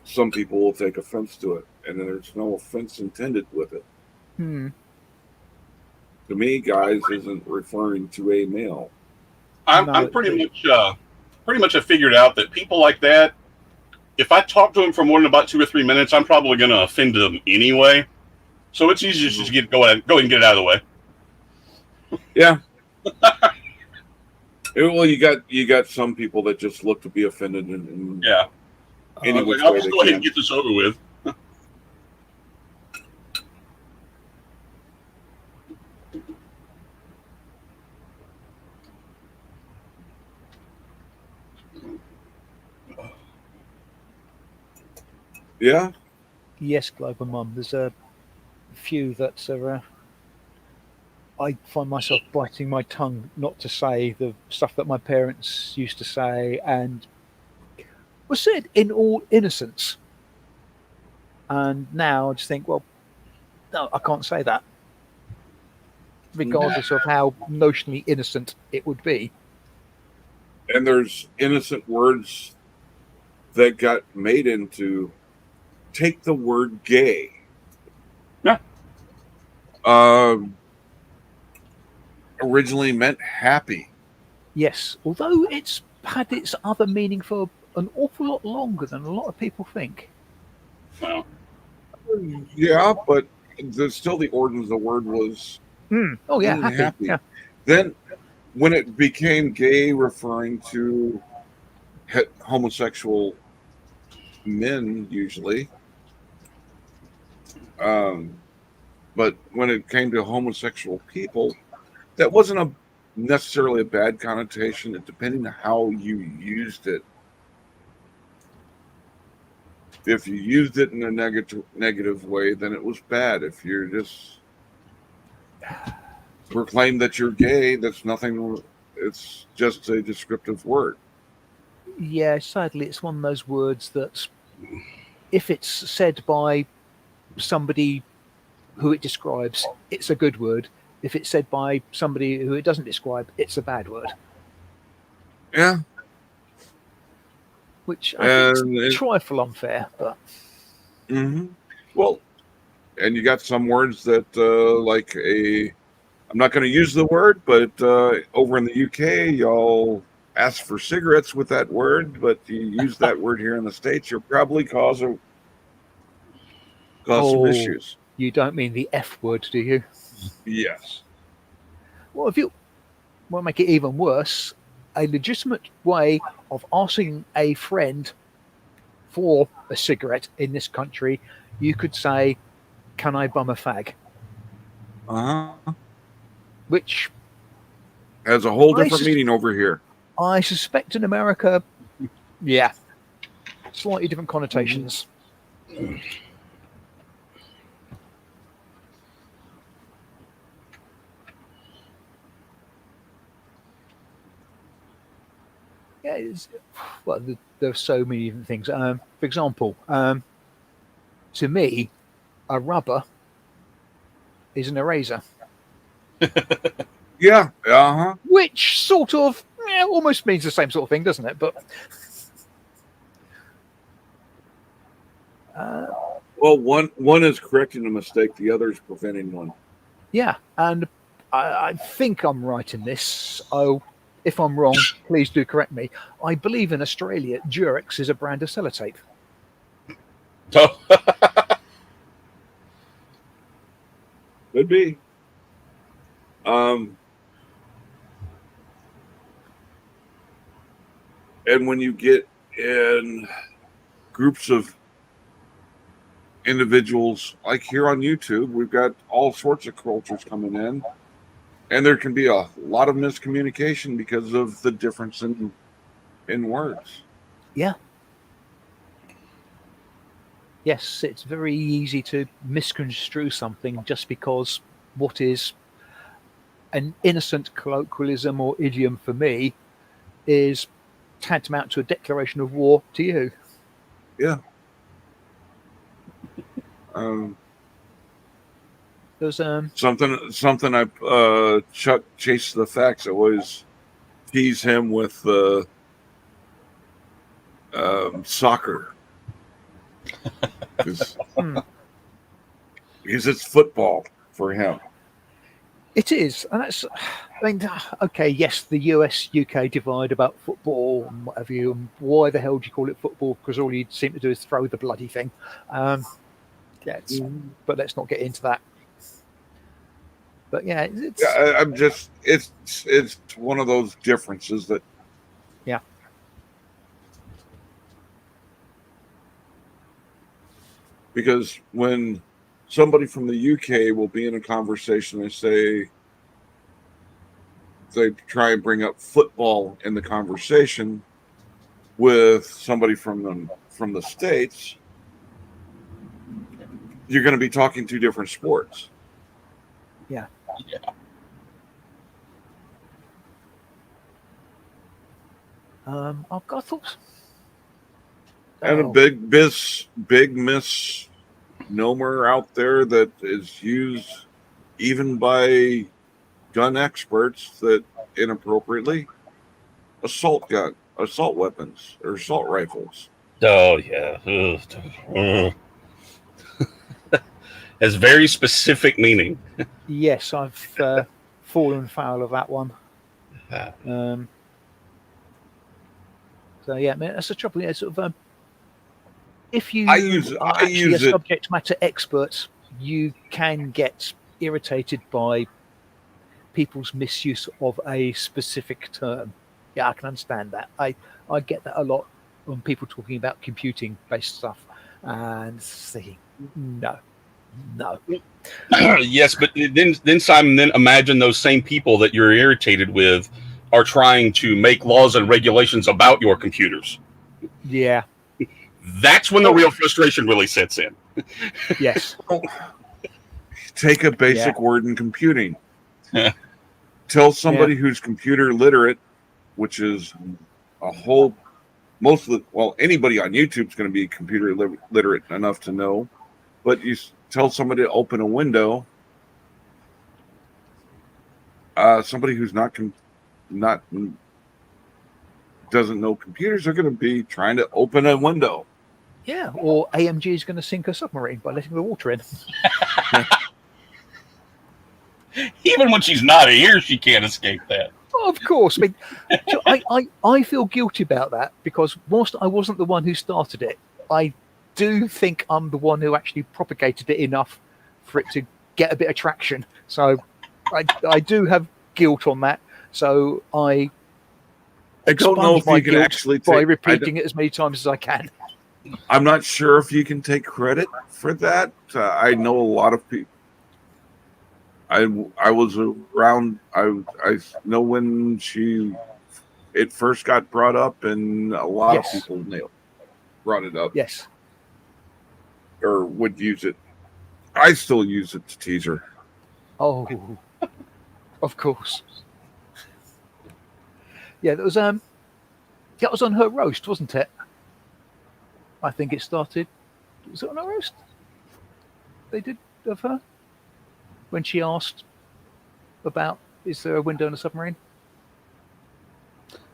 some people will take offense to it, and there's no offense intended with it. To me, guys isn't referring to a male. I'm pretty much have figured out that people like that, if I talk to them for more than about 2 or 3 minutes, I'm probably going to offend them anyway. So it's easy just to go ahead and get it out of the way. Yeah. Well, you got some people that just look to be offended, and Yeah. any which I'll way just they go ahead can. and get this over with. Yeah. Yes, Global Mum. There's a few that are. I find myself biting my tongue not to say the stuff that my parents used to say and was said in all innocence. And now I just think, well, no, I can't say that, regardless of how notionally innocent it would be. And there's innocent words that got made into. Take the word gay. Yeah. Originally meant happy. Yes, although it's had its other meaning for an awful lot longer than a lot of people think. Well, Yeah, but still the origin of the word was Oh yeah, being happy. Yeah. Then when it became gay, referring to homosexual men usually. But when it came to homosexual people, that wasn't necessarily a bad connotation, depending on how you used it. If you used it in a negative way, then it was bad. If you're just proclaim that you're gay, that's nothing. It's just a descriptive word. Yeah, sadly, it's one of those words that, if it's said by somebody who it describes, it's a good word. If it's said by somebody who it doesn't describe, it's a bad word. Yeah. Which I think And is a trifle unfair, but well, and you got some words that I'm not going to use the word, but over in the UK, y'all ask for cigarettes with that word, but you use that word here in the States, you'll probably cause some issues. You don't mean the F word, do you? Yes. Well, if you want to make it even worse, a legitimate way of asking a friend for a cigarette in this country, you could say, "Can I bum a fag?" Which has a whole different meaning over here. I suspect in America, yeah, slightly different connotations. Yeah, well, there are so many different things. For example, to me, a rubber is an eraser. Yeah. Which sort of almost means the same sort of thing, doesn't it? But well, one is correcting a mistake, the other is preventing one. Yeah, and I think I'm right in this. Oh, if I'm wrong, please do correct me. I believe in Australia, Durex is a brand of sellotape. Oh. Could be. And when you get in groups of individuals, like here on YouTube, we've got all sorts of cultures coming in, and there can be a lot of miscommunication because of the difference in words. Yeah. Yes, it's very easy to misconstrue something just because what is an innocent colloquialism or idiom for me is tantamount to a declaration of war to you. Yeah. There's something I Chuck Chase the Facts. I always tease him with soccer because it's football for him. It is, and that's. I mean, okay, yes, the US-UK divide about football and whatever you. And why the hell do you call it football? Because all you seem to do is throw the bloody thing. Yeah, but let's not get into that. But yeah, I'm just it's one of those differences that. Yeah. Because when somebody from the UK will be in a conversation, they try and bring up football in the conversation with somebody from the States, you're going to be talking two different sports. Yeah. I've got thoughts. And a big misnomer out there that is used even by gun experts that inappropriately, assault weapons or assault rifles. Oh yeah. Has very specific meaning. Yes, I've fallen foul of that one. So yeah, man, that's the trouble. Yeah, sort of. If you are actually a subject matter expert, you can get irritated by people's misuse of a specific term. Yeah, I can understand that. I get that a lot when people talking about computing based stuff and thinking, no. Yes, but then Simon, then imagine those same people that you're irritated with are trying to make laws and regulations about your computers. Yeah. That's when the real frustration really sets in. Yes. Take a basic word in computing. Tell somebody who's computer literate, which is a whole, most of the, well, anybody on YouTube is going to be computer literate enough to know, but you tell somebody to open a window, somebody who's not doesn't know computers are going to be trying to open a window. Yeah, or AMG is going to sink a submarine by letting the water in. Even when she's not here, she can't escape that. Of course. I mean, so I feel guilty about that because whilst I wasn't the one who started it, I do think I'm the one who actually propagated it enough for it to get a bit of traction. So I do have guilt on that. So I don't know if my you can guilt actually by take, repeating it as many times as I can. I'm not sure if you can take credit for that. I know a lot of people. I was around. I know when it first got brought up, and a lot of people brought it up. Yes. Or would use it. I still use it to tease her. Oh, of course. Yeah, that was on her roast, wasn't it? I think it started. Was it on her roast? They did of her when she asked about, is there a window in a submarine?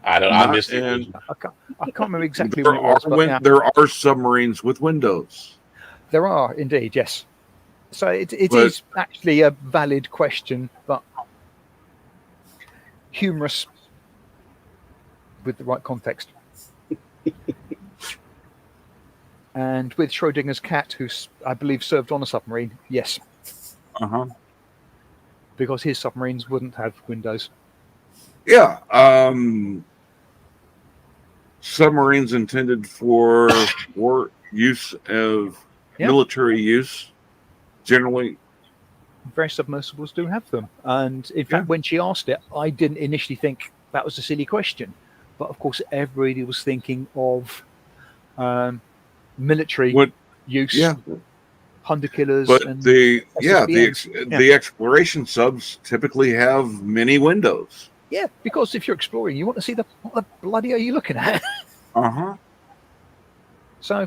I missed it. I can't remember exactly when it was. But there are submarines with windows. There are indeed, yes. So it is actually a valid question, but humorous with the right context. And with Schrodinger's cat, who's, I believe, served on a submarine, yes. Because his submarines wouldn't have windows. Yeah. Submarines intended for war use of military use. Generally, various submersibles do have them. And in fact, when she asked it, I didn't initially think that was a silly question. But of course, everybody was thinking of military use, Hunter killers. But and the exploration subs typically have many windows. Yeah, because if you're exploring, you want to see what the bloody are you looking at? So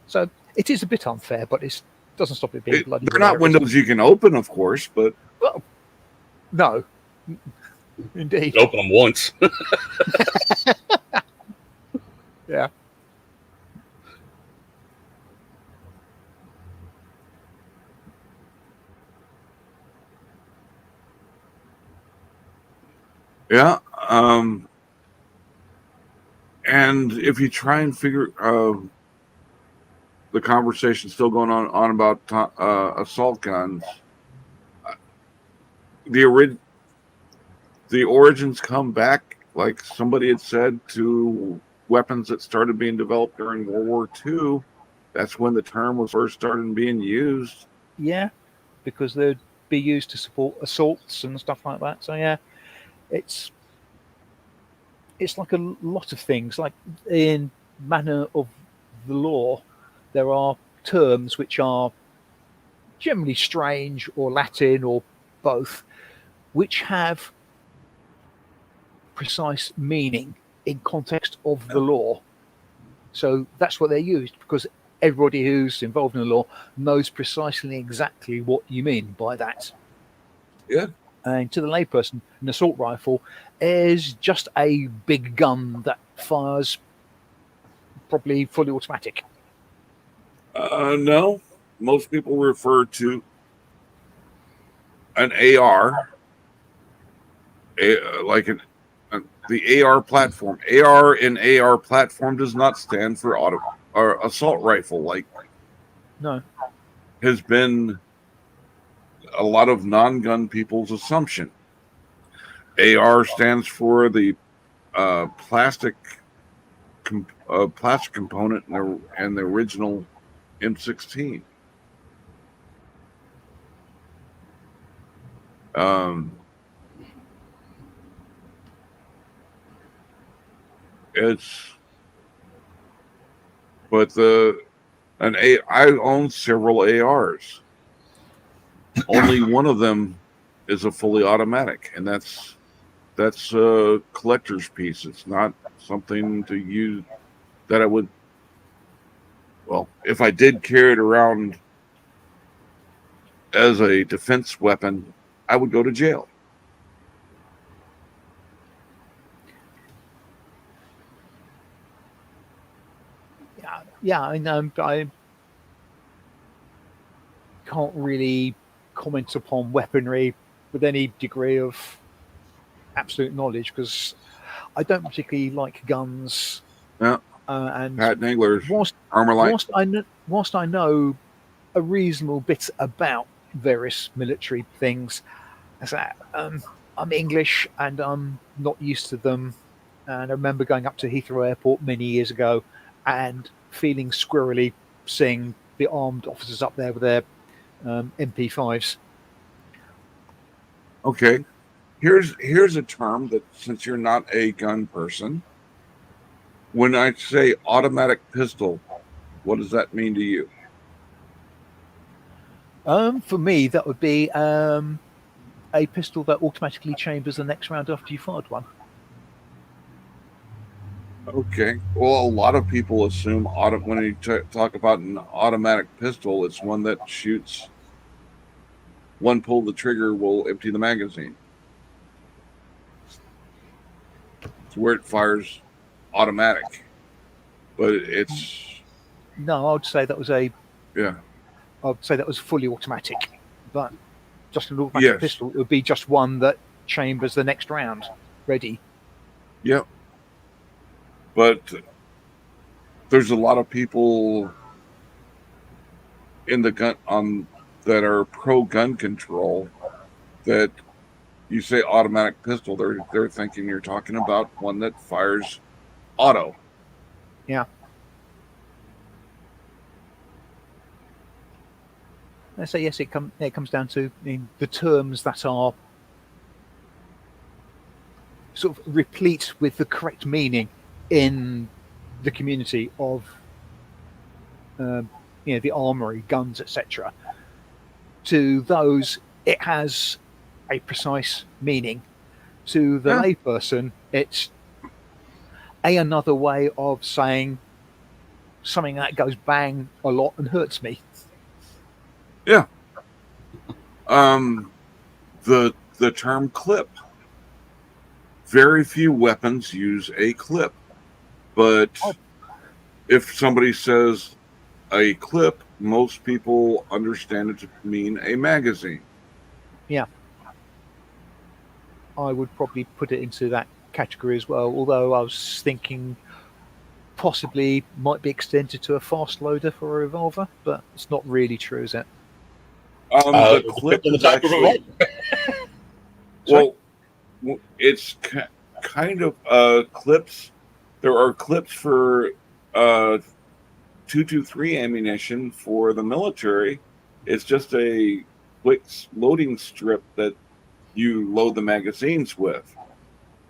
so it is a bit unfair, but it doesn't stop it being bloody. They're not windows you can open, of course, but no, indeed. Open them once. Yeah. Yeah. And if you try and figure the conversation still going on about assault guns, the origins come back, like somebody had said, to weapons that started being developed during World War II. That's when the term was first started being used. Yeah, because they'd be used to support assaults and stuff like that. So yeah, it's like a lot of things. Like in manner of the law, there are terms which are generally strange or Latin or both, which have precise meaning in context of the law. So that's what they're used, because everybody who's involved in the law knows precisely exactly what you mean by that. Yeah. And to the layperson, an assault rifle is just a big gun that fires probably fully automatic. No, most people refer to an AR, the AR platform. AR in AR platform does not stand for or assault rifle, like has been a lot of non-gun people's assumption. AR stands for the plastic component in the original M16. I own several ARs. Only one of them is a fully automatic, and that's a collector's piece. It's not something to use that I would. Well, if I did carry it around as a defense weapon, I would go to jail. Yeah, I know. I can't really comment upon weaponry with any degree of absolute knowledge because I don't particularly like guns. Yeah. And Pat Nagler's whilst Armalite. whilst I know a reasonable bit about various military things, I'm English and I'm not used to them. And I remember going up to Heathrow Airport many years ago and feeling squirrely seeing the armed officers up there with their MP5s. Okay, here's a term that, since you're not a gun person, when I say automatic pistol, what does that mean to you? For me, that would be a pistol that automatically chambers the next round after you fired one. Okay, well, a lot of people assume when you talk about an automatic pistol, it's one that shoots. One pull of the trigger will empty the magazine. It's where it fires automatic, but it's No, I would say that was yeah. I'd say that was fully automatic, but just an automatic Yes. pistol. It would be just one that chambers the next round, ready. Yep. But there's a lot of people in the gun that are pro gun control that you say automatic pistol, they're thinking you're talking about one that fires auto. Yeah. I say yes. It comes down to the terms that are sort of replete with the correct meaning in the community of the armory, guns, etc. To those, it has a precise meaning. To the layperson, it's another way of saying something that goes bang a lot and hurts me. Yeah. The term clip. Very few weapons use a clip, but if somebody says a clip, most people understand it to mean a magazine. Yeah. I would probably put it into that category as well, although I was thinking possibly might be extended to a fast loader for a revolver, but it's not really true, is it? The clip is actually well, it's kind of clips. There are clips for 223 ammunition for the military. It's just a quick loading strip that you load the magazines with.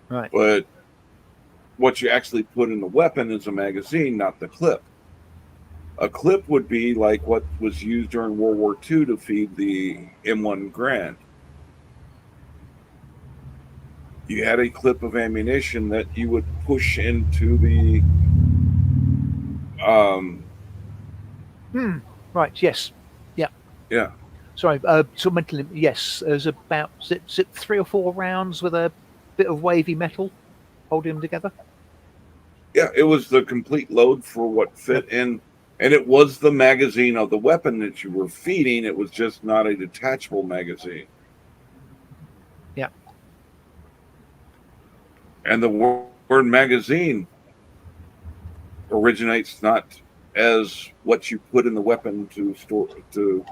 Right. But what you actually put in the weapon is a magazine, not the clip. A clip would be like what was used during World War II to feed the M1 Garand. You had a clip of ammunition that you would push into the Right. Yes. Yeah. yeah. Sorry. So mentally, yes. There's about is it 3 or 4 rounds with a bit of wavy metal holding them together. Yeah, it was the complete load for what fit in, and it was the magazine of the weapon that you were feeding. It was just not a detachable magazine. Yeah. And the word magazine originates not as what you put in the weapon to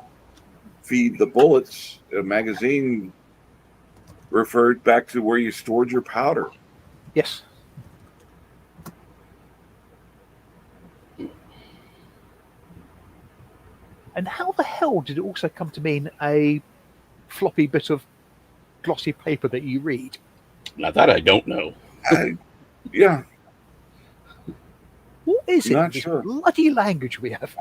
feed the bullets. A magazine referred back to where you stored your powder. Yes. And how the hell did it also come to mean a floppy bit of glossy paper that you read? Now that I don't know. Yeah, What is it? Not This sure. bloody language we have.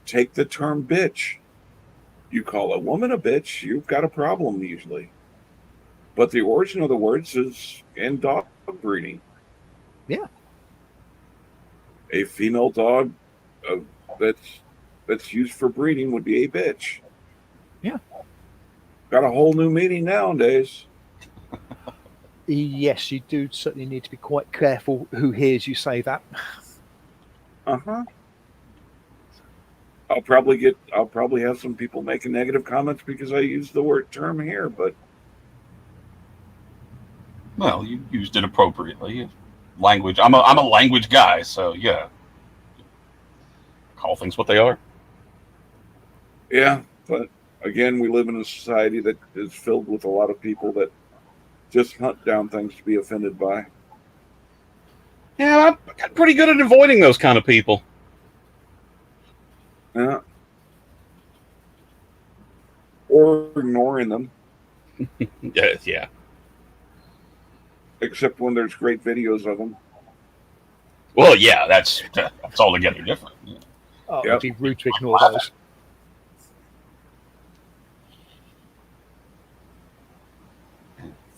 take the term bitch. You call a woman a bitch, you've got a problem usually. But the origin of the words is in dog breeding. Yeah. A female dog that's used for breeding would be a bitch. Yeah. Got a whole new meaning nowadays. Yes, you do certainly need to be quite careful who hears you say that. Uh-huh. I'll probably have some people making negative comments because I use the word term here, but Well, you used it appropriately. Language. I'm a language guy, so yeah. Call things what they are. yeah, but again, we live in a society that is filled with a lot of people that just hunt down things to be offended by. Yeah, I'm pretty good at avoiding those kind of people. Yeah. Or ignoring them, Yeah. except when there's great videos of them. Well, yeah, that's altogether different. Yeah. Oh, Yep. it'd be rude to ignore those.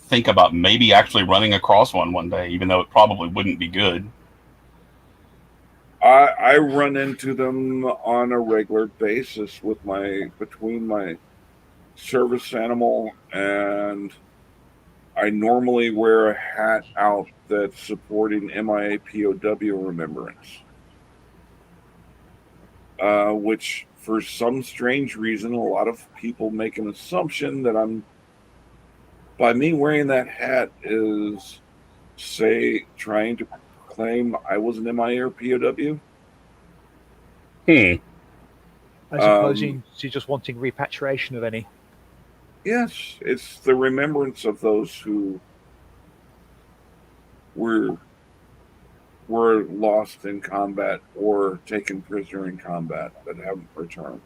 Think about maybe actually running across one day, even though it probably wouldn't be good. I run into them on a regular basis between my service animal, and I normally wear a hat out that's supporting MIA POW remembrance. Which for some strange reason, a lot of people make an assumption that by me wearing that hat is, say, trying to claim I was an MIA or POW. As opposing to just wanting repatriation of any. Yes, it's the remembrance of those who were lost in combat or taken prisoner in combat that haven't returned.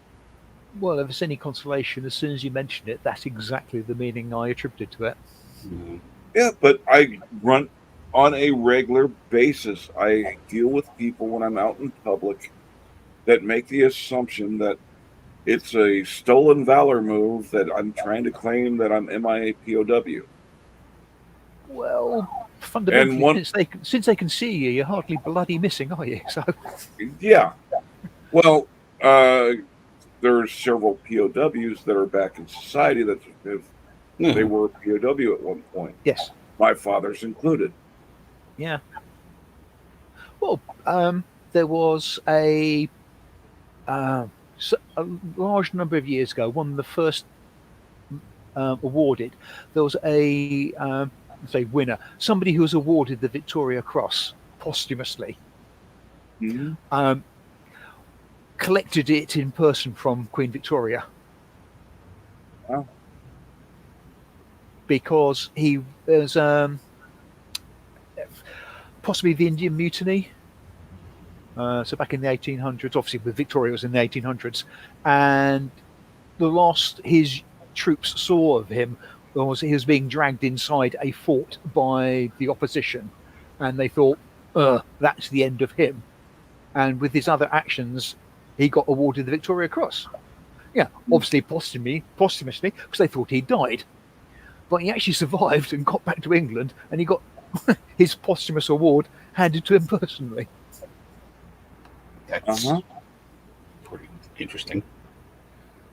Well, if it's any consolation, as soon as you mention it, that's exactly the meaning I attributed to it. Yeah, but I run on a regular basis. I deal with people when I'm out in public that make the assumption that it's a stolen valor move, that I'm trying to claim that I'm MIA POW. Well, fundamentally, one- since they can see you, you're hardly bloody missing, are you? So, Yeah. Well, there's several POWs that are back in society that they were POW at one point. yes. My father's included. Yeah. Well, there was a large number of years ago, one of the first awarded, there was a winner, somebody who was awarded the Victoria Cross posthumously. Mm-hmm. Collected it in person from Queen Victoria. Wow. Because he was possibly the Indian Mutiny. So back in the 1800s, obviously with Victoria was in the 1800s, and the last his troops saw of him was he was being dragged inside a fort by the opposition, and they thought, that's the end of him. And with his other actions, he got awarded the Victoria Cross. Yeah, obviously posthumously, because they thought he died. But he actually survived and got back to England, and he got his posthumous award handed to him personally. That's pretty interesting.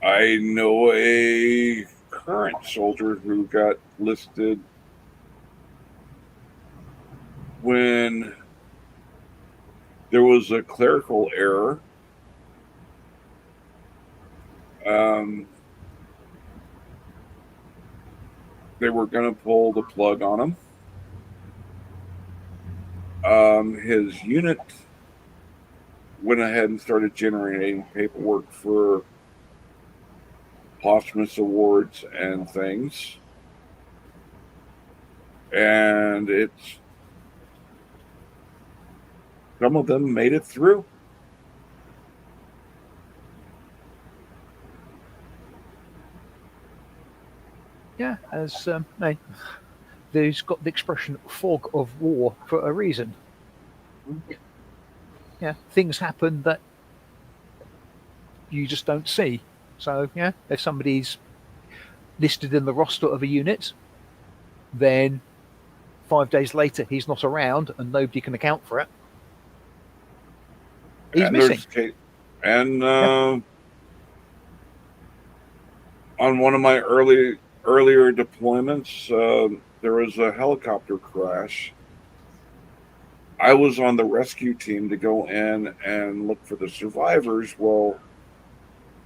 I know a current soldier who got listed when there was a clerical error. They were going to pull the plug on him. His unit went ahead and started generating paperwork for posthumous awards and things. And some of them made it through. Yeah, as there's got the expression "fog of war" for a reason. Yeah, things happen that you just don't see. So yeah, if somebody's listed in the roster of a unit, then 5 days later he's not around and nobody can account for it. He's And missing. On one of my earlier deployments, there was a helicopter crash. I was on the rescue team to go in and look for the survivors. Well,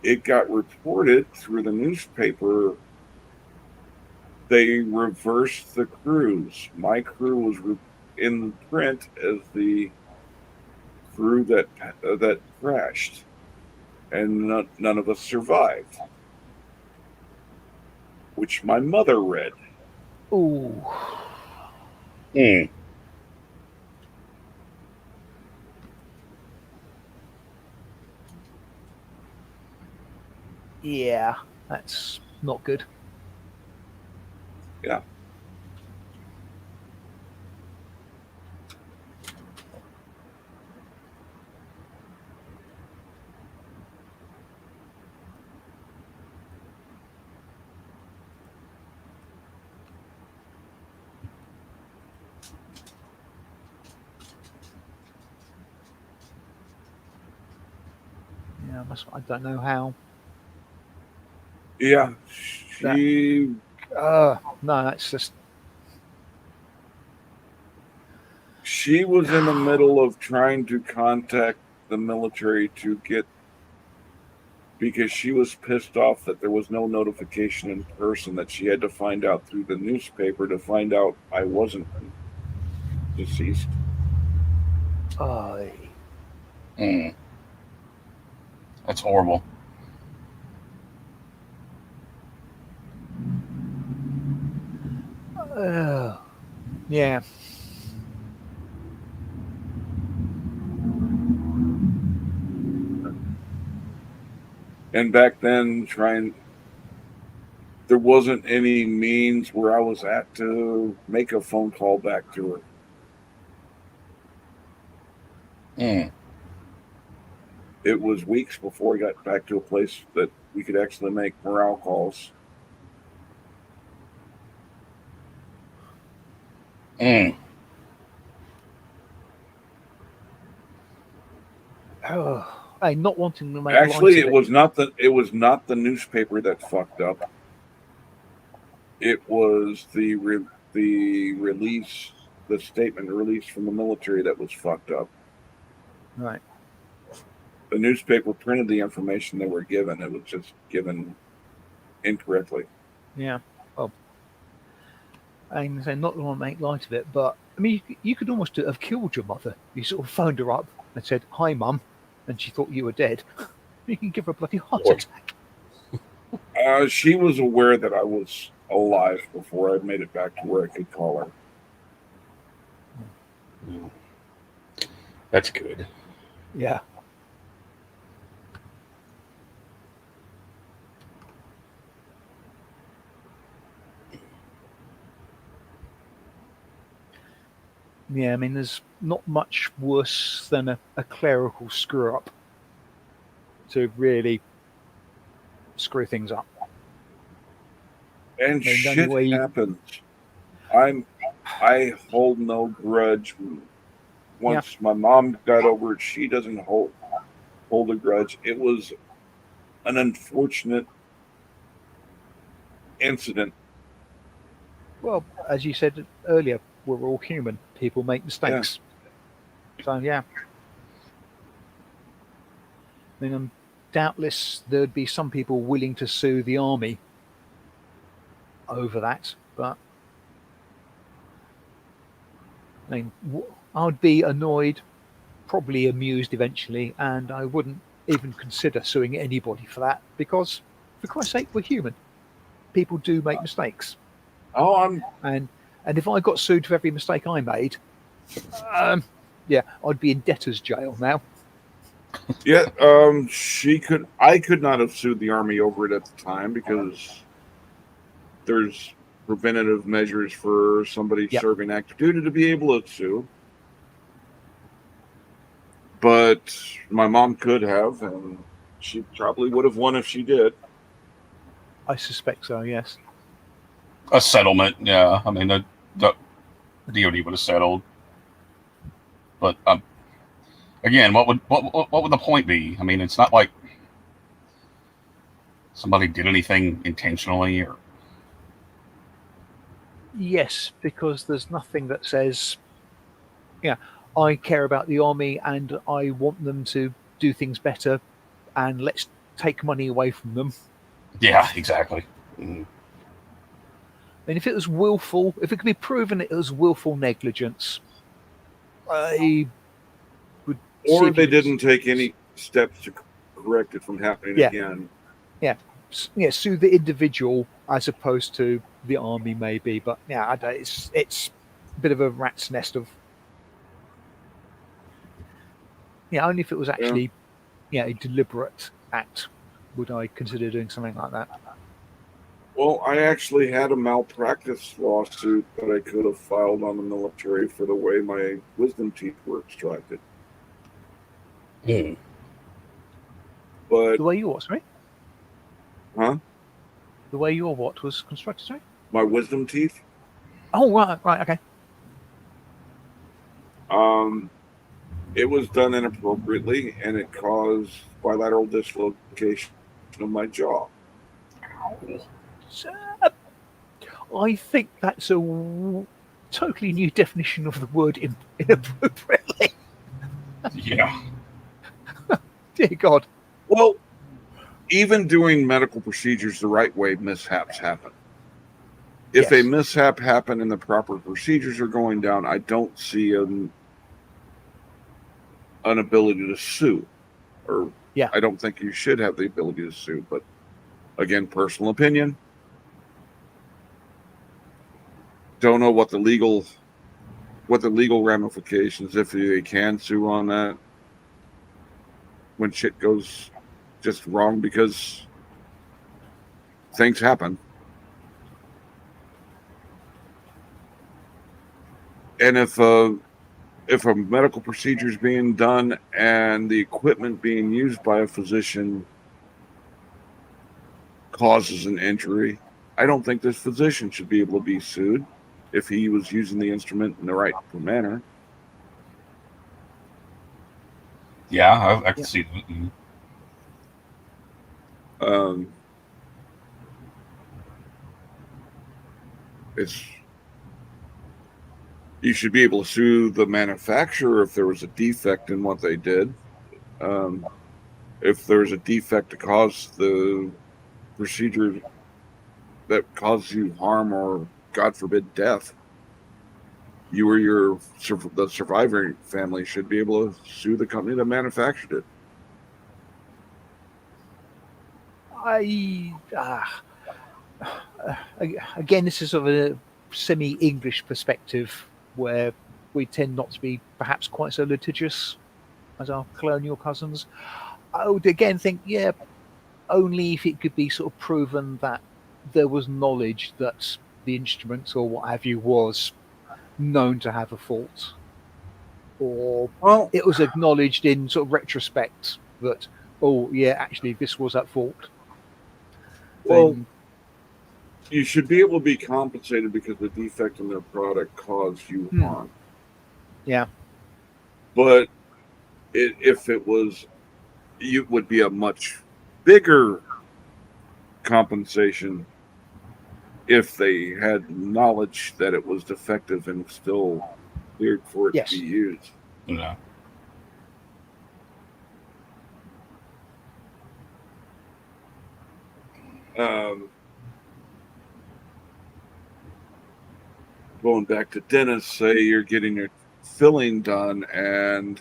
it got reported through the newspaper. They reversed the crews. My crew was in print as the crew that crashed, and none of us survived, which my mother read. Ooh. Mm. Yeah, that's not good. Yeah. Yeah, I don't know how. Yeah, she. No, that's just. She was in the middle of trying to contact the military because she was pissed off that there was no notification in person, that she had to find out through the newspaper to find out I wasn't deceased. Oh, Mm. That's horrible. yeah. And back then, there wasn't any means where I was at to make a phone call back to her. Mm. It was weeks before I got back to a place that we could actually make morale calls. Mm. Oh, hey, not wanting to make Actually, light of it was not the newspaper that fucked up. It was the release, the statement released from the military that was fucked up. Right. The newspaper printed the information they were given. It was just given incorrectly. Yeah. Well, and so not want to make light of it, but I mean, you could almost have killed your mother. You sort of phoned her up and said, "Hi, Mum," and she thought you were dead. You can give her a bloody heart Lord. attack. She was aware that I was alive before I made it back to where I could call her. Mm. That's good. Yeah. Yeah, I mean, there's not much worse than a clerical screw up to really screw things up. And the only shit way you- happens. I hold no grudge. Once my mom got over it, she doesn't hold a grudge. It was an unfortunate incident. Well, as you said earlier, we're all human. People make mistakes. So, yeah. I mean, doubtless there'd be some people willing to sue the army over that, but I mean, I'd be annoyed, probably amused eventually, and I wouldn't even consider suing anybody for that because, for Christ's sake, we're human. People do make mistakes, Oh, I'm and if I got sued for every mistake I made, yeah, I'd be in debtor's jail now. yeah. I could not have sued the Army over it at the time because there's preventative measures for somebody Yep. serving active duty to be able to sue. But my mom could have, and she probably would have won if she did. I suspect so. Yes. A settlement, yeah. I mean, the DoD would have settled. But again, what would the point be? I mean, it's not like somebody did anything intentionally, or Yes, because there's nothing that says, yeah, I care about the Army and I want them to do things better, and let's take money away from them. yeah, exactly. Mhm. I mean, if it was willful, if it could be proven it was willful negligence, I would. Or see they if it was- didn't take any steps to correct it from happening Yeah. again. Yeah, sue the individual as opposed to the Army, maybe. But yeah, I don't, it's a bit of a rat's nest of. Yeah, only if it was actually, a deliberate act would I consider doing something like that. Well, I actually had a malpractice lawsuit that I could have filed on the military for the way my wisdom teeth were extracted. Mm. But The way your what, sorry? Huh? The way your what was constructed, sorry? my wisdom teeth, Oh, right, okay. it was done inappropriately and it caused bilateral dislocation of my jaw. So, I think that's a totally new definition of the word inappropriately. Yeah. Dear God. Well, even doing medical procedures the right way, mishaps happen. If a Yes. mishap happened and the proper procedures are going down, I don't see an ability to sue. Or Yeah. I don't think you should have the ability to sue. But again, personal opinion. Don't know what the legal ramifications, if they can sue on that when shit goes just wrong, because things happen. And if a medical procedure is being done and the equipment being used by a physician causes an injury, I don't think this physician should be able to be sued if he was using the instrument in the right manner. Yeah, I can Yeah. see that. Mhm. It's you should be able to sue the manufacturer if there was a defect in what they did. If there's a defect to cause the procedure that causes you harm or, God forbid, death, you or the surviving family should be able to sue the company that manufactured it. Again, this is sort of a semi-English perspective where we tend not to be perhaps quite so litigious as our colonial cousins. I would again think, yeah, only if it could be sort of proven that there was knowledge that the instrument or what have you was known to have a fault, or Well, it was acknowledged in sort of retrospect that, oh yeah, actually this was at fault. well, Then, you should be able to be compensated because the defect in their product caused you harm. yeah, But if it was, it would be a much bigger compensation if they had knowledge that it was defective and still cleared for it Yes. to be used. Yeah. Going back to dentists, say you're getting your filling done and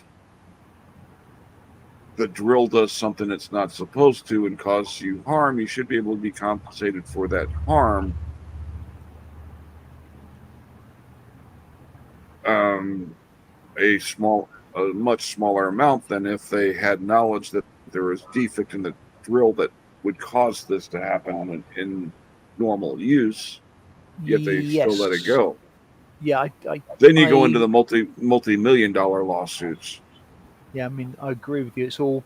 the drill does something it's not supposed to and causes you harm, you should be able to be compensated for that harm. A much smaller amount than if they had knowledge that there was defect in the drill that would cause this to happen in normal use, yet they still let it go. Yeah, Then you go into the multi-million-dollar lawsuits. Yeah, I mean, I agree with you. It's all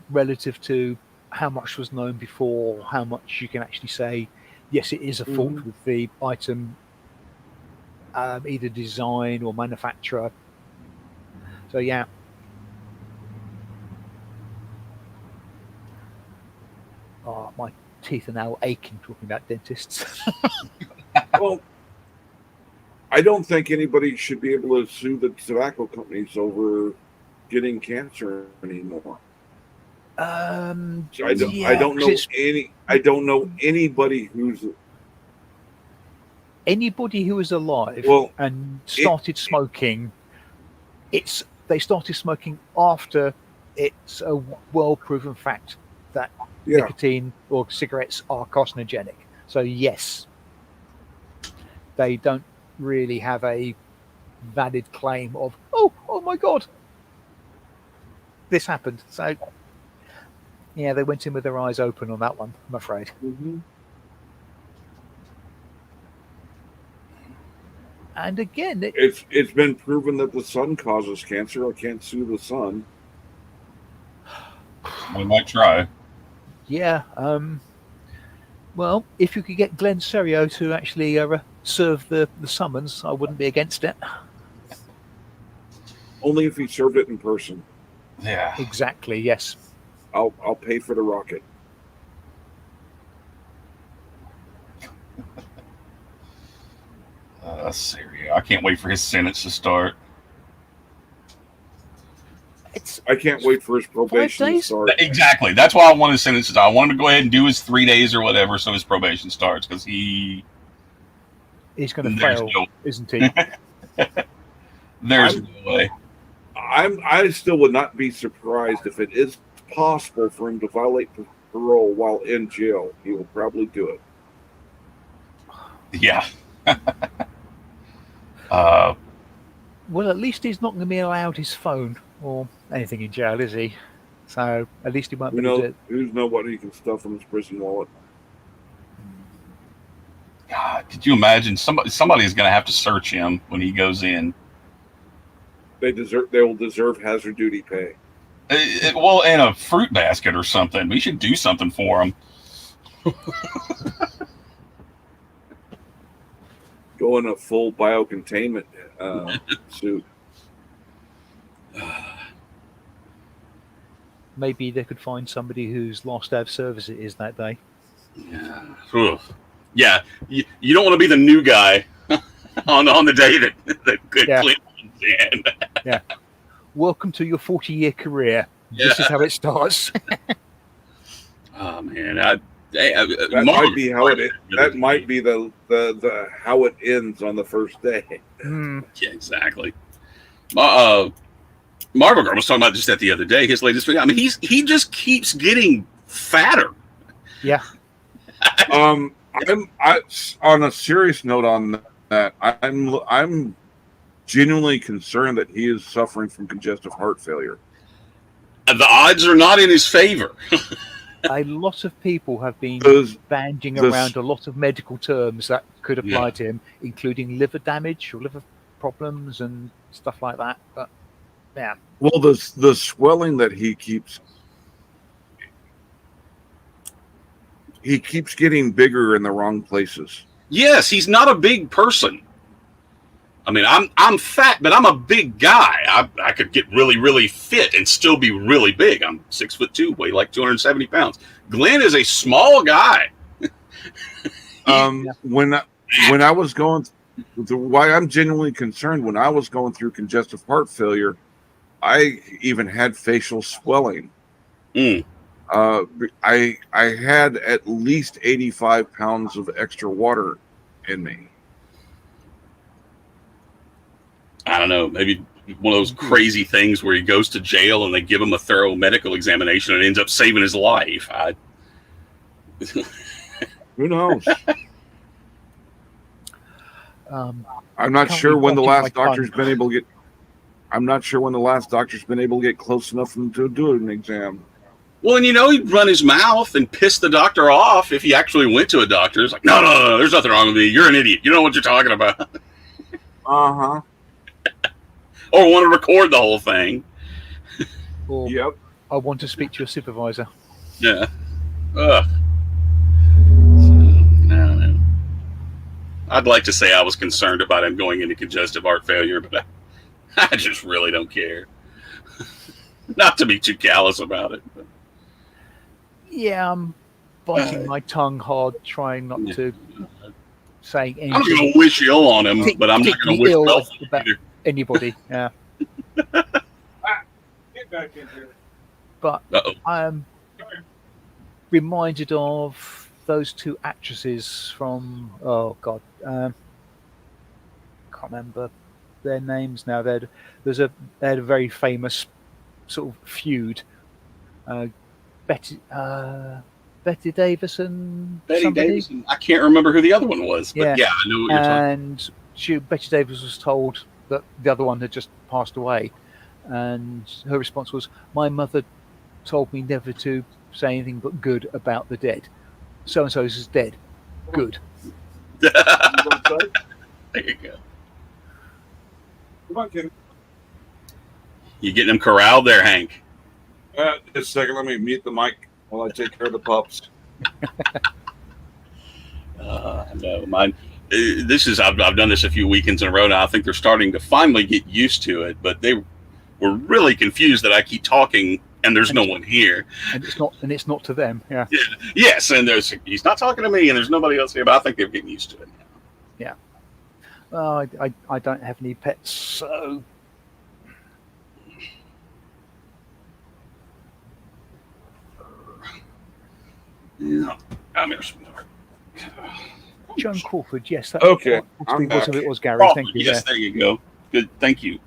relative to how much was known before, how much you can actually say, yes, it is a fault with the item, either design or manufacturer. So, yeah. Oh, my teeth are now aching talking about dentists. Well, I don't think anybody should be able to sue the tobacco companies over getting cancer anymore. I don't know anybody who's anybody who is alive and started smoking. They started smoking after it's a well-proven fact that nicotine or cigarettes are carcinogenic. So yes, they don't really have a valid claim of oh my god, this happened. So yeah, they went in with their eyes open on that one, I'm afraid. And again, it's been proven that the sun causes cancer. I can't sue the sun. We might try. Yeah. Well, if you could get Glenn Serio to actually serve the summons, I wouldn't be against it. Only if he served it in person. Yeah. Exactly. Yes. I'll pay for the rocket. Serio. I can't wait for his sentence to start. I can't wait for his probation to start. Exactly. That's why I want his sentences. I want him to go ahead and do his 3 days or whatever, so his probation starts, because he's going to fail, isn't he? There's no way. I still would not be surprised if it is possible for him to violate parole while in jail. He will probably do it. Yeah. Well, at least he's not going to be allowed his phone or anything in jail, is he? So at least he won't be able to. Who's know what he can stuff in his prison wallet? God, could you imagine somebody's going to have to search him when he goes in? They will deserve hazard duty pay. Well, in a fruit basket or something. We should do something for him. Go in a full biocontainment suit. Maybe they could find somebody whose last day of service it is that day. Yeah. Oof. Yeah. You don't want to be the new guy on the day that Clinton's in. Yeah. Welcome to your 40-year career. Yeah. This is how it starts. Oh man, that might be how it. That might be the how it ends on the first day. Yeah, exactly. Marvel Girl was talking about just that the other day. His latest video. I mean, he just keeps getting fatter. Yeah. I'm on a serious note on that. I'm genuinely concerned that he is suffering from congestive heart failure. The odds are not in his favor. A lot of people have been banding around a lot of medical terms that could apply to him, including liver damage or liver problems and stuff like that. But yeah. Well, the swelling that he keeps getting bigger in the wrong places. Yes, he's not a big person. I mean, I'm fat, but I'm a big guy. I could get really, really fit and still be really big. I'm 6'2", weigh like 270 pounds. Glenn is a small guy. When I was going through, why I'm genuinely concerned, when I was going through congestive heart failure, I even had facial swelling. I had at least 85 pounds of extra water in me. I don't know. Maybe one of those crazy things where he goes to jail and they give him a thorough medical examination and ends up saving his life. Who knows? I'm not Can't sure be when the watching last my doctor's tongue. been able to get. I'm not sure when the last doctor's been able to get close enough for him to do an exam. Well, and he'd run his mouth and piss the doctor off if he actually went to a doctor. It's like, no, there's nothing wrong with me. You're an idiot. You know what you're talking about. Uh huh. Or want to record the whole thing. Or Yep. I want to speak to your supervisor. Yeah. Ugh. No. I'd like to say I was concerned about him going into congestive heart failure, but I just really don't care. Not to be too callous about it. But. Yeah, I'm biting my tongue hard, trying not to say I'm not anything. going to wish ill on him, but I'm not going to wish ill well for him about either. anybody. Yeah, Get back in here. but Uh-oh. I'm reminded of those two actresses from can't remember their names now. They had a very famous sort of feud. Betty Davis and Betty somebody. Davidson. I can't remember who the other one was, but Yeah. yeah, I know what you're talking And Betty Davis was told that the other one had just passed away, and her response was, "My mother told me never to say anything but good about the dead. So and so is dead. Good." about. There you go. Come on, kid. You getting them corralled there, Hank? Just a second. Let me mute the mic while I take care of the pups. No, mine. This is I've done this a few weekends in a row now. I think they're starting to finally get used to it, but they were really confused that I keep talking and there's no one here. And it's not to them. Yeah. Yes, and he's not talking to me, and there's nobody else here. But I think they're getting used to it now. Well, I don't have any pets, so Yeah, I'm here somewhere. Joan Crawford. Yes, that Okay, I'm was who back. it was, Gary. Crawford, Thank you. yes, there you go. Good, thank you.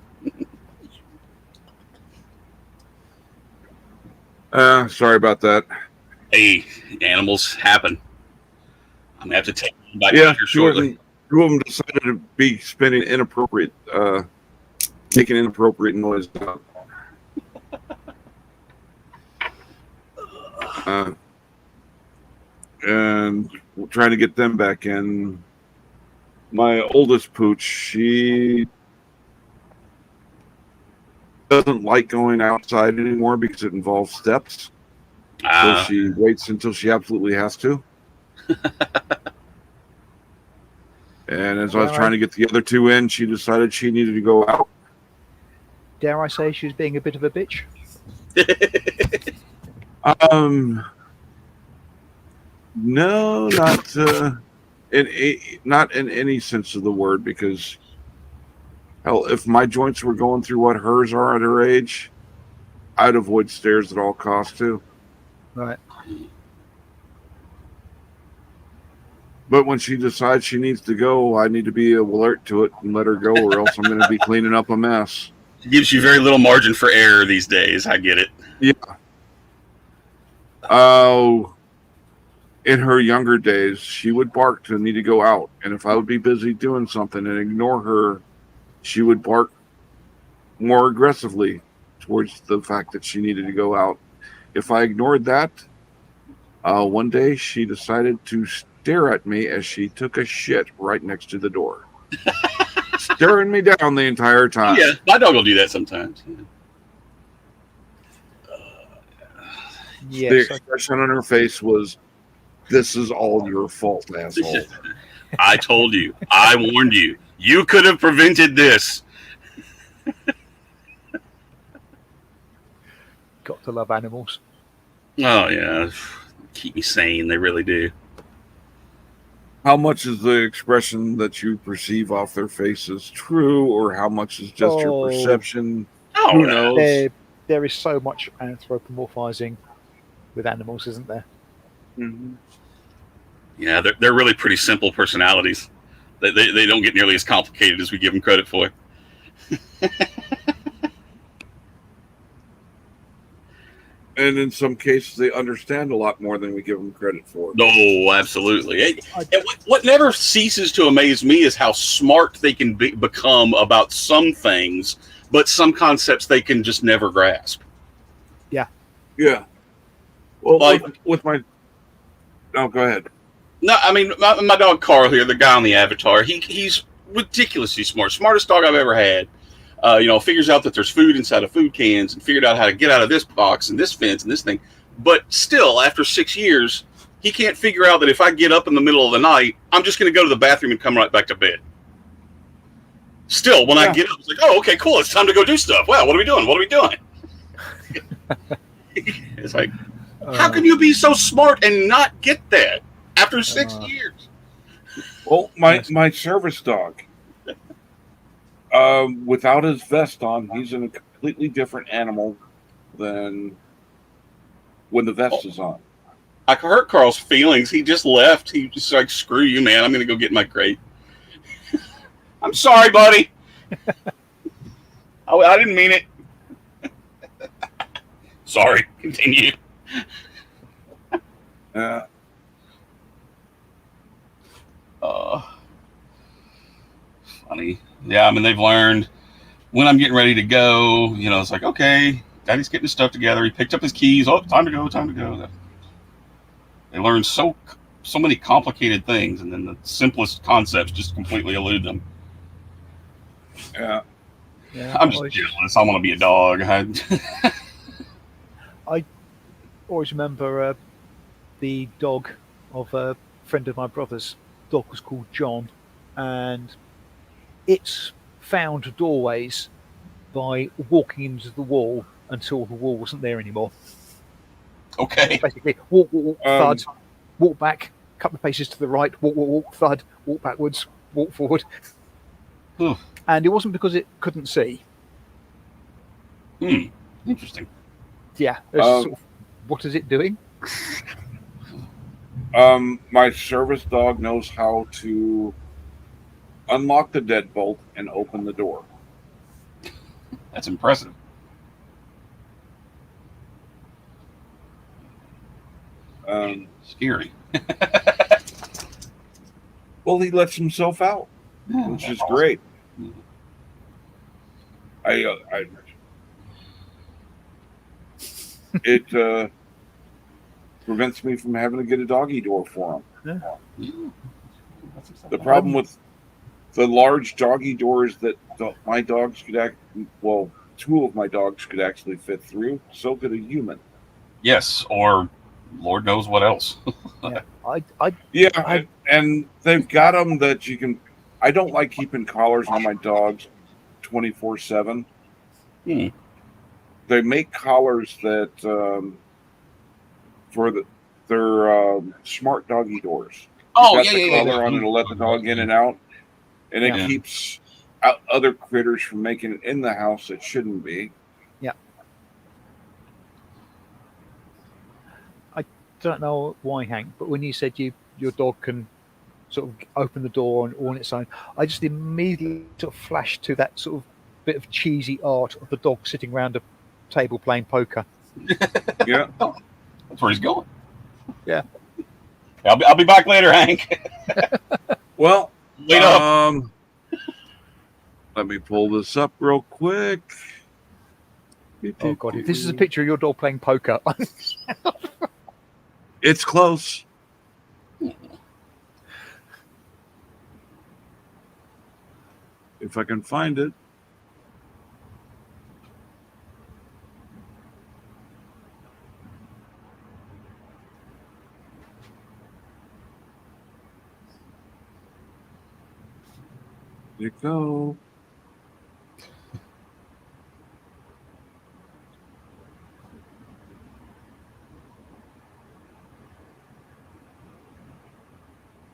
Sorry about that. Hey, animals happen. I'm gonna have to take them back Yeah, here shortly. two of them decided to be spinning inappropriate, making inappropriate noise. And we're trying to get them back in. My oldest pooch, she doesn't like going outside anymore because it involves steps. So she waits until she absolutely has to. And as I was trying to get the other two in, she decided she needed to go out. Dare I say she was being a bit of a bitch? No, not in any sense of the word, because hell, if my joints were going through what hers are at her age, I'd avoid stairs at all costs too. Right. But when she decides she needs to go, I need to be alert to it and let her go, or else I'm going to be cleaning up a mess. It gives you very little margin for error these days. I get it. Yeah. Oh, in her younger days, she would bark to need to go out. And if I would be busy doing something and ignore her, she would bark more aggressively towards the fact that she needed to go out. If I ignored that, one day she decided to stare at me as she took a shit right next to the door. Staring me down the entire time. Yeah, my dog will do that sometimes. The Yes. expression on her face was, "This is all your fault, asshole." I told you. I warned you. You could have prevented this. Got to love animals. Oh, yeah. Keep me sane. They really do. How much is the expression that you perceive off their faces true, or how much is just your Oh. perception? Oh, Who no. knows? There is so much anthropomorphizing with animals, isn't there? Yeah, they're really pretty simple personalities. They don't get nearly as complicated as we give them credit for. And in some cases, they understand a lot more than we give them credit for. No, absolutely. And what never ceases to amaze me is how smart they can become about some things, but some concepts they can just never grasp. Yeah. Well, Like- with my. Oh, go ahead. No, I mean my dog Carl here, the guy on the avatar. He's ridiculously smart, smartest dog I've ever had. Figures out that there's food inside of food cans and figured out how to get out of this box and this fence and this thing. But still, after 6 years, he can't figure out that if I get up in the middle of the night, I'm just going to go to the bathroom and come right back to bed. Still, when I get up, it's like, oh, okay, cool. It's time to go do stuff. Wow, what are we doing? What are we doing? It's like, how can you be so smart and not get that after 6 years? Well, my service dog, without his vest on, he's in a completely different animal than when the vest is on. I hurt Carl's feelings. He just left. He just like, screw you, man. I'm going to go get my crate. I'm sorry, buddy. I didn't mean it. Sorry. Continue. Funny. Yeah, I mean, they've learned when I'm getting ready to go, it's like, okay, Daddy's getting his stuff together. He picked up his keys. Oh, time to go. They learn so many complicated things, and then the simplest concepts just completely elude them. Yeah. I'm just jealous. I want to be a dog. I always remember the dog of a friend of my brother's. The dog was called John, and it's found doorways by walking into the wall until the wall wasn't there anymore. Okay. Basically, walk, thud, walk back, couple of paces to the right, walk, thud, walk backwards, walk forward. And it wasn't because it couldn't see. Interesting. Yeah. Sort of, what is it doing? My service dog knows how to unlock the deadbolt and open the door. That's impressive. Scary. Well, he lets himself out, which is great. It prevents me from having to get a doggy door for him. The problem with the large doggy doors that my dogs could two of my dogs could actually fit through. So could a human. Yes, or Lord knows what else. And they've got them that you can. I don't like keeping collars on my dogs 24/7. They make collars that for their smart doggy doors. Oh, Got the collar on it'll let the dog in and out, and it keeps out other critters from making it in the house that shouldn't be. Yeah. I don't know why, Hank, but when you said your dog can sort of open the door on its own, I just immediately sort of flashed to that sort of bit of cheesy art of the dog sitting around a table playing poker. Yeah. That's where he's going. Yeah. I'll be back later, Hank. Well, wait up. Let me pull this up real quick. Oh God! If this is a picture of your dog playing poker, it's close. If I can find it. There you go.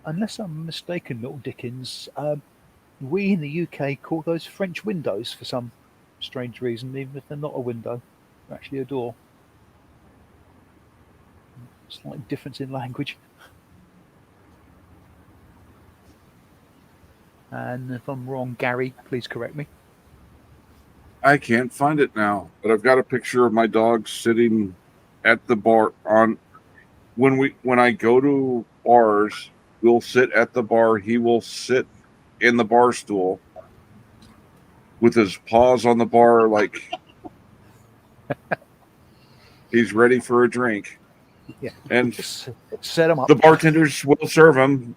unless I'm mistaken, Little Dickens, we in the UK call those French windows for some strange reason, even if they're not a window, they're actually a door. Slight difference in language. And if I'm wrong, Gary, please correct me. I can't find it now, but I've got a picture of my dog sitting at the bar on when I go to bars, we'll sit at the bar. He will sit in the bar stool with his paws on the bar, like he's ready for a drink. Yeah. And Just set them up. the bartenders will serve him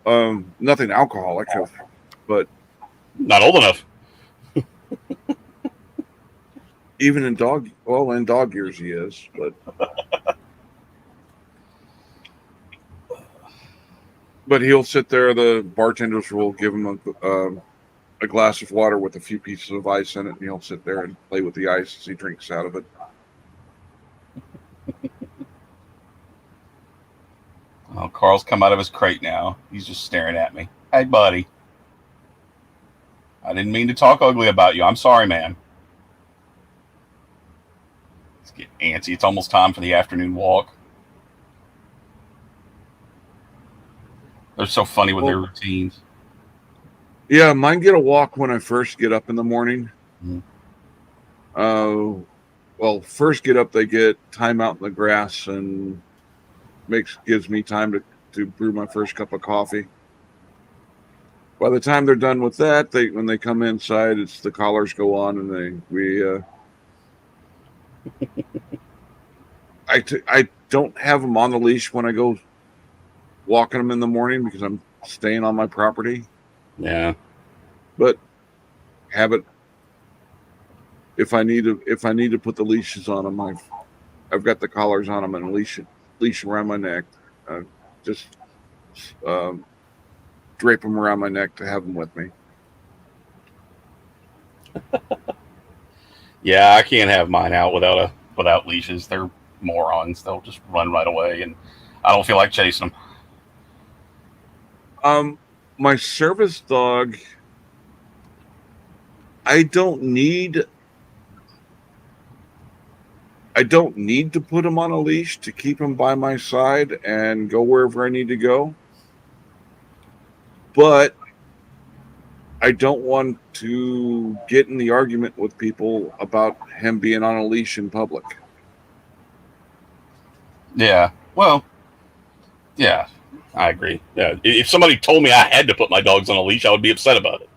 nothing alcoholic, but Not old enough. even in dog years he is. But he'll sit there. The bartenders will give him a glass of water with a few pieces of ice in it, and he'll sit there and play with the ice as he drinks out of it. Oh, Carl's come out of his crate now. He's just staring at me. Hey, buddy. I didn't mean to talk ugly about you. I'm sorry, man. Let's get antsy. It's almost time for the afternoon walk. They're so funny with their routines. Yeah, mine get a walk when I first get up in the morning. Well, first get up, they get time out in the grass and gives me time to brew my first cup of coffee. By the time they're done with that, when they come inside, it's the collars go on, and I don't have them on the leash when I go walking them in the morning because I'm staying on my property. Yeah. But have it if I need to put the leashes on them. I've got the collars on them and a leash around my neck. Just drape them around my neck to have them with me. Yeah, I can't have mine out without leashes. They're morons. They'll just run right away, and I don't feel like chasing them. My service dog, I don't need to put him on a leash to keep him by my side and go wherever I need to go. But I don't want to get in the argument with people about him being on a leash in public. Yeah. Well, yeah, I agree. Yeah. If somebody told me I had to put my dogs on a leash, I would be upset about it.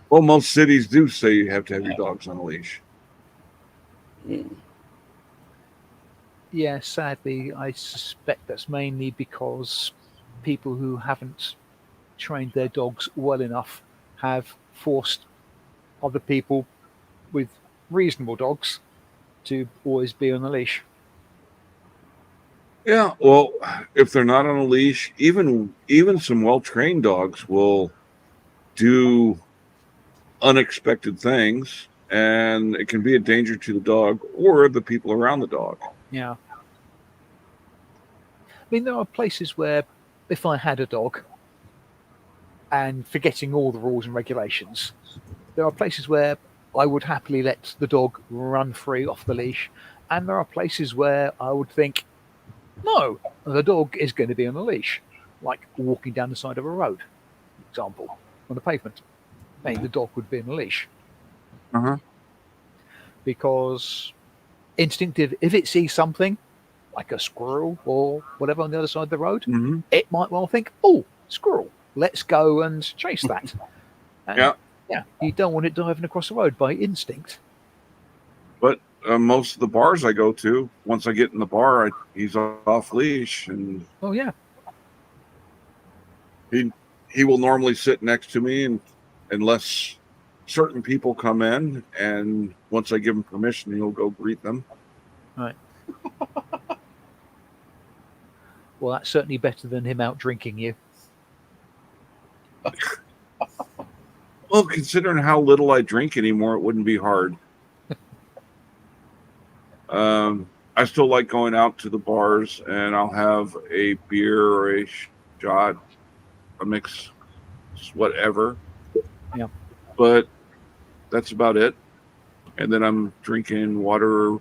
Well, most cities do say you have to have your dogs on a leash. Yeah, sadly, I suspect that's mainly because people who haven't trained their dogs well enough have forced other people with reasonable dogs to always be on a leash. Yeah, well, if they're not on a leash, even some well-trained dogs will do unexpected things, and it can be a danger to the dog or the people around the dog. Yeah. I mean, there are places where if I had a dog, and forgetting all the rules and regulations, there are places where I would happily let the dog run free off the leash, and there are places where I would think, no, the dog is going to be on a leash, like walking down the side of a road, for example, on the pavement. Maybe the dog would be on a leash. Uh-huh. Because instinctive, if it sees something, like a squirrel or whatever on the other side of the road, Mm-hmm. it might well think, oh, squirrel, let's go and chase that. And yeah, you don't want it diving across the road by instinct. But most of the bars I go to, once I get in the bar, he's off leash, and Oh yeah, he will normally sit next to me, and unless certain people come in, and once I give him permission, he'll go greet them. right. Well, that's certainly better than him out drinking you. Well, considering how little I drink anymore, it wouldn't be hard. I still like going out to the bars, and I'll have a beer or a shot, a mix, whatever. Yeah. But that's about it. And then I'm drinking water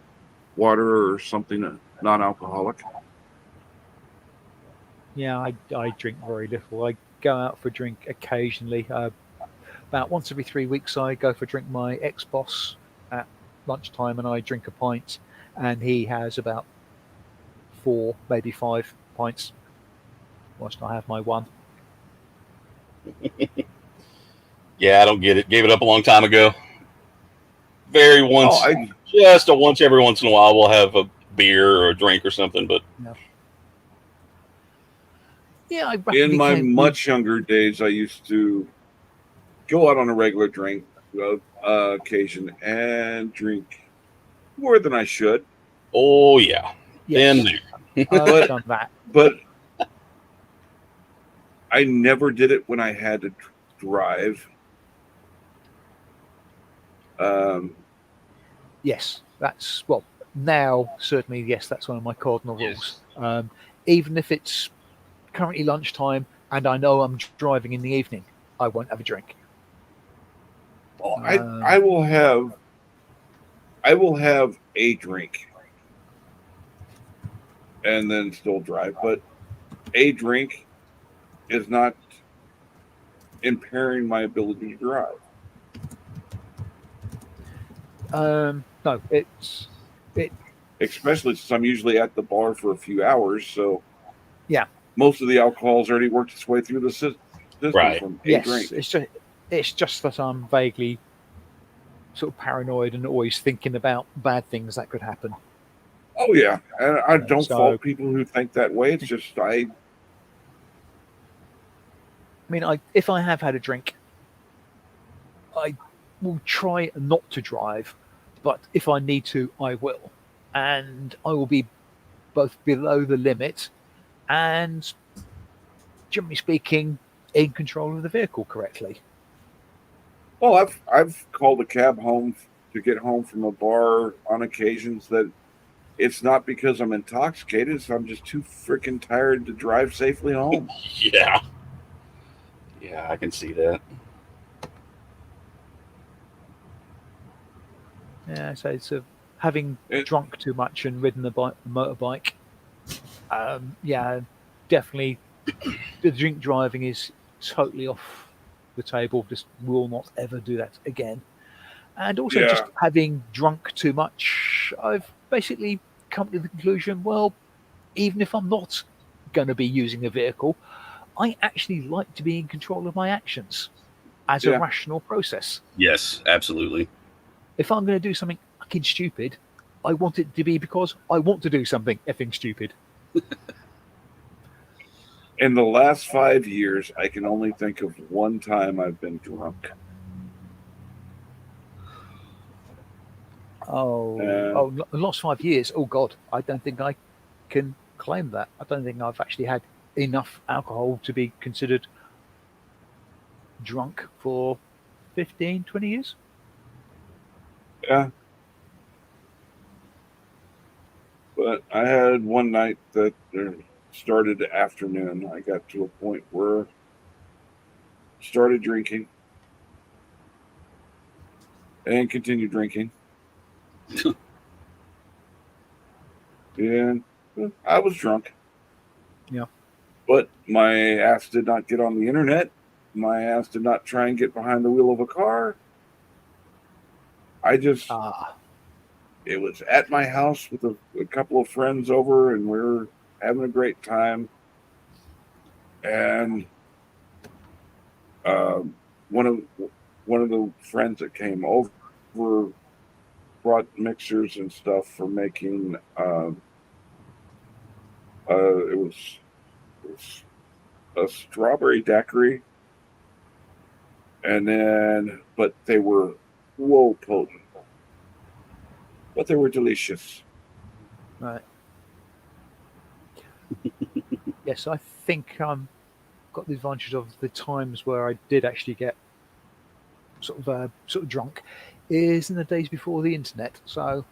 or something non-alcoholic. Yeah, I drink very little. I go out for a drink occasionally. About once every 3 weeks, I go for a drink with my ex-boss at lunchtime, and I drink a pint. and he has about 4, maybe 5 pints, whilst I have my one. Yeah, I don't get it. Gave it up a long time ago. Very once, I just a once every once in a while, we'll have a beer or a drink or something. But Yeah, I in rapidly my came- much younger days, I used to go out on a regular drink occasion and drink more than I should. oh yeah, yes, been there. I've But- done that. But I never did it when I had to drive. Yes, that's well now certainly. Yes, that's one of my cardinal rules. Even if it's currently lunchtime and I know I'm driving in the evening, I won't have a drink. Well, I will have a drink and then still drive, but a drink is not impairing my ability to drive. No, it's Especially since I'm usually at the bar for a few hours, so Yeah. most of the alcohol's already worked its way through the system Right. from a yes, drink. it's just that I'm vaguely sort of paranoid and always thinking about bad things that could happen. Oh yeah, and I don't So- fault people who think that way. It's just I mean, if I have had a drink, I will try not to drive, but if I need to, I will, and I will be both below the limit and, generally speaking, in control of the vehicle correctly. well, I've called a cab home to get home from a bar on occasions that it's not because I'm intoxicated, so I'm just too freaking tired to drive safely home. Yeah, yeah, I can see that. Yeah, so it's having It- drunk too much and ridden the motorbike. Yeah, definitely. The drink driving is totally off the table. Just will not ever do that again. And also, Yeah. just having drunk too much, I've basically come to the conclusion. Well, even if I'm not going to be using a vehicle, I actually like to be in control of my actions as Yeah. a rational process. Yes, absolutely. If I'm going to do something fucking stupid, I want it to be because I want to do something effing stupid. In the last 5 years, I can only think of one time I've been drunk. In the last 5 years, oh God, I don't think I can claim that. I don't think I've actually had enough alcohol to be considered drunk for 15, 20 years. Yeah. But I had one night that started afternoon. I got to a point where started drinking and continued drinking. And I was drunk. Yeah. But my ass did not get on the internet. My ass did not try and get behind the wheel of a car. I just, it was at my house with a couple of friends over, and we were having a great time. And one of the friends that came over brought mixers and stuff for making. It was a strawberry daiquiri, and then but they were whoa potent, but they were delicious. Right. Yes, I think got the advantage of the times where I did actually get sort of drunk is in the days before the internet. So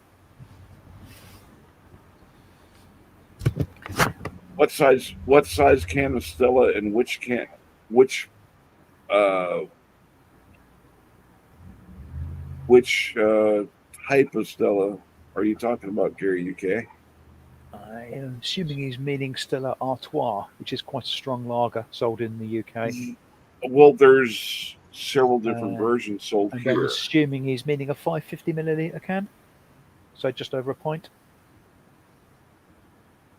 What size can of Stella and which type of Stella are you talking about, Gary UK? I am assuming he's meaning Stella Artois, which is quite a strong lager sold in the UK. Well, there's several different versions sold And I'm here. assuming he's meaning a 550 milliliter can, so just over a pint.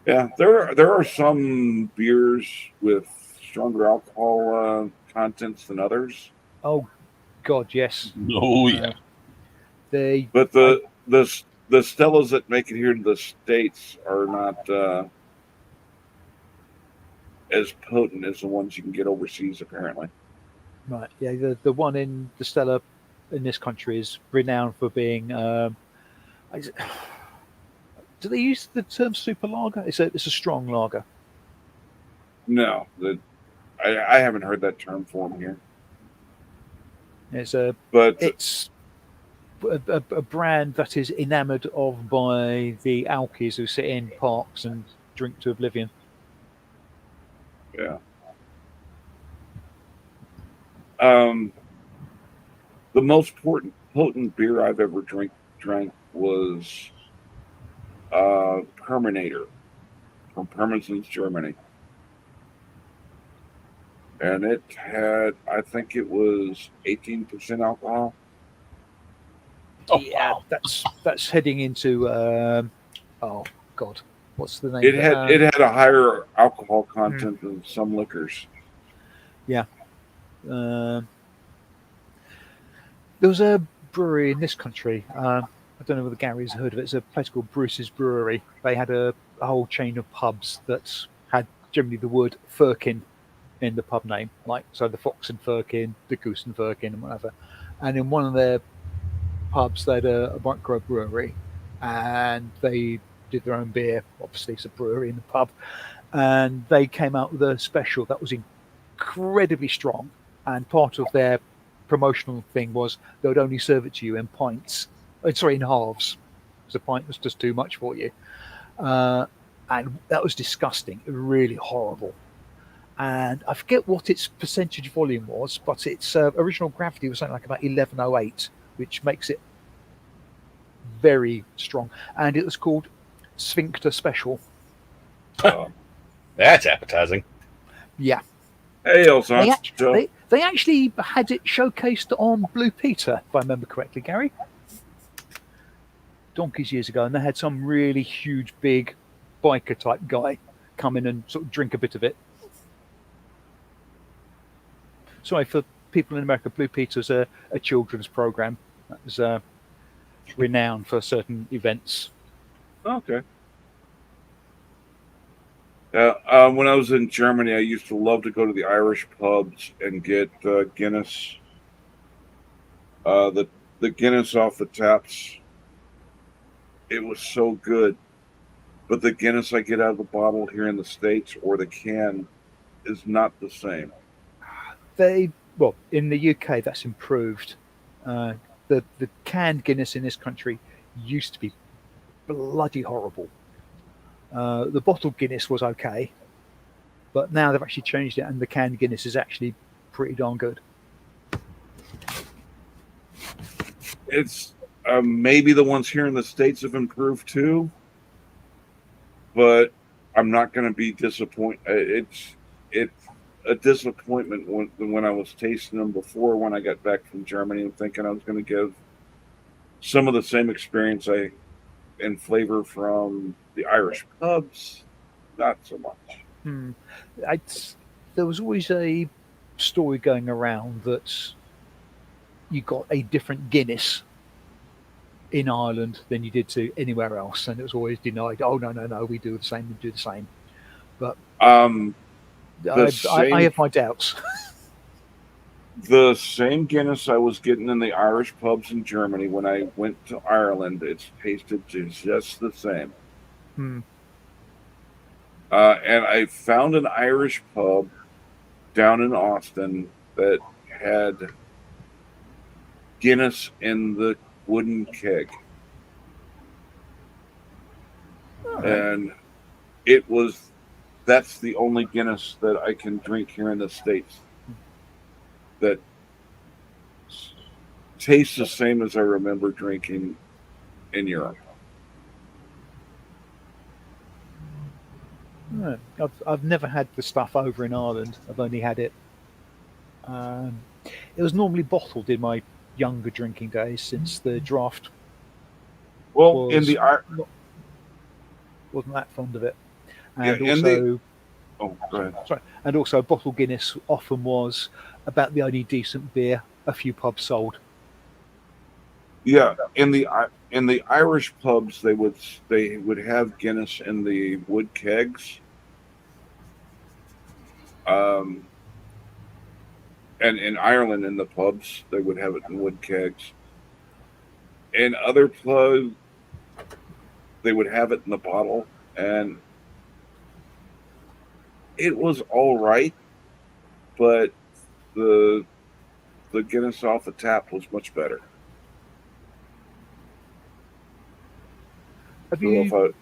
Yeah, there are some beers with stronger alcohol contents than others, Oh God, yes. Oh yeah. They but the Stellas that make it here to the States are not as potent as the ones you can get overseas, apparently. right, yeah. The one in the Stella in this country is renowned for being. Is it- do they use the term super lager? It's a strong lager. No, I haven't heard that term for them here. But But it's a brand that is enamoured of by the alkies who sit in parks and drink to oblivion. yeah, the most potent beer I've ever drank was Perminator from Pirmensens, Germany. And it had, I think it was 18% alcohol. Oh, Yeah, wow. that's heading into oh God, what's the name? It of had it had a higher alcohol content than some liquors. Um, there was a brewery in this country. I don't know whether Gary's heard of it. It's a place called Bruce's Brewery. They had a whole chain of pubs that had generally the word Firkin in the pub name, like so the Fox and Firkin, the Goose and Firkin, and whatever. And in one of their pubs, they had a microbrewery, and they did their own beer. Obviously, it's a brewery in the pub, and they came out with a special that was incredibly strong. And part of their promotional thing was they would only serve it to you in pints, in halves, because a pint was just too much for you. And that was disgusting, really horrible. And I forget what its percentage volume was, but its original gravity was something like about 1108, which makes it very strong. And it was called Sphincter Special. That's appetizing. Yeah. Hey, Elson. They actually had it showcased on Blue Peter, if I remember correctly, Gary. Donkeys years ago, and they had some really huge, big biker type guy come in and sort of drink a bit of it. Sorry for people in America. Blue Peter's a children's program that was renowned for certain events. Okay. When I was in Germany, I used to love to go to the Irish pubs and get Guinness. The Guinness off the taps. It was so good, but the Guinness I get out of the bottle here in the States or the can is not the same. In the UK that's improved. The canned Guinness in this country used to be bloody horrible. The bottled Guinness was okay, but now they've actually changed it, and the canned Guinness is actually pretty darn good. It's maybe the ones here in the States have improved too, but I'm not going to be disappointed. It's a disappointment when I was tasting them before when I got back from Germany and thinking I was going to give some of the same experience and flavor from the Irish pubs. Not so much. There was always a story going around that you got a different Guinness in Ireland than you did to anywhere else, and it was always denied. Oh no, we do the same. But I have my doubts. The same Guinness I was getting in the Irish pubs in Germany when I went to Ireland, it's tasted just the same. And I found an Irish pub down in Austin that had Guinness in the wooden keg. And that's the only Guinness that I can drink here in the States that tastes the same as I remember drinking in Europe. I've never had the stuff over in Ireland. I've only had it. It was normally bottled in my younger drinking days, since the draft. Well, wasn't that fond of it. And Yeah, and also, Oh, go ahead. sorry, and also bottle Guinness often was about the only decent beer a few pubs sold. Yeah, in the Irish pubs, they would have Guinness in the wood kegs. Um, and in Ireland, in the pubs, they would have it in wood kegs. In other pubs, they would have it in the bottle, and it was all right, but the the Guinness off the tap was much better. Have I don't know you, if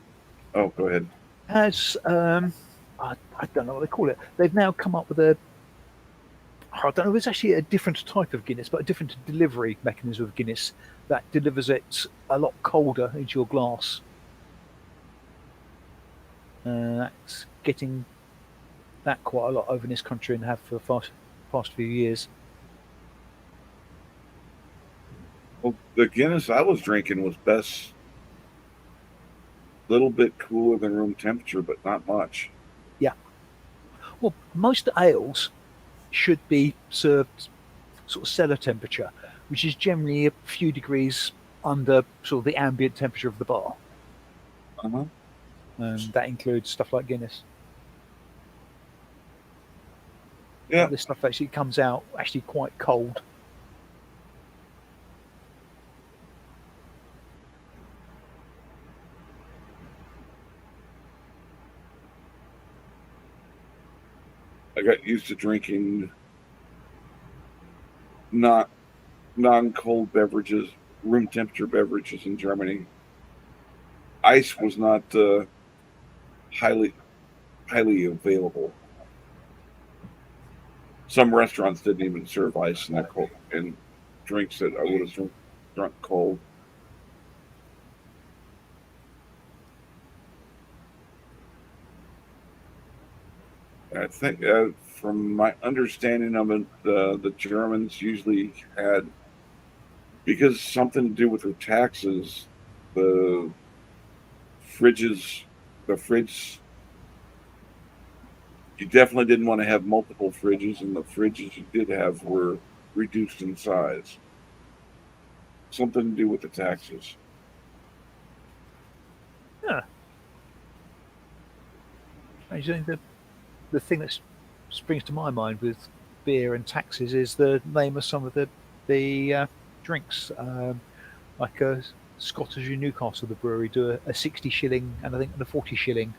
oh, go ahead. as I don't know what they call it. They've now come up with I don't know. It's actually a different type of Guinness, but a different delivery mechanism of Guinness that delivers it a lot colder into your glass. That's getting that quite a lot over in this country and have for the past few years. Well, the Guinness I was drinking was best, little bit cooler than room temperature, but not much. Well, most ales should be served sort of cellar temperature, which is generally a few degrees under sort of the ambient temperature of the bar. Uh-huh. And that includes stuff like Guinness. Yeah. This stuff actually comes out actually quite cold. I got used to drinking not non-cold beverages, room temperature beverages in Germany. Ice was not highly available. Some restaurants didn't even serve ice in their in drinks that I would have drunk cold. I think, from my understanding of it, the Germans usually had, because something to do with their taxes, the fridges, the fridge, you definitely didn't want to have multiple fridges, and the fridges you did have were reduced in size. Something to do with the taxes. I think the thing that springs to my mind with beer and taxes is the name of some of the drinks. Like Scottish in Newcastle, the brewery do a 60 shilling and I think a 40 shilling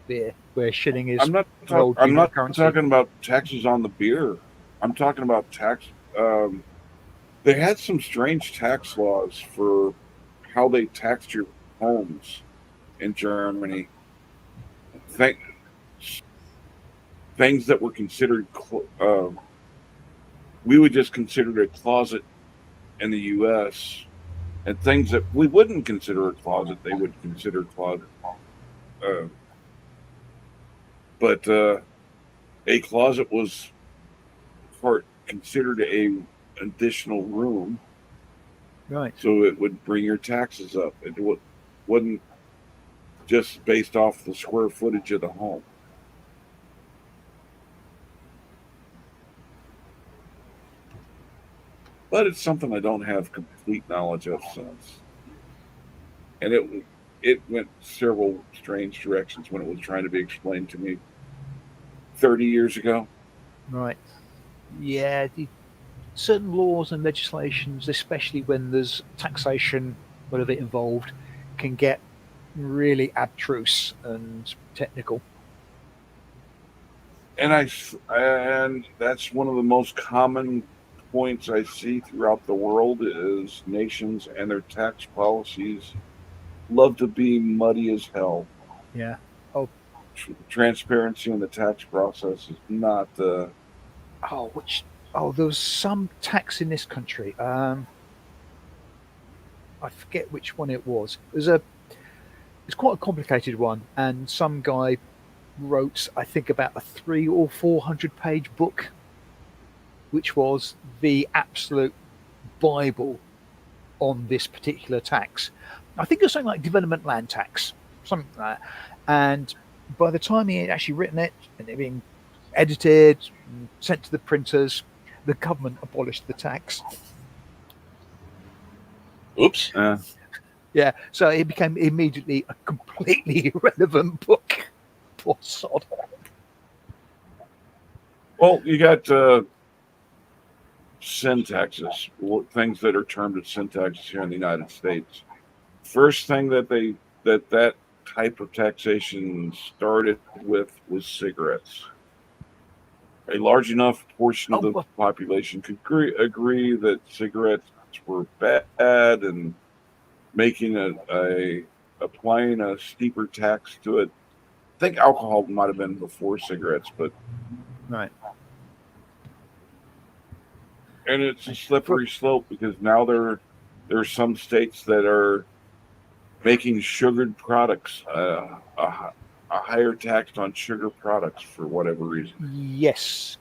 beer, where shilling is world I'm not currency. talking about taxes on the beer. I'm talking about tax. They had some strange tax laws for how they taxed your homes in Germany. Things that were considered, we would just consider a closet in the U.S., and things that we wouldn't consider a closet, they would consider closet. But a closet was considered a additional room, Right. so it would bring your taxes up. It wasn't just based off the square footage of the home. But it's something I don't have complete knowledge of since. And it went several strange directions when it was trying to be explained to me 30 years ago. Right. Yeah. Certain laws and legislations, especially when there's taxation, whatever involved, can get really abstruse and technical. And that's one of the most common points I see throughout the world is nations and their tax policies love to be muddy as hell. Yeah. Transparency in the tax process is not. There was some tax in this country. I forget which one it was. It's quite a complicated one, and some guy wrote, I think, about a 300 or 400 page book, which was the absolute Bible on this particular tax. I think it was something like development land tax, something like that. And by the time he had actually written it and it being edited and sent to the printers, the government abolished the tax. Oops. Yeah, so it became immediately a completely irrelevant book. Poor sod. Well, you got sin taxes, things that are termed as sin taxes here in the United States. First thing that type of taxation started with was cigarettes. A large enough portion of the population could agree that cigarettes were bad, and making applying a steeper tax to it. I think alcohol might have been before cigarettes, but Right. and it's a slippery slope because now there are some states that are making sugared products a higher tax on sugar products for whatever reason. Yes.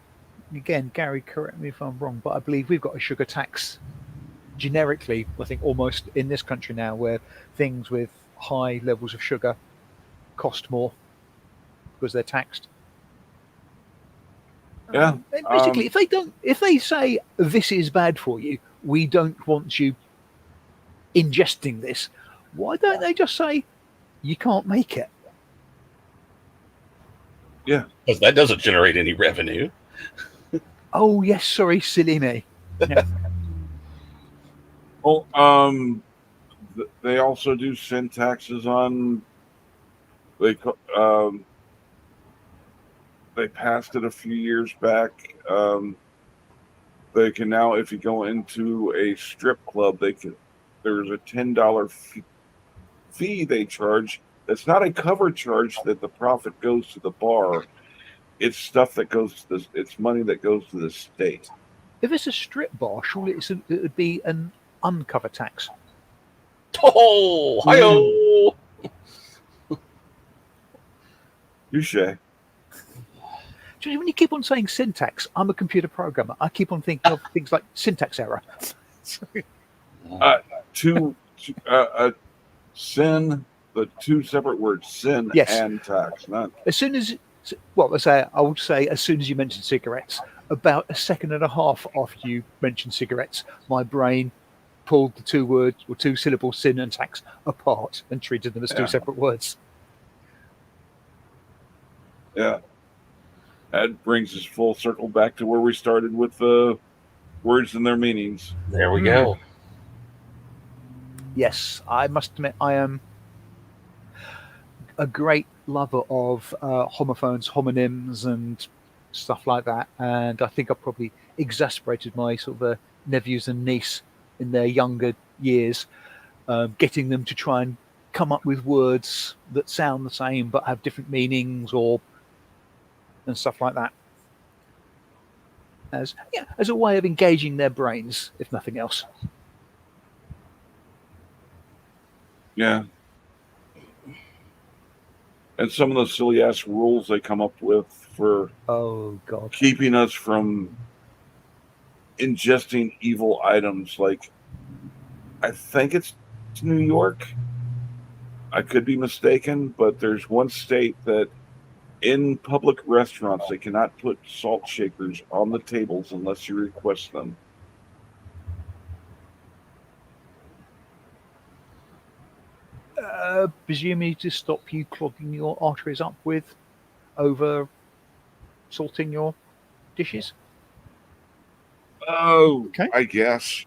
Again, Gary, correct me if I'm wrong, but I believe we've got a sugar tax generically, I think almost in this country now, where things with high levels of sugar cost more because they're taxed. Yeah. And basically, if they say this is bad for you, we don't want you ingesting this, why don't they just say you can't make it? Yeah. Because that doesn't generate any revenue. Oh yes, sorry, silly me. Yeah. Well, they also do sin taxes on. They passed it a few years back. They can now, if you go into a strip club, there's a $10 fee they charge. That's not a cover charge that the profit goes to the bar. It's stuff that goes to it's money that goes to the state. If it's a strip bar, surely it would be an uncover tax. Oh, hi-oh. Touche. When you keep on saying syntax, I'm a computer programmer. I keep on thinking of things like syntax error. Sin, the two separate words, sin Yes. and tax. Not As soon as, well, I would say as soon as you mentioned cigarettes, about a second and a half after you mentioned cigarettes, my brain pulled the two words or two syllables sin and tax apart and treated them as two separate words. yeah. That brings us full circle back to where we started with the words and their meanings. There we go. Yes, I must admit I am a great lover of homophones, homonyms, and stuff like that. And I think I probably exasperated my sort of nephews and niece in their younger years, getting them to try and come up with words that sound the same but have different meanings and stuff like that. As a way of engaging their brains, if nothing else. Yeah. And some of the silly ass rules they come up with for keeping us from ingesting evil items. Like, I think it's New York. I could be mistaken, but there's one state that in public restaurants they cannot put salt shakers on the tables unless you request them. Presumably to stop you clogging your arteries up with over salting your dishes. Oh, okay. I guess.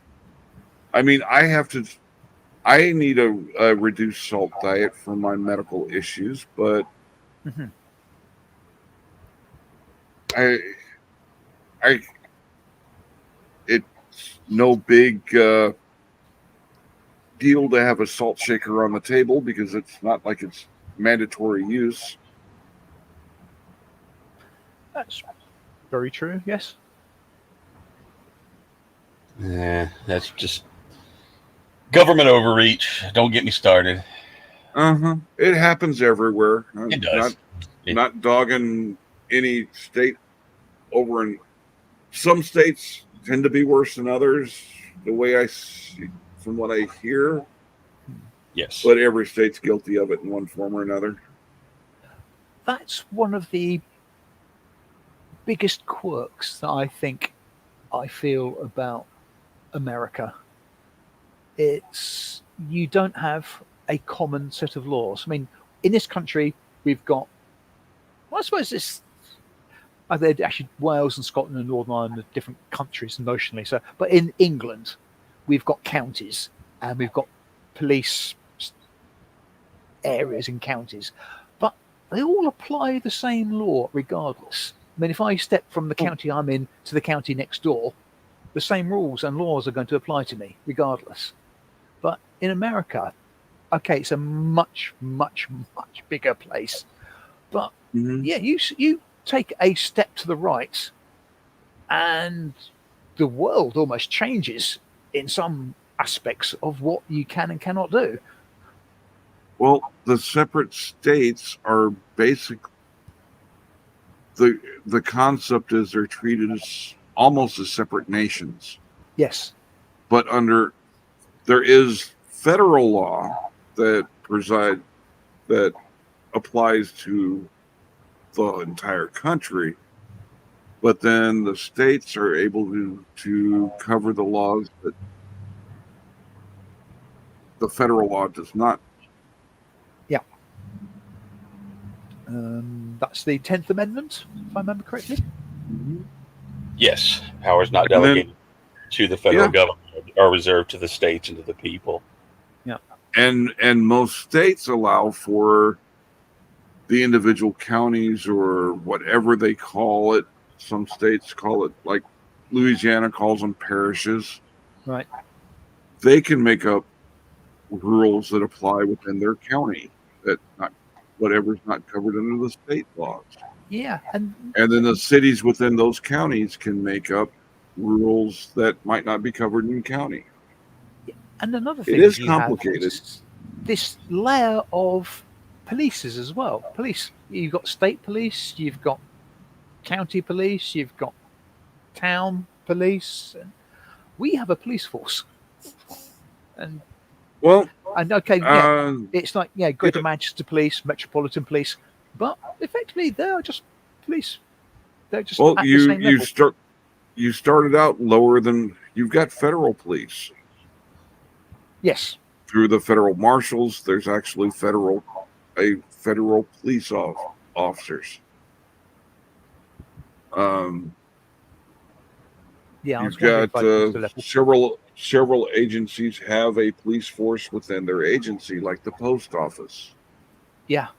I mean, I need a reduced salt diet for my medical issues, but it's no big deal to have a salt shaker on the table because it's not like it's mandatory use. That's very true, yes. Yeah, that's just government overreach. Don't get me started. It happens everywhere. It does. Not dogging any state over in some states tend to be worse than others, the way I see from what I hear. Yes. But every state's guilty of it in one form or another. that's one of the biggest quirks that I feel about America. It's you don't have a common set of laws. I mean, in this country, we've got, well, I suppose this, they're actually Wales and Scotland and Northern Ireland are different countries notionally. So, but in England, we've got counties and we've got police areas and counties, but they all apply the same law regardless. I mean, if I step from the county I'm in to the county next door, the same rules and laws are going to apply to me regardless. But in America, okay, it's a much, much, much bigger place. But yeah, you take a step to the right, and the world almost changes in some aspects of what you can and cannot do. Well, the separate states are basic. The concept is they're treated as almost as separate nations, Yes. but there is federal law that applies to the entire country, but then the states are able to cover the laws that the federal law does not. That's the 10th Amendment, if I remember correctly. Yes, powers not And then- delegated to the federal Yeah. government are reserved to the states and to the people. And most states allow for the individual counties or whatever they call it. Some states call it, like Louisiana calls them parishes. Right. They can make up rules that apply within their county, that not whatever's not covered under the state laws. Yeah, and And then the cities within those counties can make up rules that might not be covered in the county. another thing is you have complicated. is this layer of polices as well. Police, you've got state police, you've got county police, you've got town police. And we have a police force, and Well, okay, yeah, uh, it's like Greater Manchester Police, Metropolitan Police, but effectively they're just police. They're just well, at the same level. you started out lower than you've got federal police. Yes, Through the federal marshals, there's actually federal police officers. yeah. I was You've wondering got if I used the level. several agencies have a police force within their agency, like the post office. Yeah, I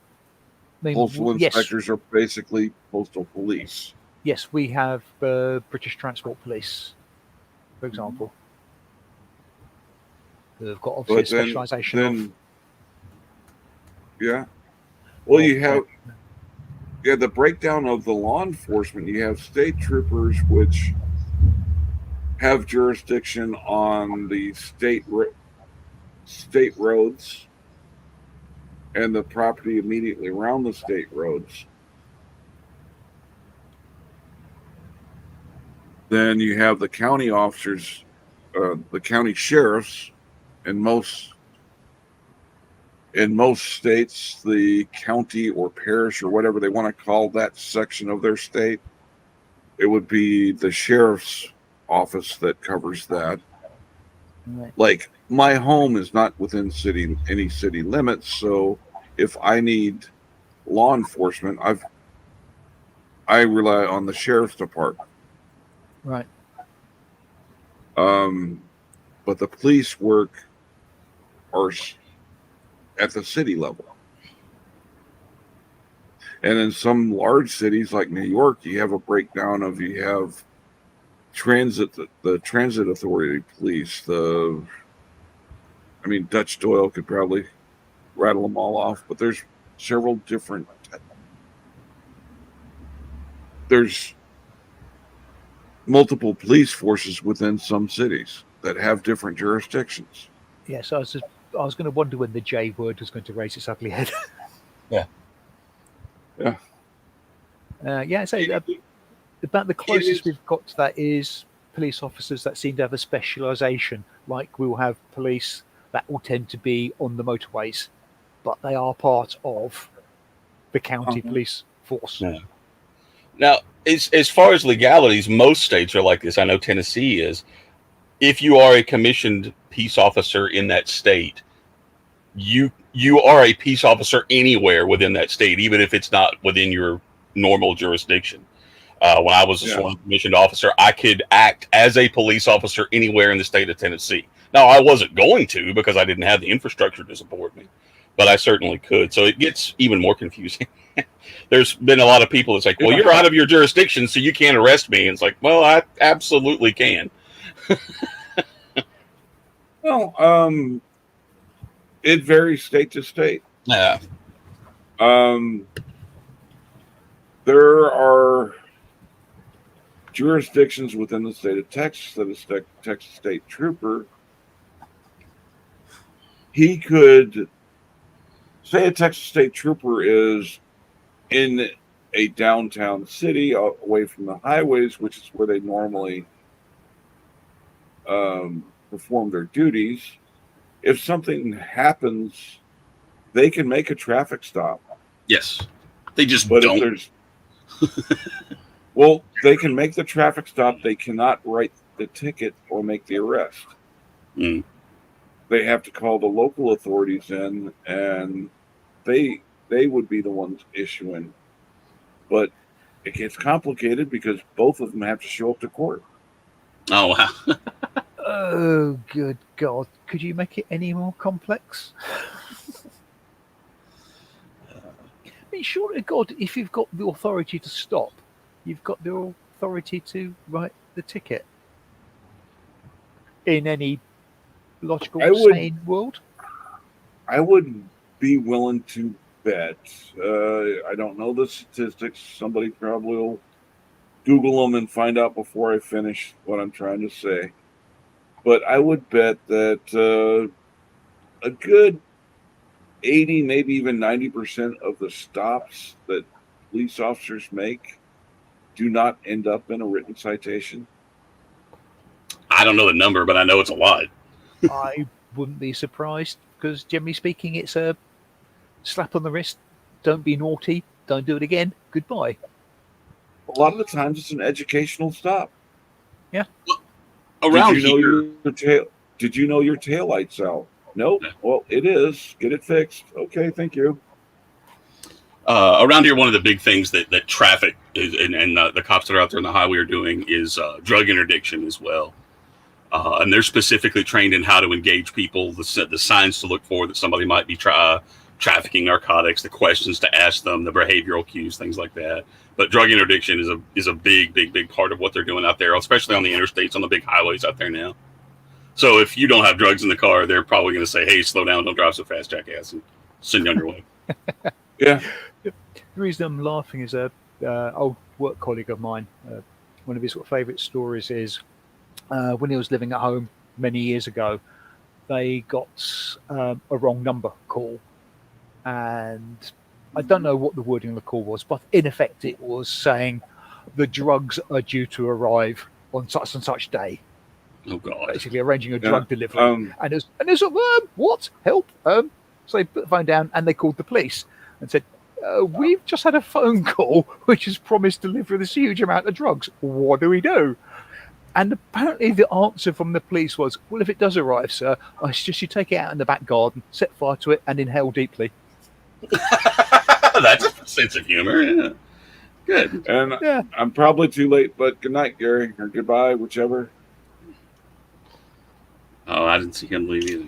mean, Postal yes, inspectors are basically postal police. yes, we have British Transport Police, for example. They've got obviously a But then, specialisation of. yeah. Well, of- you have the breakdown of the law enforcement. You have state troopers, which have jurisdiction on the state roads and the property immediately around the state roads. Then you have the county officers, the county sheriffs. In most states, the county or parish or whatever they want to call that section of their state, it would be the sheriff's office that covers that. Right. Like, my home is not within any city limits, so if I need law enforcement, I rely on the sheriff's department. Right. But the police work are at the city level. And in some large cities like New York, you have a breakdown of, you have the transit authority police, Dutch Doyle could probably rattle them all off, but there's several different, there's multiple police forces within some cities that have different jurisdictions. Yeah, so I was going to wonder when the J word was going to raise its ugly head. Yeah. Yeah. So about the closest we've got to that is police officers that seem to have a specialisation. Like we will have police that will tend to be on the motorways, but they are part of the county police force. Yeah. Now, as far as legalities, most states are like this. I know Tennessee is. If you are a commissioned peace officer in that state, you are a peace officer anywhere within that state, even if it's not within your normal jurisdiction. When I was a sworn commissioned officer, I could act as a police officer anywhere in the state of Tennessee. Now, I wasn't going to because I didn't have the infrastructure to support me, but I certainly could. So it gets even more confusing. There's been a lot of people that's like, well, you're out of your jurisdiction, so you can't arrest me. And it's like, well, I absolutely can. Well, it varies state to state. Yeah. There are jurisdictions within the state of Texas that a Texas state trooper, he could say a Texas state trooper is in a downtown city away from the highways, which is where they normally perform their duties. If something happens, they can make a traffic stop. Yes. They just But don't. if there's well, they can make the traffic stop. They cannot write the ticket or make the arrest. Mm. They have to call the local authorities in, and they would be the ones issuing. But it gets complicated because both of them have to show up to court. Oh, wow. Oh, good God. Could you make it any more complex? I mean, sure to God, if you've got the authority to stop, you've got the authority to write the ticket. In any logical, sane world? I would be willing to bet. I don't know the statistics. Somebody probably will Google them and find out before I finish what I'm trying to say. But I would bet that a good 80, maybe even 90% of the stops that police officers make do not end up in a written citation. I don't know the number, but I know it's a lot. I wouldn't be surprised because, generally speaking, it's a slap on the wrist. Don't be naughty. Don't do it again. Goodbye. A lot of the times it's an educational stop. Yeah. Around did you here, know did you know your tail light's out? Nope. No. Well, it is. Get it fixed. Okay, thank you. around here, one of the big things that traffic is, and the cops that are out there on the highway are doing is drug interdiction as well. And they're specifically trained in how to engage people, the signs to look for that somebody might be trafficking narcotics, the questions to ask them, the behavioral cues, things like that. But drug interdiction is a big part of what they're doing out there, especially on the interstates, on the big highways out there now. So if you don't have drugs in the car, they're probably going to say, "Hey, slow down, don't drive so fast, jackass," and send you on your way. Yeah. The reason I'm laughing is a old work colleague of mine. One of his favourite stories is when he was living at home many years ago, they got a wrong number call, and I don't know what the wording of the call was, but in effect it was saying the drugs are due to arrive on such and such day. Oh God! Basically arranging a drug delivery, and it's what help? So they put the phone down and they called the police and said, "We've just had a phone call which has promised to deliver this huge amount of drugs. What do we do?" And apparently the answer from the police was, "Well, if it does arrive, sir, I suggest you take it out in the back garden, set fire to it, and inhale deeply." That's a sense of humor. Yeah. Good. And Yeah. I'm probably too late, but good night, Gary, or goodbye, whichever. Oh, I didn't see him leave either.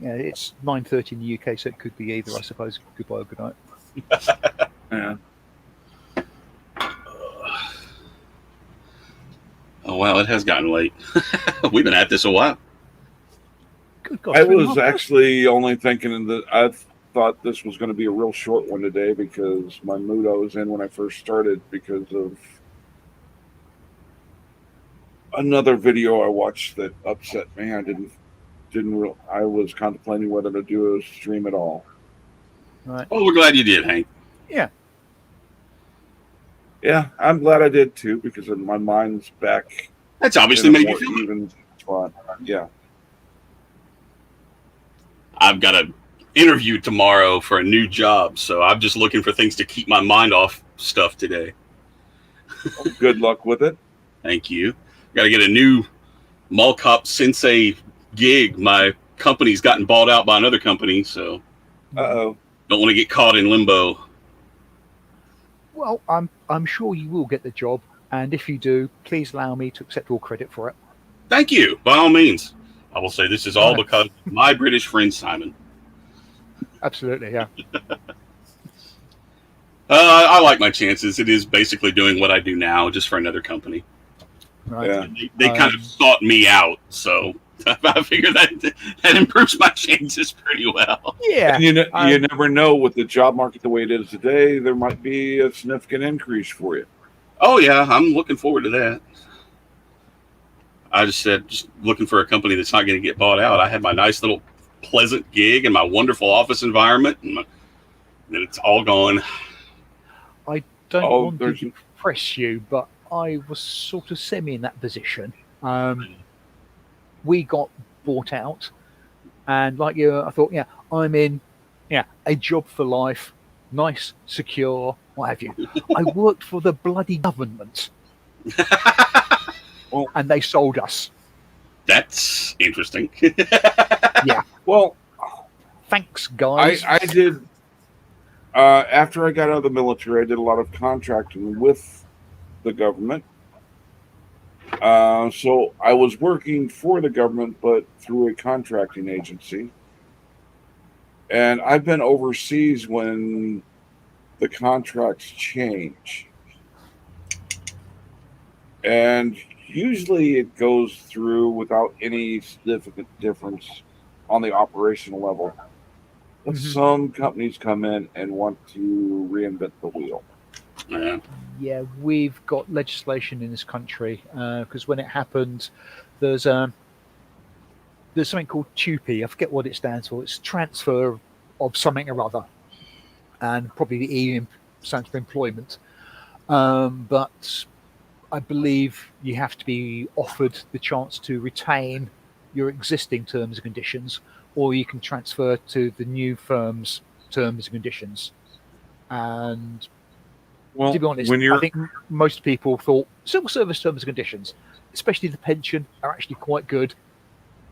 Yeah, it's 9:30 in the UK, so it could be either, I suppose. Goodbye or good night. Yeah. Oh wow, it has gotten late. We've been at this a while. Good God, I 3.5 was hours? actually only thinking that I thought this was going to be a real short one today because my mood I was in when I first started because of another video I watched that upset me. I was contemplating whether to do a stream at all. Right. Oh, we're glad you did, Hank. Yeah, I'm glad I did too because my mind's back That's obviously in a made you more feel good. even spot. Yeah. I've got a interview tomorrow for a new job, so I'm just looking for things to keep my mind off stuff today. Good luck with it. Thank you. Got to get a new Mall Cop Sensei gig. My company's gotten bought out by another company, so Uh-oh. don't want to get caught in limbo. Well, I'm sure you will get the job, and if you do, please allow me to accept all credit for it. Thank you. By all means, I will say this is all Right. because of my British friend Simon. Absolutely, yeah. I like my chances. It is basically doing what I do now, just for another company. Right. Yeah. They kind of sought me out, so I figure that improves my chances pretty well. Yeah. And you Um, never know with the job market the way it is today, there might be a significant increase for you. Oh yeah, I'm looking forward to that. I just said, just looking for a company that's not going to get bought out. I had my nice little pleasant gig and my wonderful office environment, and then it's all gone. don't Oh, want there's- to depress you, but I was sort of semi in that position. We got bought out, and like you, I thought, yeah, I'm in, a job for life, nice, secure, what have you. I worked for the bloody government, Well- and they sold us. That's interesting. Well, Thanks, guys. I did, after I got out of the military, I did a lot of contracting with the government. So I was working for the government, but through a contracting agency. And I've been overseas when the contracts change. And usually it goes through without any significant difference on the operational level. But Mhm. some companies come in and want to reinvent the wheel. Yeah. Yeah, we've got legislation in this country because when it happened, there's something called TUPE. I forget what it stands for. It's transfer of something or other, and probably the E stands for employment. But I believe you have to be offered the chance to retain your existing terms and conditions, or you can transfer to the new firm's terms and conditions. And Well, to be honest, when I you're think most people thought civil service terms and conditions, especially the pension, are actually quite good.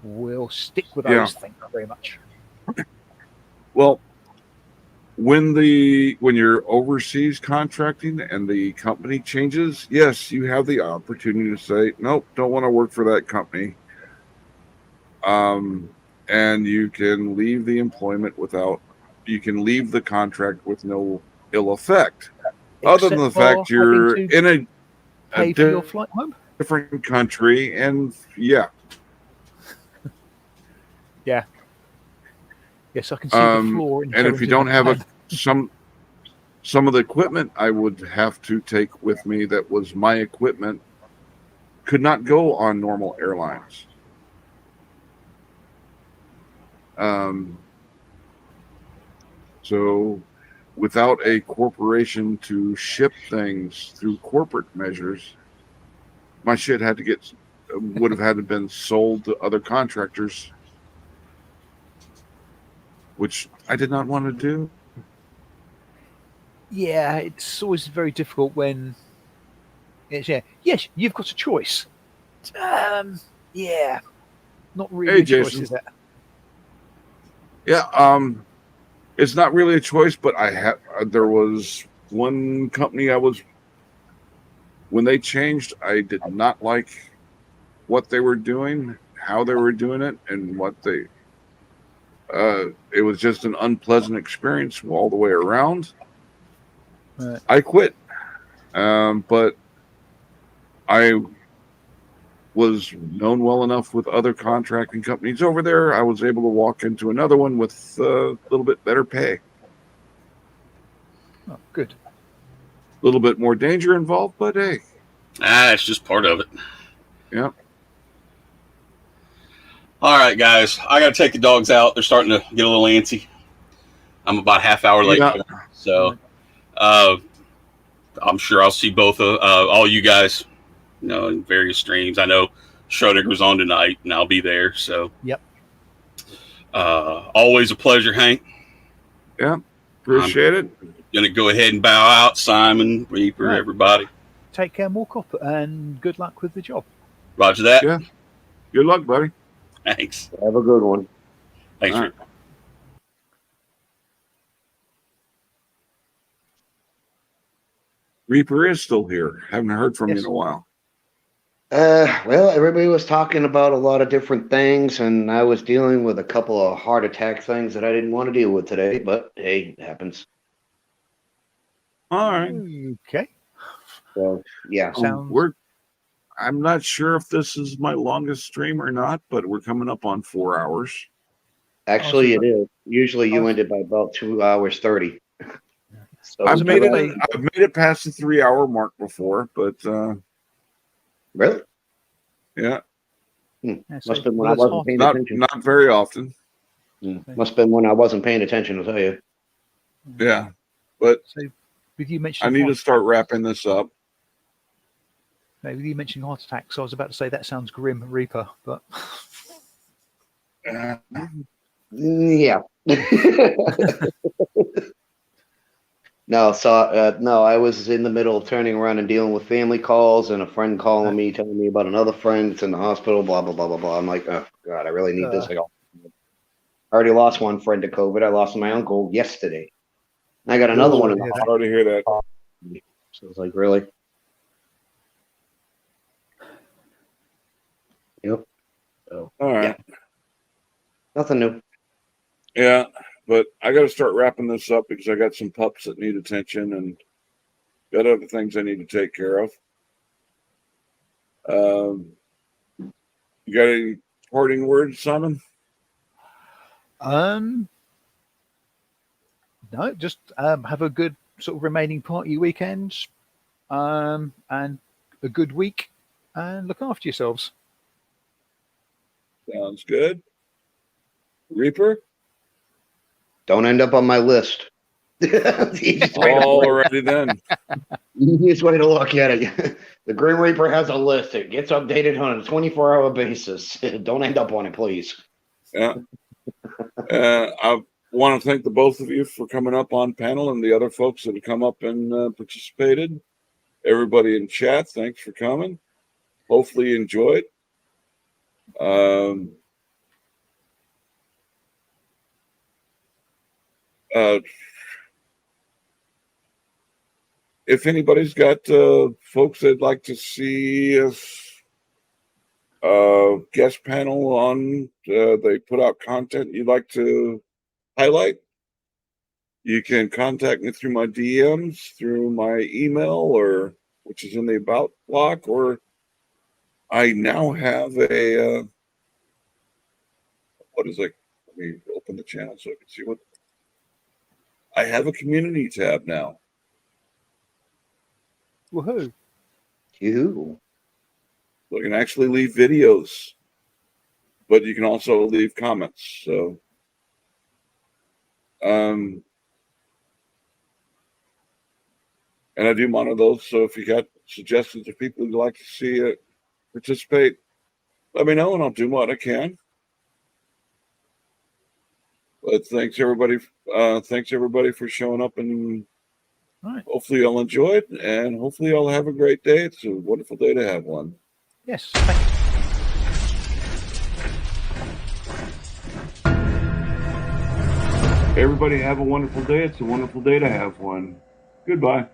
We'll stick with Yeah. those. Thank you very much. well, when you're overseas contracting and the company changes, yes, you have the opportunity to say, nope, don't want to work for that company. And you can leave the employment you can leave the contract with no ill effect. Other than the Except for fact you're having to in a pay for your flight home. different country, and yeah, Yes, I can see the floor. and if you don't have some of the equipment I would have to take with me that was my equipment could not go on normal airlines. So without a corporation to ship things through corporate measures, my shit would have had to been sold to other contractors, which I did not want to do. Yeah, it's always very difficult when it's yes, you've got a choice. Yeah, not really Hey, a choice, Jason. is it? Yeah, it's not really a choice, but there was one company when they changed, I did not like what they were doing, how they were doing it, and it was just an unpleasant experience all the way around. Right. I quit. But I was known well enough with other contracting companies over there. I was able to walk into another one with a little bit better pay, Oh, good. a little bit more danger involved, but hey, It's just part of it. yeah. All right, guys. I got to take the dogs out. They're starting to get a little antsy. I'm about half hour late. Yeah. So I'm sure I'll see both of all you guys, in various streams. I know Schrodinger's on tonight, and I'll be there. So Yep. Always a pleasure, Hank. Appreciate it. Gonna go ahead and bow out, Simon, Reaper, Right. everybody. Take care, Morcop, and good luck with the job. Roger that. Yeah. Good luck, buddy. Thanks. Have a good one. Thanks, All Reaper. right. Reaper is still here. Haven't heard from you Yes. in a while. Well, everybody was talking about a lot of different things, and I was dealing with a couple of heart attack things that I didn't want to deal with today, but hey, it happens. All right. Okay. So, yeah. Sounds- I'm not sure if this is my longest stream or not, but we're coming up on 4 hours. Actually, it is. Usually you Oh. ended by about 2 hours 30. So I've made gonna it past the 3 hour mark before, but really? yeah, Yeah, Must so- have been when well, I it's wasn't half- paying not attention. very often. Must have been when I wasn't paying attention, I'll tell you. Yeah, but So, with you I mentioning need to start wrapping this up. with you mentioning heart attacks, I was about to say that sounds grim, Reaper, but Uh, Yeah. No, I was in the middle of turning around and dealing with family calls and a friend calling me, telling me about another friend that's in the hospital, blah, blah, blah, blah, blah. I'm like, oh, God, I really need this. I already lost one friend to COVID. I lost my uncle yesterday. I got another one in the yeah, hospital. sorry to hear that. So it's like, really? Yep. So, All right. nothing new. Yeah, but I got to start wrapping this up because I got some pups that need attention and got other things I need to take care of. You got any parting words, Simon? no, just have a good sort of remaining party weekend, and a good week, and look after yourselves. Sounds good. Reaper? Don't end up on my list. Easiest way to look- Alrighty then. easiest way to look at it. The Grim Reaper has a list. It gets updated on a 24-hour basis. Don't end up on it, please. Yeah. I want to thank the both of you for coming up on panel and the other folks that have come up and participated. Everybody in chat, thanks for coming. Hopefully you enjoyed. If anybody's got folks they'd like to see if guest panel on, they put out content you'd like to highlight, you can contact me through my DMs, through my email, or which is in the about block, or I now have a what is it? Let me open the channel so I can see what I have. A community tab now. Woohoo! You. So you can actually leave videos, but you can also leave comments. So, and I do monitor those. So if you got suggestions of people you'd like to see participate, let me know and I'll do what I can. But thanks everybody. Thanks everybody for showing up, and All right. hopefully you'll enjoy it, and hopefully you'll have a great day. It's a wonderful day to have one. Yes. Thank you. Everybody have a wonderful day. It's a wonderful day to have one. Goodbye.